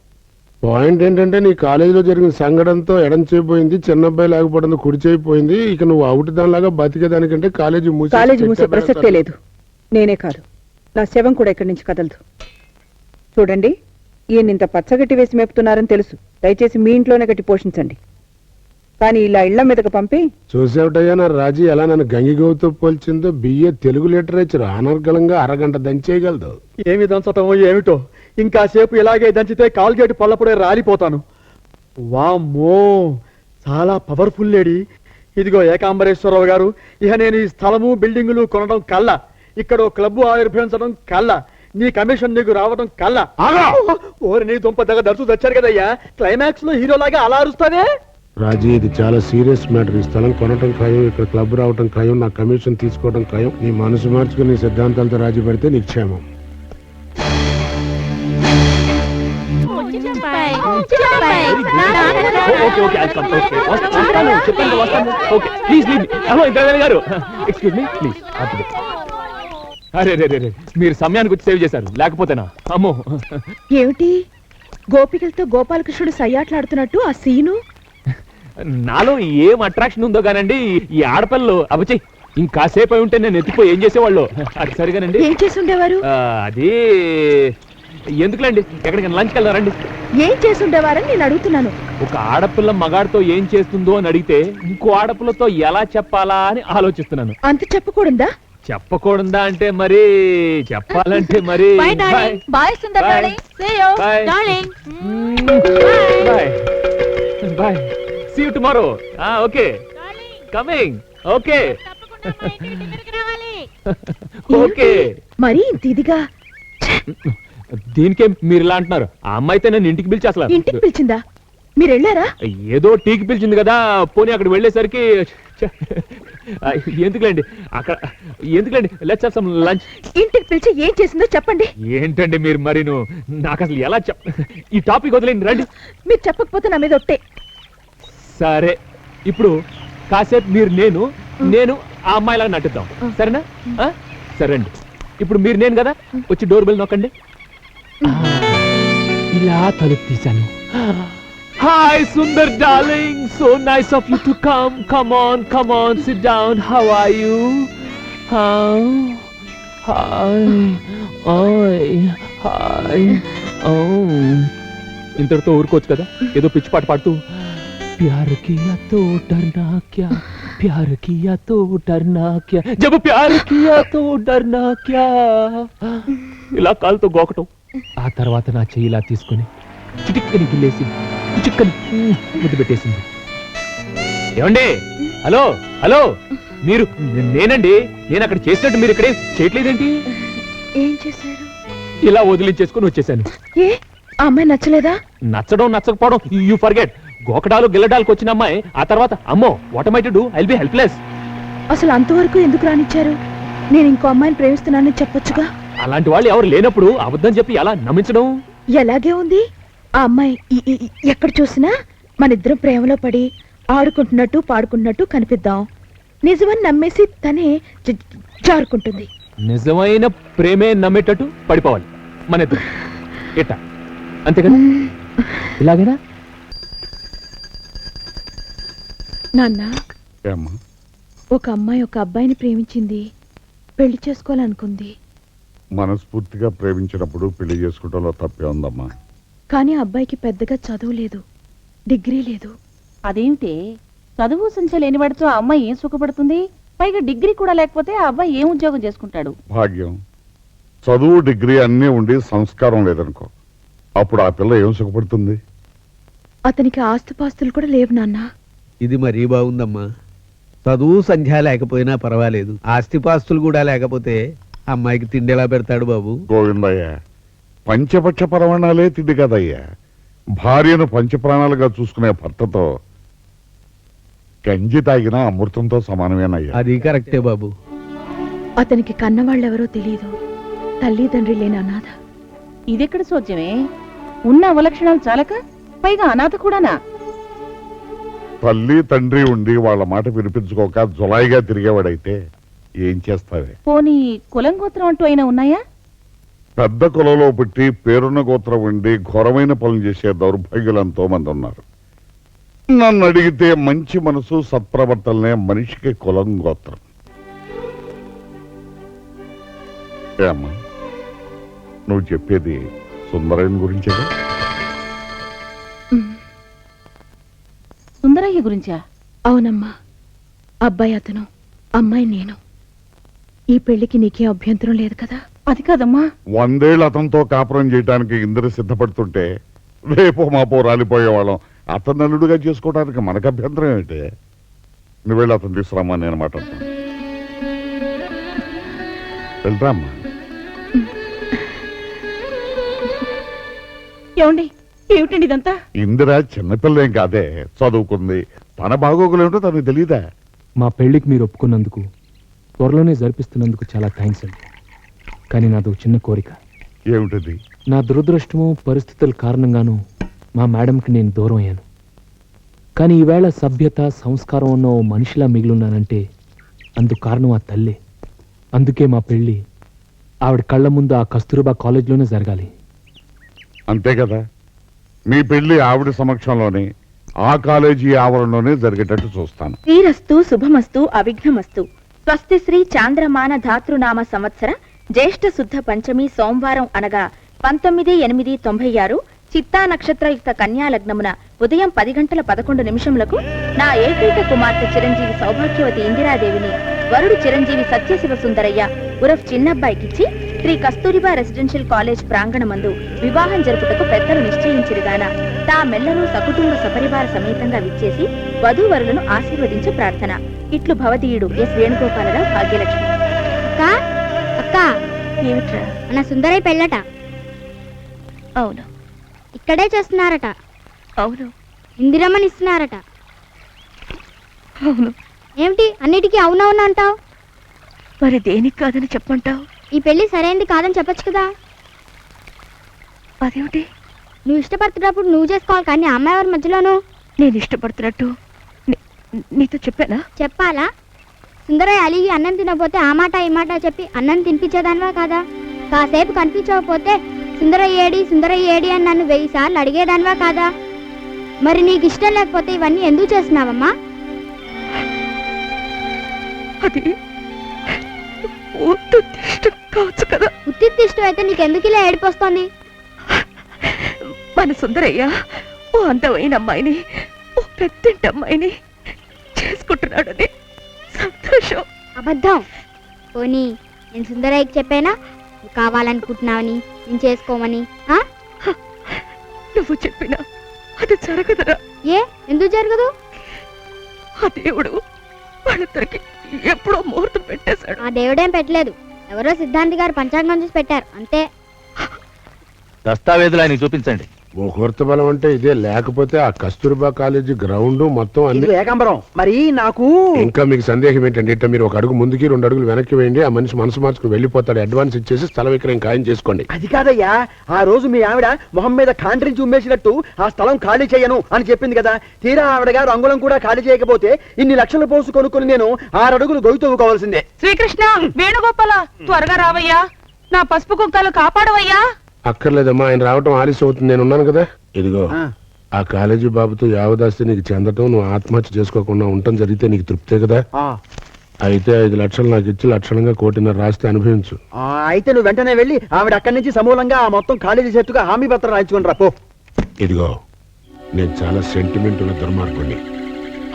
పాయింట్ ఏంటంటే నీ కాలేజీలో జరిగిన సంఘటనతో ఎడం చేయబోయింది, చిన్నబ్బాయి లేకపోవడంతో కుడి చేయబోయింది. ఇక నువ్వు అవుట్ దానిలాగా బతికేదానికంటే కాలేజీ మూసే ప్రసక్తే లేదు. నేనే కాదు, నా శవం కూడా ఇక్కడి నుంచి కదలదు. చూడండి, ఈయన ఇంత పచ్చగట్టి వేసి మేపుతున్నారని తెలుసు. దయచేసి మీ ఇంట్లోనే గట్టి పోషించండి. కానీ ఇలా ఇళ్ల మీదకి పంపి చూసేవటయ్యా నా రాజీ ఎలా నన్ను గంగిగోవుతో పోల్చిందో. బిఏ తెలుగు లిటరేచర్ అనర్గళంగా అరగంట దంచేయగలదు. ఏమి దంచటమో ఏమిటో. ఇంకా సేపు ఇలాగే దంచితే కాల్గేట్ పళ్ళప్పుడే రాలిపోతాను. వామ్మో, చాలా పవర్ఫుల్ లేడీ. ఇదిగో ఏకాంబరేశ్వరరావు గారు, ఇక నేను ఈ స్థలము బిల్డింగులు కొనడం కల్లా, ఇక్కడ క్లబ్ ఆవిర్భవించడం కల్లా, నీ కమిషన్ నీకు రావడం కల్లా. ఓరి నీ దుంప దగ్గర దర్శు తెచ్చారు కదయ్యా. క్లైమాక్స్ లో హీరోలాగా అలా అరుస్తానే. రాజీ, ఇది చాలా సీరియస్ మ్యాటర్. ఈ స్థలం కొనటం ఖాయం, ఇక్కడ క్లబ్ రావటం ఖాయం, నా కమిషన్ తీసుకోవడం ఖాయం. నీ మనసు మార్చుకుని నీ సిద్ధాంతాలతో రాజీ పడితే నీకు క్షేమం. అరే మీరు సమయానికి వచ్చి సేవ్ చేశారు, లేకపోతేనా అమ్మో. ఏమిటి గోపికలతో గోపాలకృష్ణుడు సయ్యాట్లాడుతున్నట్టు ఆ సీను? నాలో ఏం అట్రాక్షన్ ఉందో కానండి, ఈ ఆడపిల్లలు అబచి ఇంకాసేపు అయి ఉంటే నేను ఎత్తిపోయి ఏం చేసేవాళ్ళు. అది సరిగానండి. ఏం చేసి ఉండేవారు? అది ఎందుకులేండి, ఎక్కడికి లంచ్కి వెళ్దారండి. ఏం చేసి ఉండేవారని నేను అడుగుతున్నాను. ఒక ఆడపిల్ల మగాడితో ఏం చేస్తుందో అని అడిగితే ఇంకో ఆడపిల్లతో ఎలా చెప్పాలా అని ఆలోచిస్తున్నాను. అంత చెప్పకూడదా? చెప్పకూడదా అంటే మరి చెప్పాలంటే మరి bye Sundar darling. See you darling. Bye. See you tomorrow. Okay. Coming. Okay. Okay. మరి ఇంత ఇదిగా దీనికే మీరు ఇలా అంటున్నారు? ఆ అమ్మాయితే నన్ను ఇంటికి పిలిచి అసలు ఇంటికి పిలిచిందా? మీరు వెళ్ళారా? ఏదో టీకి పిలిచింది కదా, పోనీ అక్కడ వెళ్ళేసరికి ఎందుకులేండి అక్కడ, ఎందుకులేండి, లెట్స్ హావ్ సమ్ లంచ్. ఇంటికి పిలిచి ఏం చేసిందో చెప్పండి. ఏంటండి మీరు మరి నాకు అసలు ఎలా ఈ టాపిక్ వదిలేండి, రండి. మీరు చెప్పకపోతే నా మీద ఒట్టే. సరే, ఇప్పుడు కాసేపు మీరు నేను ఆ అమ్మాయిలాగా నటిద్దాం, సరేనా? సరే అండి, ఇప్పుడు మీరు నేను కదా, వచ్చి డోర్ బెల్ నొక్కండి. ఇలా తలుపు తీశాను. Hi Sundar darling, so nice of you to come. Come on sit down. How are you? ఇంతటితో ఊరుకోవచ్చు కదా, ఏదో పిచ్చి పాట పాడుతూ प्यार किया तो डरना क्या, प्यार किया तो डरना क्या, जब प्यार किया तो डरना क्या. ఇలా కాలుతో గోకటం, ఆ తర్వాత నా చెయ్యి ఇలా తీసుకుని చిటిక్కని గిల్లేసి చిటిక్కని ముద్దు పెట్టేసింది. ఏమండి? హలో హలో, మీరు నేనండి, నేను అక్కడ చేసినట్టు మీరు ఇక్కడే చేయట్లేదేంటి? ఏం చేశారు? ఇలా వదిలించేసుకుని వచ్చేసాను. ఏ ఆ అమ్మాయి నచ్చలేదా? నచ్చడం నచ్చకపోవడం యూ ఫర్గెట్. గోకడాలు గిల్లడాలకు వచ్చిన అమ్మాయి ఆ తర్వాత అమ్మో what am I to do? I'll be helpless. అసలు అంతవరకు ఎందుకు రానిచ్చారు? నేను ఇంకో అమ్మాయిని ప్రేమిస్తున్నానని చెప్పొచ్చుగా. అలాంటి వాళ్ళు ఎవరు లేనప్పుడు అబద్ధం చెప్పి ఎలా నమ్మించడం? ఎలాగే ఉంది ఆ అమ్మాయి. ఎక్కడ చూసినా మన ఇద్దరం ప్రేమలో పడి ఆడుకుంటున్నట్టు పాడుకుంటున్నట్టు కనిపిద్దాం. నిజమని నమ్మేసి తనే జారుకుంటుంది. నిజమైన ప్రేమే నమ్మేటట్టు పడిపోవాలి మన ఇద్దరు. ఎట్టా అంతే కదా? ఇలాగేనా? నాన్న, ఒక అమ్మాయి ఒక అబ్బాయిని ప్రేమించింది, పెళ్లి చేసుకోవాలనుకుంది. మనస్ఫూర్తిగా ప్రేమించినప్పుడు పెళ్లి చేసుకోవడంలో తప్పే ఉందమ్మా. కానీ అబ్బాయికి పెద్దగా చదువు లేదు, డిగ్రీ లేదు. అదేమిటి, చదువు సంచ లేని వాడితో ఆ అమ్మాయి ఏం సుఖపడుతుంది? పైగా డిగ్రీ కూడా లేకపోతే ఆ అబ్బాయి ఏం ఉద్యోగం చేసుకుంటాడు? భాగ్యం, చదువు డిగ్రీ అన్నీ ఉండి సంస్కారం లేదనుకో, అప్పుడు ఆ పిల్ల ఏం సుఖపడుతుంది? అతనికి ఆస్తుపాస్తులు కూడా లేవు నాన్న. ఇది మరీ బాగుందమ్మా. చదువు సంధ్య లేకపోయినా పర్వాలేదు, ఆస్తిపాస్తులు కూడా లేకపోతే అమ్మాయికి తిండి ఎలా పెడతాడు బాబు? గోవిందయ్య, పంచపక్ష పరమాణాలే తిండి కదయ్యా. భార్యను పంచప్రాణాలుగా చూసుకునే భర్తతో గంజి తాగినా అమృతంతో సమానమేనయ్యా. అది కరెక్టే బాబు. అతనికి కన్నవాళ్ళెవరో తెలియదు, తల్లిదండ్రి లేని అనాథ. ఇదెక్కడ సోద్యమే? ఉన్న అవలక్షణాలు చాలక పైగా అనాథ కూడానా? తల్లి తండ్రి ఉండి వాళ్ళ మాట వినిపించుకోక జులాయిగా తిరిగేవాడైతే ఏం చేస్తావే? పోనీ కులం గోత్రం అంటూ అయినా ఉన్నాయా? పెద్ద కులంలో పుట్టి పేరున్న గోత్రం ఉండి ఘోరమైన పనులు చేసే దౌర్భాగ్యులు ఎంతో మంది ఉన్నారు. నన్ను అడిగితే మంచి మనసు సత్ప్రవర్తనలే మనిషికి కులం గోత్రం. ఏమ్మా, నువ్వు చెప్పేది సుందరయ్య గురించేగా? సుందరయ్య గురించా? అవునమ్మా. అబ్బాయి అతను, అమ్మాయి నేను. ఈ పెళ్లికి నీకే అభ్యంతరం లేదు కదా? అది కాదమ్మా. 100 ఏళ్ళు అతనితో కాపురం చేయడానికి ఇందరు సిద్ధపడుతుంటే రేపో మాపో రాలిపోయేవాళ్ళం. అతను అల్లుడుగా చేసుకోవడానికి మనకు అభ్యంతరం ఏంటి? నువ్వు వెళ్ళి అతను తీసుకురామ్మా, నేను మాట్లాడతాను. వెళ్ళరామ్మా. ఏమండి, ఏమిటండి ఇదంతా? ఇందిరా చిన్నపిల్లేం కాదే, చదువుకుంది. తన బాగోగులేమిటో తనకు తెలీదా? మా పెళ్లికి మీరు ఒప్పుకున్నందుకు, త్వరలోనే జరిపిస్తున్నందుకు చాలా థ్యాంక్స్ అండి. కానీ నాది ఒక చిన్న కోరిక. ఏమిటది? నా దురదృష్టము పరిస్థితుల కారణంగాను మా మేడంకి నేను దూరం అయ్యాను. కానీ ఈవేళ సభ్యత సంస్కారం ఉన్న ఓ మనిషిలా మిగిలిన్నానంటే అందుకు కారణం ఆ తల్లే. అందుకే మా పెళ్లి ఆవిడ కళ్ళ ముందు ఆ కస్తూర్బా కాలేజ్లోనే జరగాలి. అంతే కదా, మీ పెళ్లి ఆవిడ సమక్షంలోనే ఆ కాలేజీ ఆవరణలోనే జరిగేటట్టు చూస్తాను. శ్రీరస్తు శుభమస్తు అవిఘ్నమస్తు. స్వస్తి శ్రీ చాంద్రమాన ధాతృనామ సంవత్సర జ్యేష్ఠ శుద్ధ పంచమి సోమవారం అనగా 19/8/96 చిత్తా నక్షత్రయుక్త కన్యా లగ్నమున ఉదయం 10:11 నా ఏకైక కుమార్తె చిరంజీవి సౌభాగ్యవతి ఇందిరాదేవిని వరుడు చిరంజీవి సత్యశివ సుందరయ్య ఉరఫ్ చిన్నబ్బాయికిచ్చి శ్రీ కస్తూరిబా రెసిడెన్షియల్ కాలేజ్ ప్రాంగణమందు వివాహం జరుపుటకు పెద్దలు నిశ్చయించిరుగాన తామెల్లరూ సకుటుంబ సపరివార సమేతంగా విచ్చేసి వధూవరులను ఆశీర్వదించి ప్రార్థన. ఇట్లు భవదీయుడు ఎస్ వేణుగోపాలరావు భాగ్యలక్ష్మి. అక్క ఏమిట్రా? మన సుందరయ్య పెళ్ళట. అవును. ఇక్కడే చేస్తున్నారట. అవును. ఇందిరమ్మని ఇస్తున్నారట. అవును. ఏమిటి అన్నిటికీ అవునవును అంటావు? మరి దేనికి కాదని చెప్పంటావు? ఈ పెళ్లి సరైనది కాదని చెప్పొచ్చు కదా. అదేమిటి? నువ్వు ఇష్టపడుతున్నప్పుడు నువ్వు చేసుకోవాలి, కానీ అమ్మాయి ఎవరి మధ్యలోనూ? నేను ఇష్టపడుతున్నట్టు నీతో చెప్పానా? చెప్పాలా? సుందరయ్య అలిగి అన్నం తినకపోతే ఆ మాట ఈ మాట చెప్పి అన్నం తినిపించేదానివా కాదా? కాసేపు కనిపించకపోతే సుందరయ్య ఏడి అని నన్ను 1000 సార్లు అడిగేదానివా కాదా? మరి నీకు ఇష్టం లేకపోతే ఇవన్నీ ఎందుకు చేస్తున్నావమ్మా? అది ఉత్తిష్టం కావచ్చు కదా. ఉత్తిష్టం అయితే నీకెందుకు ఇలా ఏడిపోస్తోంది? మన సుందరయ్య ఓ అందమైన అమ్మాయిని, ఓ పెద్దింటి అమ్మాయిని చేసుకుంటున్నాడని సంతోషం. అబద్ధం. పోనీ నేను సుందరయ్యకి చెప్పానా నువ్వు కావాలనుకుంటున్నావని, నేను చేసుకోమని? నువ్వు చెప్పినా అది జరగదురా. ఏ ఎందుకు జరగదు? ఆ దేవుడు వాళ్ళిద్దరికి ఎప్పుడో ముహూర్తం పెట్టేశాడు. ఆ దేవుడేం పెట్టలేదు, ఎవరో సిద్ధాంతి గారు పంచాంగం చూసి పెట్టారు అంతే. దస్తావేజులు ఆయన చూపించండి. ముహూర్త బలం అంటే ఇదే, లేకపోతే ఆ కస్తూర్బా కాలేజీ గ్రౌండ్ మొత్తం అన్ని. ఏకాంబరం, మరి నాకు ఇంకా మీకు సందేహం ఏంటంటే ఇట్లా మీరు 1 అడుగు ముందుకి 2 అడుగులు వెనక్కి వేయండి, ఆ మనిషి మనసు మార్చుకుని వెళ్ళిపోతాడు. అడ్వాన్స్ ఇచ్చేసి స్థల విక్రయం ఖాయం చేసుకోండి. అది కాదయ్యా, ఆ రోజు మీ ఆవిడ మొహం మీద కాంట్రించి ఉమ్మేసినట్టు ఆ స్థలం ఖాళీ చేయను అని చెప్పింది కదా. తీరా ఆవిడ గారు అంగుళం కూడా ఖాళీ చేయకపోతే ఇన్ని లక్షల పోసు కొనుక్కొని నేను 6 అడుగులు గొయ్యి తవ్వుకోవాల్సిందే. శ్రీకృష్ణ, వేణుగోపాల, త్వరగా రావయ్యా, నా పసుపు కుక్కలు కాపాడవయ్యా. అక్కర్లేదమ్మా, ఆయన రావటం ఆలస్యం అవుతుంది, నేను ఉన్నాను కదా. ఇదిగో ఆ కాలేజీ బాబుతో యావదాస్తి నీకు చెందటం, నువ్వు ఆత్మహత్య చేసుకోకుండా ఉండటం జరిగితే నీకు తృప్తే కదా. అయితే 5 లక్షలు నాకు ఇచ్చి లక్షణంగా 1.5 కోటి రాస్తే అనుభవించు. అయితే నువ్వు వెంటనే వెళ్ళి ఆవిడ అక్కడి నుంచి సమూలంగా ఆ మొత్తం కాలేజీ చేతుగా హామీ పత్రం రాయించుకుని రాపో. ఇదిగో నేను చాలా సెంటిమెంట్ ఉన్న దుర్మార్గుడిని.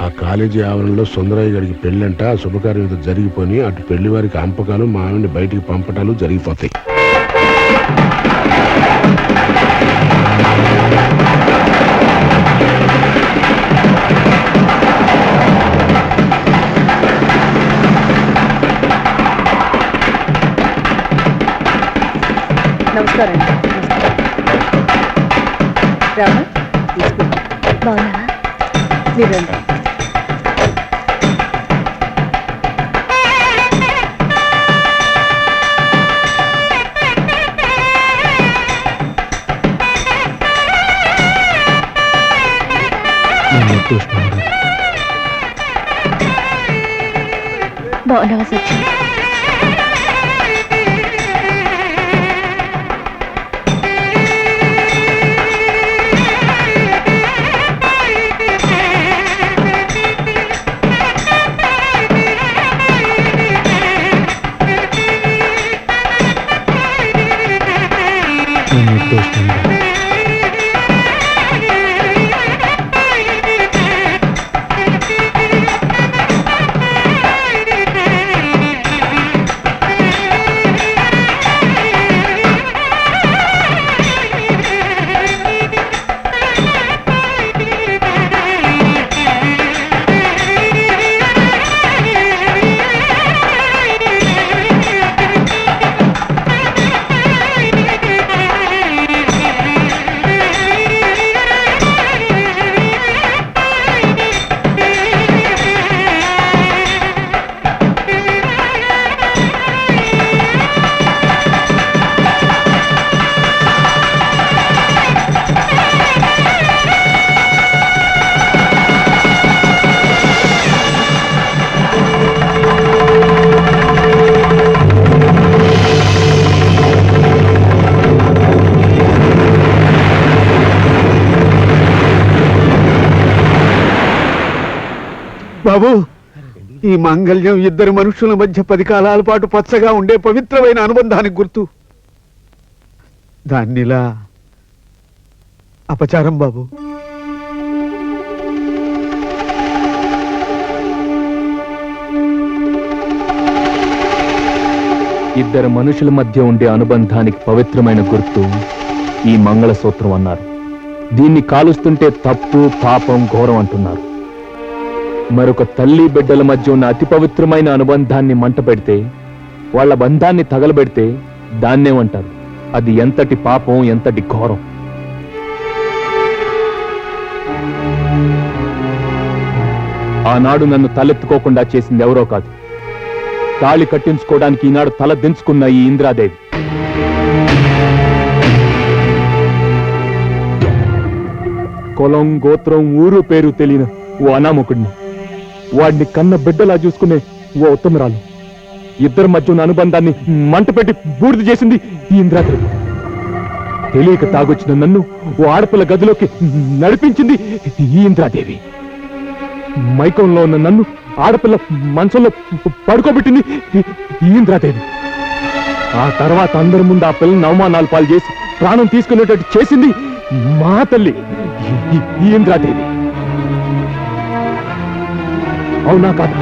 ఆ కాలేజీ ఆవరణలో సుందరయ్య గారికి పెళ్ళంట, ఆ శుభకార్యం జరిగిపోయి అటు పెళ్లి వారికి అంపకాలు, మా ఆవిడని బయటికి పంపటాలు జరిగిపోతాయి. నమస్కారం అండి. రామా తీసుకుంటా. బాగున్నావా? మీరు రండి. బాగున్నావా సత్యం? బాబు, ఈ మాంగళ్యం ఇద్దరు మనుషుల మధ్య 10 కాలాల పాటు పచ్చగా ఉండే పవిత్రమైన అనుబంధానికి గుర్తు. దాన్నిలా అపచారం బాబు. ఇద్దరు మనుషుల మధ్య ఉండే అనుబంధానికి పవిత్రమైన గుర్తు ఈ మంగళసూత్రం అన్నారు. దీన్ని కాలుస్తుంటే తప్పు, పాపం, ఘోరం అంటున్నారు. మరొక తల్లి బిడ్డల మధ్య ఉన్న అతి పవిత్రమైన అనుబంధాన్ని మంట పెడితే, వాళ్ళ బంధాన్ని తగలబెడితే దాన్నేమంటారు? అది ఎంతటి పాపం, ఎంతటి ఘోరం. ఆనాడు నన్ను తలెత్తుకోకుండా చేసింది ఎవరో కాదు, తాళి కట్టించుకోవడానికి ఈనాడు తల దించుకున్న ఈ ఇంద్రాదేవి. కులం, గోత్రం, ఊరు పేరు తెలియని ఓ అనామకుడిని, వాడిని కన్న బిడ్డలా చూసుకునే ఓ ఉత్తమరాలు. ఇద్దరి మధ్య ఉన్న అనుబంధాన్ని మంట పెట్టి బూడిద చేసింది ఈ ఇంద్రాదేవి. తెలియక తాగొచ్చిన నన్ను ఓ ఆడపిల్ల గదిలోకి నడిపించింది ఈ ఇంద్రాదేవి. మైకంలో ఉన్న నన్ను ఆడపిల్ల మంచంలో పడుకోబెట్టింది ఈ ఇంద్రాదేవి. ఆ తర్వాత అందరి ముందు ఆ పిల్లని అవమానాలు పాలు చేసి ప్రాణం తీసుకునేటట్టు చేసింది మా తల్లి ఈ ఇంద్రాదేవి. అవునా కాదా?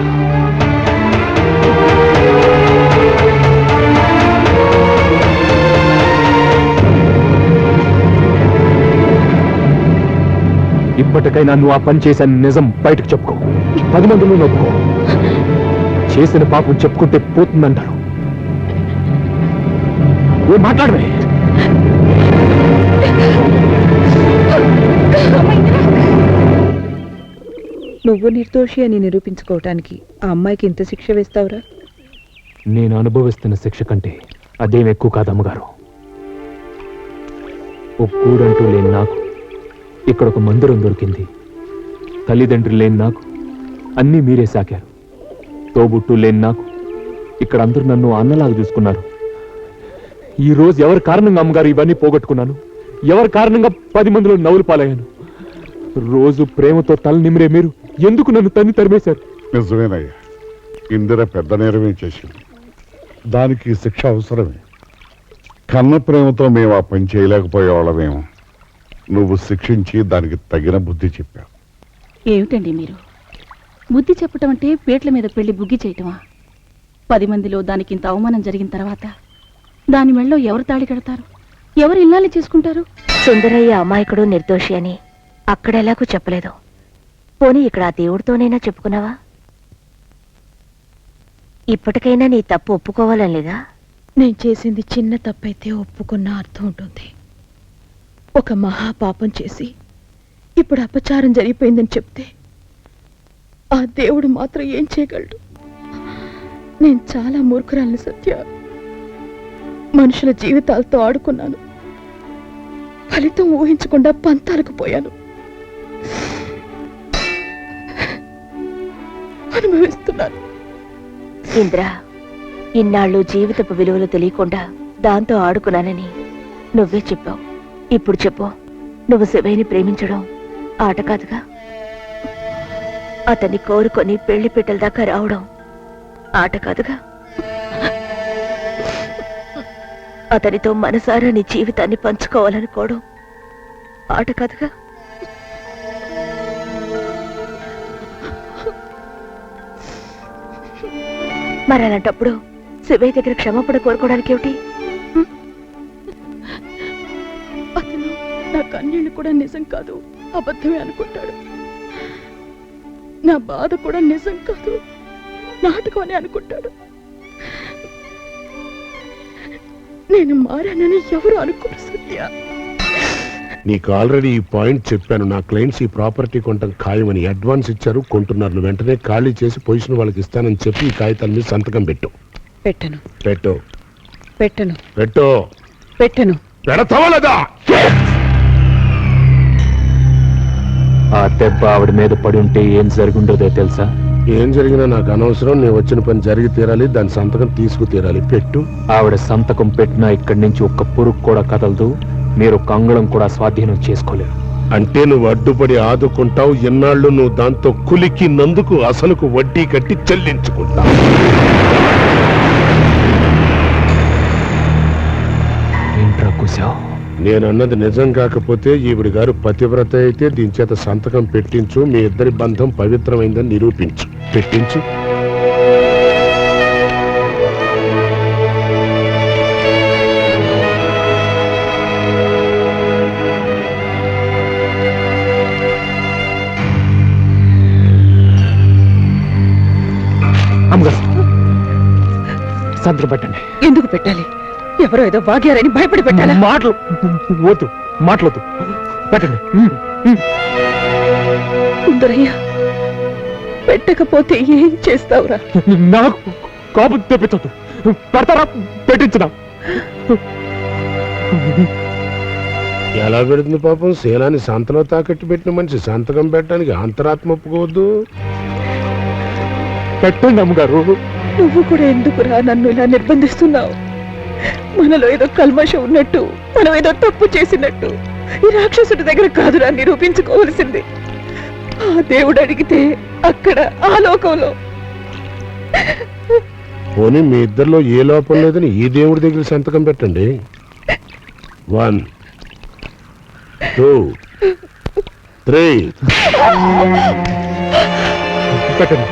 ఇప్పటికైనా నువ్వు ఆ పని చేశాను నిజం బయటకు చెప్పుకో. 10 మందిలో నొప్పుకో. చేసిన పాపం చెప్పుకుంటే పోతుందంటారు. ఏం మాట్లాడవే? నువ్వు నిర్దోషి అని నిరూపించుకోవటానికి ఆ అమ్మాయికి ఇంత శిక్ష వేస్తావురా? నేను అనుభవిస్తున్న శిక్ష కంటే అదేం ఎక్కువ కాదమ్మగారు. ఓ కూడంటూ లేని నాకు ఇక్కడ ఒక మందిరం దొరికింది. తల్లిదండ్రులు లేని నాకు అన్నీ మీరే సాకారు. తోబుట్టు లేని నాకు ఇక్కడ అందరూ నన్ను అన్నలాగా చూసుకున్నారు. ఈ రోజు ఎవరి కారణంగా అమ్మగారు ఇవన్నీ పోగొట్టుకున్నాను? ఎవరి కారణంగా 10 మందిలో నవ్వులు పాలయ్యాను? రోజు ప్రేమతో తల నిమిరే మీరు ఎందుకు నన్ను తరిమేశారు? నిజమేనయ్యా, ఇందిర పెద్ద నేరమే చేసింది. దానికి శిక్ష అవసరమే. కన్న ప్రేమతో మేము ఆ పని చేయలేకపోయేవాళ్ళమేమో. నువ్వు శిక్షించి దానికి తగిన బుద్ధి చెప్పావు. ఏమిటండి మీరు? బుద్ధి చెప్పటం అంటే పేట్ల మీద పెళ్లి బుగ్గి చేయటమా? 10 మందిలో దానికి ఇంత అవమానం జరిగిన తర్వాత దాని మెళ్ళో ఎవరు తాళి కడతారు? ఎవరు ఇల్లాలి చేసుకుంటారు? సుందరయ్య అమాయకుడు, నిర్దోషి అని అక్కడెలాగూ చెప్పలేదు. పోనీ ఇక్కడ ఆ దేవుడితోనైనా చెప్పుకున్నావా? ఇప్పటికైనా నీ తప్పు ఒప్పుకోవాలని లేదా? నేను చేసింది చిన్న తప్పైతే ఒప్పుకున్న అర్థం ఉంటుంది. ఒక మహాపాపం చేసి ఇప్పుడు అపచారం జరిగిపోయిందని చెప్తే ఆ దేవుడు మాత్రం ఏం చేయగలడు? నేను చాలా మూర్ఖురాలిని సత్య. మనుషుల జీవితాలతో ఆడుకున్నాను. ఫలితం ఊహించకుండా పంతాలకు పోయాను. అనుభవిస్తున్నాను. ఇంద్ర, ఇన్నాళ్ళు జీవితపు విలువలు తెలియకుండా దాంతో ఆడుకున్నానని నువ్వే చెప్పావు. ఇప్పుడు చెప్పు, నువ్వు శివయ్యని ప్రేమించడం ఆట కాదుగా? అతన్ని కోరుకొని పెళ్లి పెట్టెల దాకా రావడం ఆట కాదుగా? అతనితో మనసారా నీ జీవితాన్ని పంచుకోవాలనుకోవడం ఆట కాదుగా? మరి అలాంటప్పుడు శివయ్య దగ్గర క్షమాపణ కోరుకోవడానికి ఏమిటి? అతను నా కన్నీళ్లు కూడా నిజం కాదు, అబద్ధమే అనుకుంటాడు. నా బాధ కూడా నిజం కాదు, నాటకం అని అనుకుంటాడు. నేను మారానని ఎవరు అనుకోరు సత్య. నీకు ఆల్రెడీ ఈ పాయింట్ చెప్పాను. నా క్లయింట్స్ ఈ ప్రాపర్టీ కొనటం ఖాయమని అడ్వాన్స్ ఇచ్చారు, కొంటున్నారు. నువ్వు వెంటనే ఖాళీ చేసి పొజిషన్ వాళ్ళకి ఇస్తానని చెప్పి ఈ కాగితాల మీద సంతకం పెట్టు. పెట్టను. పెట్టు. పెట్టను. పెట్టు. పెట్టను. పెడతావా లేదా? ఆ దెబ్బ ఆవిడ మీద పడి ఉంటే ఏం జరుగుండోదో తెలుసా? ఏం జరిగినా నాకు అనవసరం. నేను వచ్చిన పని జరిగి తీరాలి, దాని సంతకం తీసుకు తీరాలి. పెట్టు. ఆవిడ సంతకం పెట్టినా ఇక్కడి నుంచి ఒక్క పురుగు కూడా కదలదు. మీరు ఒక్క అంగుళం కూడా స్వాధీనం చేసుకోలేరు. అంటే నువ్వు అడ్డుపడి ఆదుకుంటావు, ఎన్నాళ్ళు నువ్వు దాంతో కులికినందుకు అసలుకు వడ్డీ కట్టి చెల్లించుకుంటావు. నేనన్నది నిజం కాకపోతే ఈవిడి గారు పతివ్రత అయితే దీని చేత సంతకం పెట్టించు, మీ ఇద్దరి బంధం పవిత్రమైందని నిరూపించు. పెట్టించు. సంతకం పెట్టండి. ఎందుకు పెట్టాలి? ఎవరో ఏదో వాగ్యారని భయపడి పెట్టాలా? మాటలు వద్దు, మాటలొద్దు, పెట్టండి. సుందరయ్య, పెట్టకపోతే ఏం చేస్తావురా? నాకు కోపం తెప్పించొద్దు. పెడతారా? పెట్టించుదా? ఎలా పెడుతుంది పాపం? శీలాన్ని సంతలో తాకట్టు పెట్టిన మనిషి సంతకం పెట్టడానికి అంతరాత్మ ఒప్పుకోవద్దు. పెట్టండి అమ్మగారు. నువ్వు కూడా ఎందుకురా నన్ను ఇలా నిర్బంధిస్తున్నావు? మనలో ఏదో కల్మషం ఉన్నట్టు, మనం ఏదో తప్పు చేసినట్టు ఈ రాక్షసుడి దగ్గర కాదురా నిరూపించుకోవలసింది. ఆ దేవుడు అడిగితే అక్కడ, ఆ లోకంలో. పోనీ మీ ఇద్దరిలో ఏ లోపం లేదని ఈ దేవుడి దగ్గర సంతకం పెట్టండి. 1 2 3 పెట్టండి.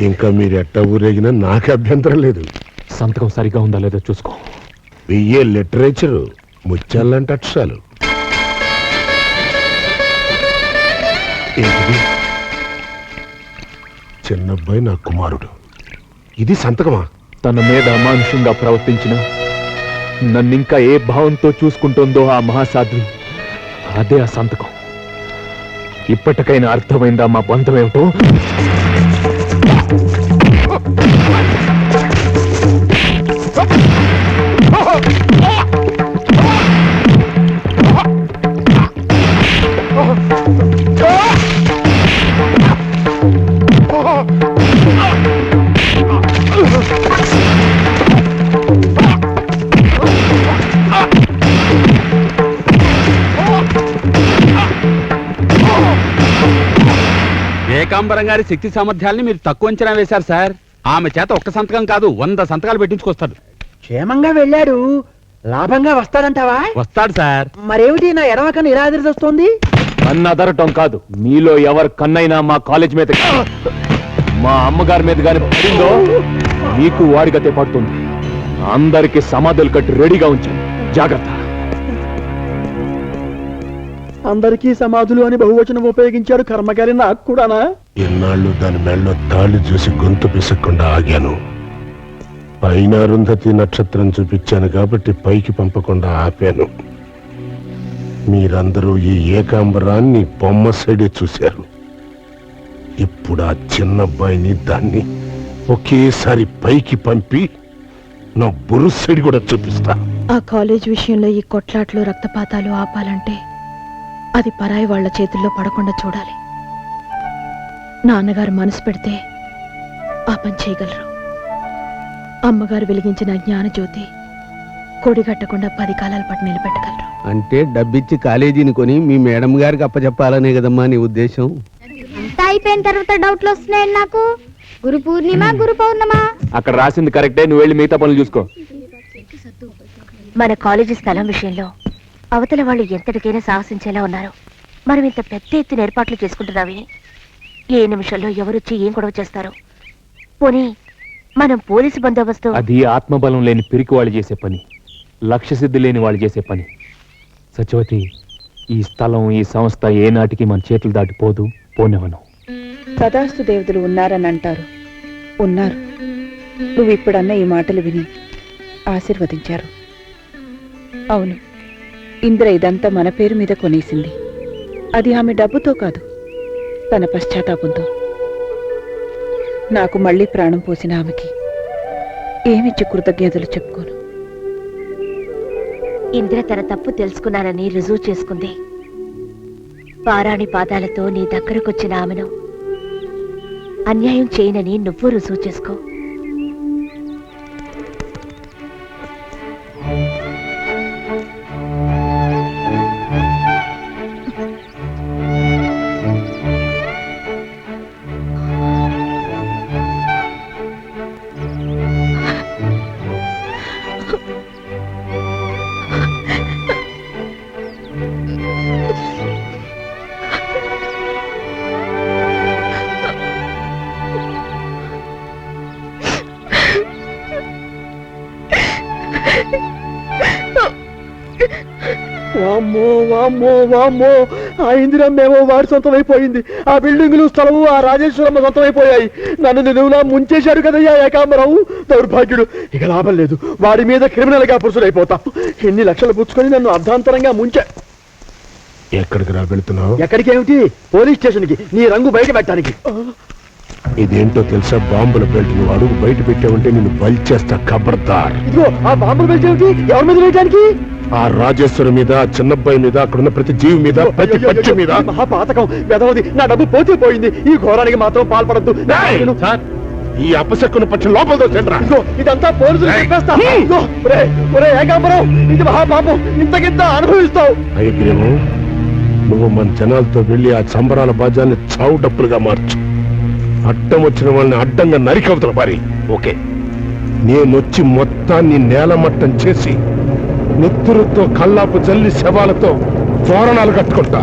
ఇంకా మీరు ఎట్ట ఊరేగినా నాకు అభ్యంతరం లేదు. సంతకం సరిగా ఉందా లేదో చూసుకో. బిఏ లిటరేచరు, ముత్యాలంటే అక్షరాలు. ఏంటిది? చిన్నబ్బాయి నా కుమారుడు. ఇది సంతకమా? తన మీద అమానుషంగా ప్రవర్తించిన నన్నింకా ఏ భావంతో చూసుకుంటుందో ఆ మహాసాధ్వి, అదే ఆ సంతకం. ఇప్పటికైనా అర్థమైందా మా బంధం ఏమిటో? ఏకాంబరం గారి శక్తి సామర్థ్యాల్ని మీరు తక్కువ అంచనా వేశారు సార్. ఆమె చేత ఒక్క సంతకం కాదు 100 సంతకాలు పెట్టించుకొస్తాడు. క్షేమంగా వెళ్ళాడు, లాభంగా వస్తాడంటావా? వస్తాడు సార్. మరేమిటి నా ఎడమ కన్ను ఇలా ఎదురుస్తుంది? కన్నదరటం కాదు, మీలో ఎవరు కన్నైనా మా కాలేజ్ మీద, మా అమ్మగారి మీద గాని పడిందో మీకు వాడిగతే పడుతుంది. అందరికి సమాధులు కట్టి రెడీగా ఉంచండి, జాగ్రత్త. అందరికీ సమాధులు అని బహువచనం ఉపయోగించారు, కర్మకారి నాకు కూడానా? ఎన్నాళ్ళు దాని మెళ్ళలో తాళి చూసి గొంతు పిసక్కుండా ఆగాను. పైన అరుంధతి నక్షత్రం చూపించాను కాబట్టి పైకి పంపకుండా ఆపాను. మీరందరూ ఈ ఏకాంబరాన్ని బొమ్మ సైడే చూశారు. ఇప్పుడు ఆ చిన్నబ్బాయిని దాన్ని ఒకేసారి పైకి పంపి నా బురు సైడ్ కూడా చూపిస్తా. ఆ కాలేజ్ విషయంలో ఈ కొట్లాట్లు, రక్తపాతాలు ఆపాలంటే అది పరాయి వాళ్ల చేతుల్లో పడకుండా చూడాలి. నాన్నగారు మనసు పెడితే ఆ పని చేయగలరు. అమ్మగారు వెలిగించిన జ్ఞానజ్యోతి కొడిగట్టకుండా 10 కాలాల పాటు నిలబెట్టగలరు. అంటే డబ్బిచ్చి కాలేజీని కొని మీ మేడం గారికి అప్పచెప్పాలనే కదమ్మా నీ ఉద్దేశం? అంతా అయిపోయిన తర్వాత డౌట్లు వస్తున్నాయండి నాకు. గురు పూర్ణిమ, గురు పౌర్ణమ. అక్కడ రాసింది కరెక్టే, నువ్వు వెళ్ళి మిగతా పనులు చూసుకో. మన కాలేజీ స్థలం విషయంలో అవతల వాళ్ళు ఎంతటికైనా సాహసించేలా ఉన్నారు. మనం ఇంత పెద్ద ఎత్తున ఏర్పాట్లు చేసుకుంటున్నావి. ఏ నిమిషంలో ఎవరొచ్చి ఏం గొడవ చేస్తారు? పోనీ మనం పోలీసు బందోబస్తు. అది ఆత్మబలం లేని పిరికి వాళ్ళు చేసే పని, లక్ష్య సిద్ధి లేని వాళ్ళు చేసే పని. సత్యవతి, ఈ స్థలం, ఈ సంస్థ ఏనాటికి మన చేతులు దాటిపోదు, పోనివ్వను. తదాస్తు దేవతలు ఉన్నారని అంటారు, ఉన్నారు. నువ్వు ఇప్పుడన్న ఈ మాటలు విని ఆశీర్వదించారు. అవును, ఇంద్ర ఇదంతా మన పేరు మీద కొనేసింది. అది ఆమె డబ్బుతో కాదు, తన పశ్చాత్తాపంతో నాకు మళ్ళీ ప్రాణం పోసిన ఆమెకి ఏమిచ్చి కృతజ్ఞతలు చెప్పుకోను. ఇంద్ర తన తప్పు తెలుసుకున్నానని రుజువు చేసుకుంది. పారాణి పాదాలతో నీ దగ్గరకొచ్చిన ఆమెను అన్యాయం చేయనని నువ్వు రుజువు చేసుకో. వామ్మో వామ్మో వామ్మో, ఆ ఇందిరమ్మేమో వాడి సొంతమైపోయింది. ఆ బిల్డింగులు, స్థలము ఆ రాజేశ్వరమ్మ సొంతమైపోయాయి. నన్ను నిలువులా ముంచేశాడు కదయ్యా ఏకాంబరావు, దౌర్భాగ్యుడు. ఇక లాభం లేదు, వాడి మీద క్రిమినల్ గా పురుషులైపోతా. ఎన్ని లక్షలు పుచ్చుకొని నన్ను అర్ధాంతరంగా ముంచా. ఎక్కడికి రా వెళ్తున్నావు? ఎక్కడికేమిటి, పోలీస్ స్టేషన్ కి, నీ రంగు బయట పెట్టడానికి. ఇదేంటో తెలుసా? బాంబుల బెల్ట్ నువ్వు అడుగు బయట పెట్టావంటే నిన్ను బలిచేస్తా, ఖబర్దార్. ఇదిగో ఆ బాంబుల బెల్ట్ ఏమిటి, ఎవరి మీద వేయడానికి? ఆ రాజేశ్వరి మీద, ఆ చిన్నబ్బాయి మీద, అక్కడున్న ప్రతి జీవి మీద, ప్రతి పక్షి మీద. మహాపాతకం వెదవది, నా డబ్బు పోతే పోయింది. ఈ ఘోరానికి మాత్రం పాల్పడద్దు. ఈ అపశక్కున పక్షి లోపల దోచండ్రా. ఇదంతా పోలీసులు చెప్పేస్తా. ఒరే ఏకాంబరం, ఇది మహాపాపం, ఇంతకింత అనుభవిస్తావు. అయ్యగ్రీవం, నువ్వు మన జనాలతో వెళ్ళి ఆ సంబరాల బాజాన్ని చావు డప్పులుగా మార్చు. అడ్డం వచ్చిన వాళ్ళని అడ్డంగా నరికవతల పారి. ఓకే, నేనొచ్చి మొత్తాన్ని నేలమట్టం చేసి నెత్తురుతో కల్లాపు జల్లి శవాలతో తోరణాలు కట్టుకుంటా.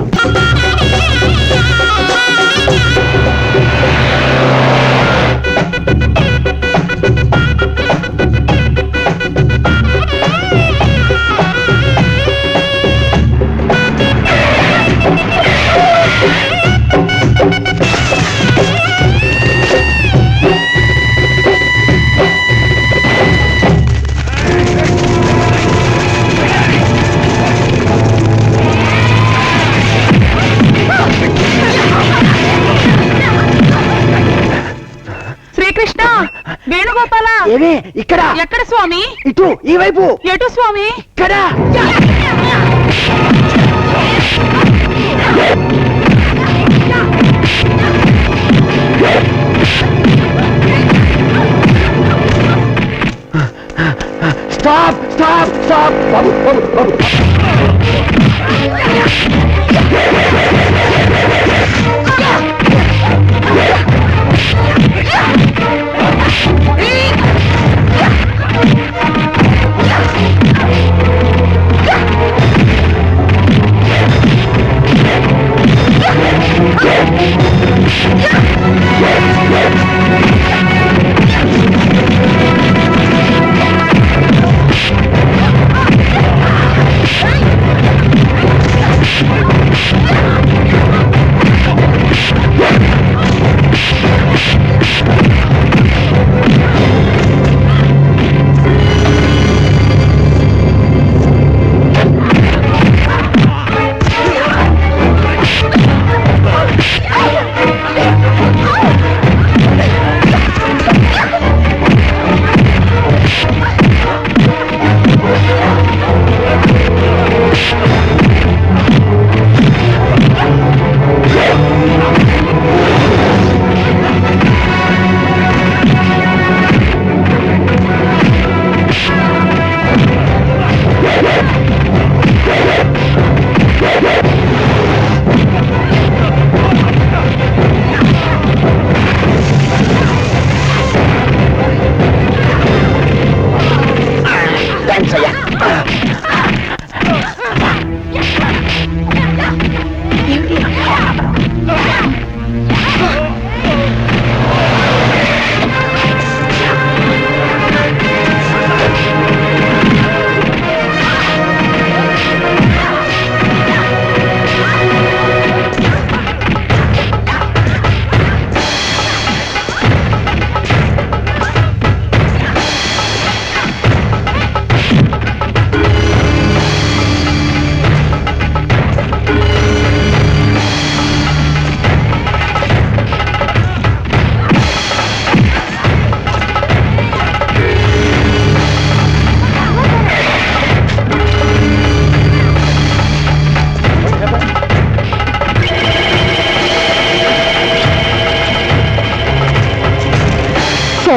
శ్రీకృష్ణ, వేణుగోపాల, ఇక్కడ ఎక్కడ స్వామి? ఇటు, ఈ వైపు. ఎటు స్వామి? ఇక్కడ. Stop stop stop. బాబు బాబు బాబు.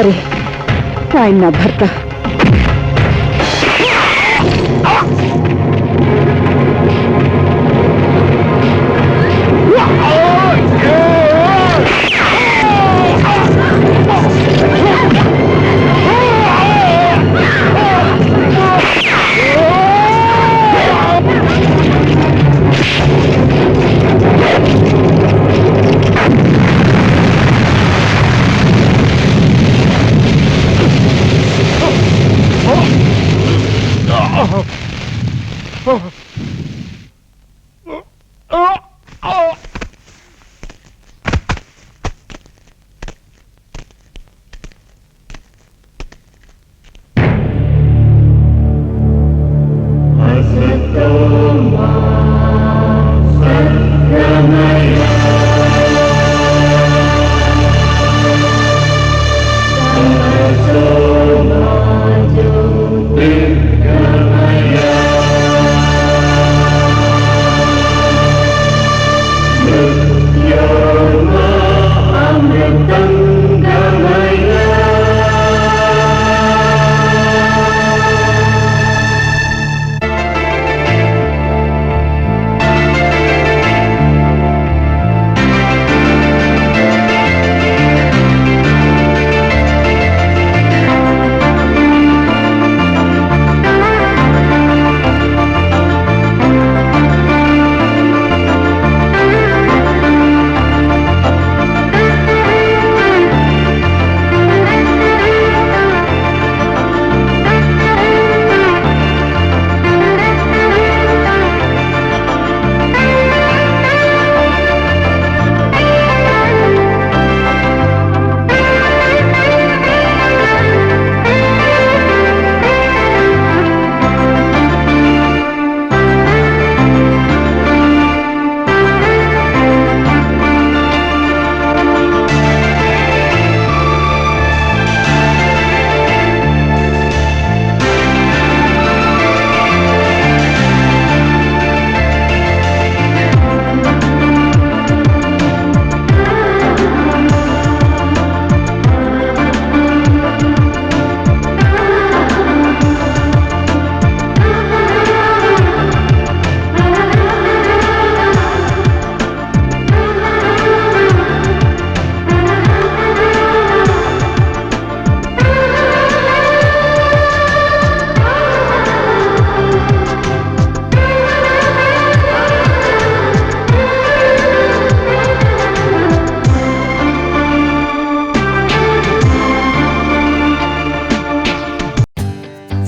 సరే ఆయన నా భర్త.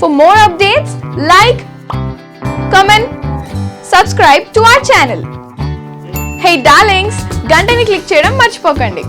For more updates, like, comment, subscribe to our channel. Hey darlings, గంటని click చేయడం మర్చిపోకండి.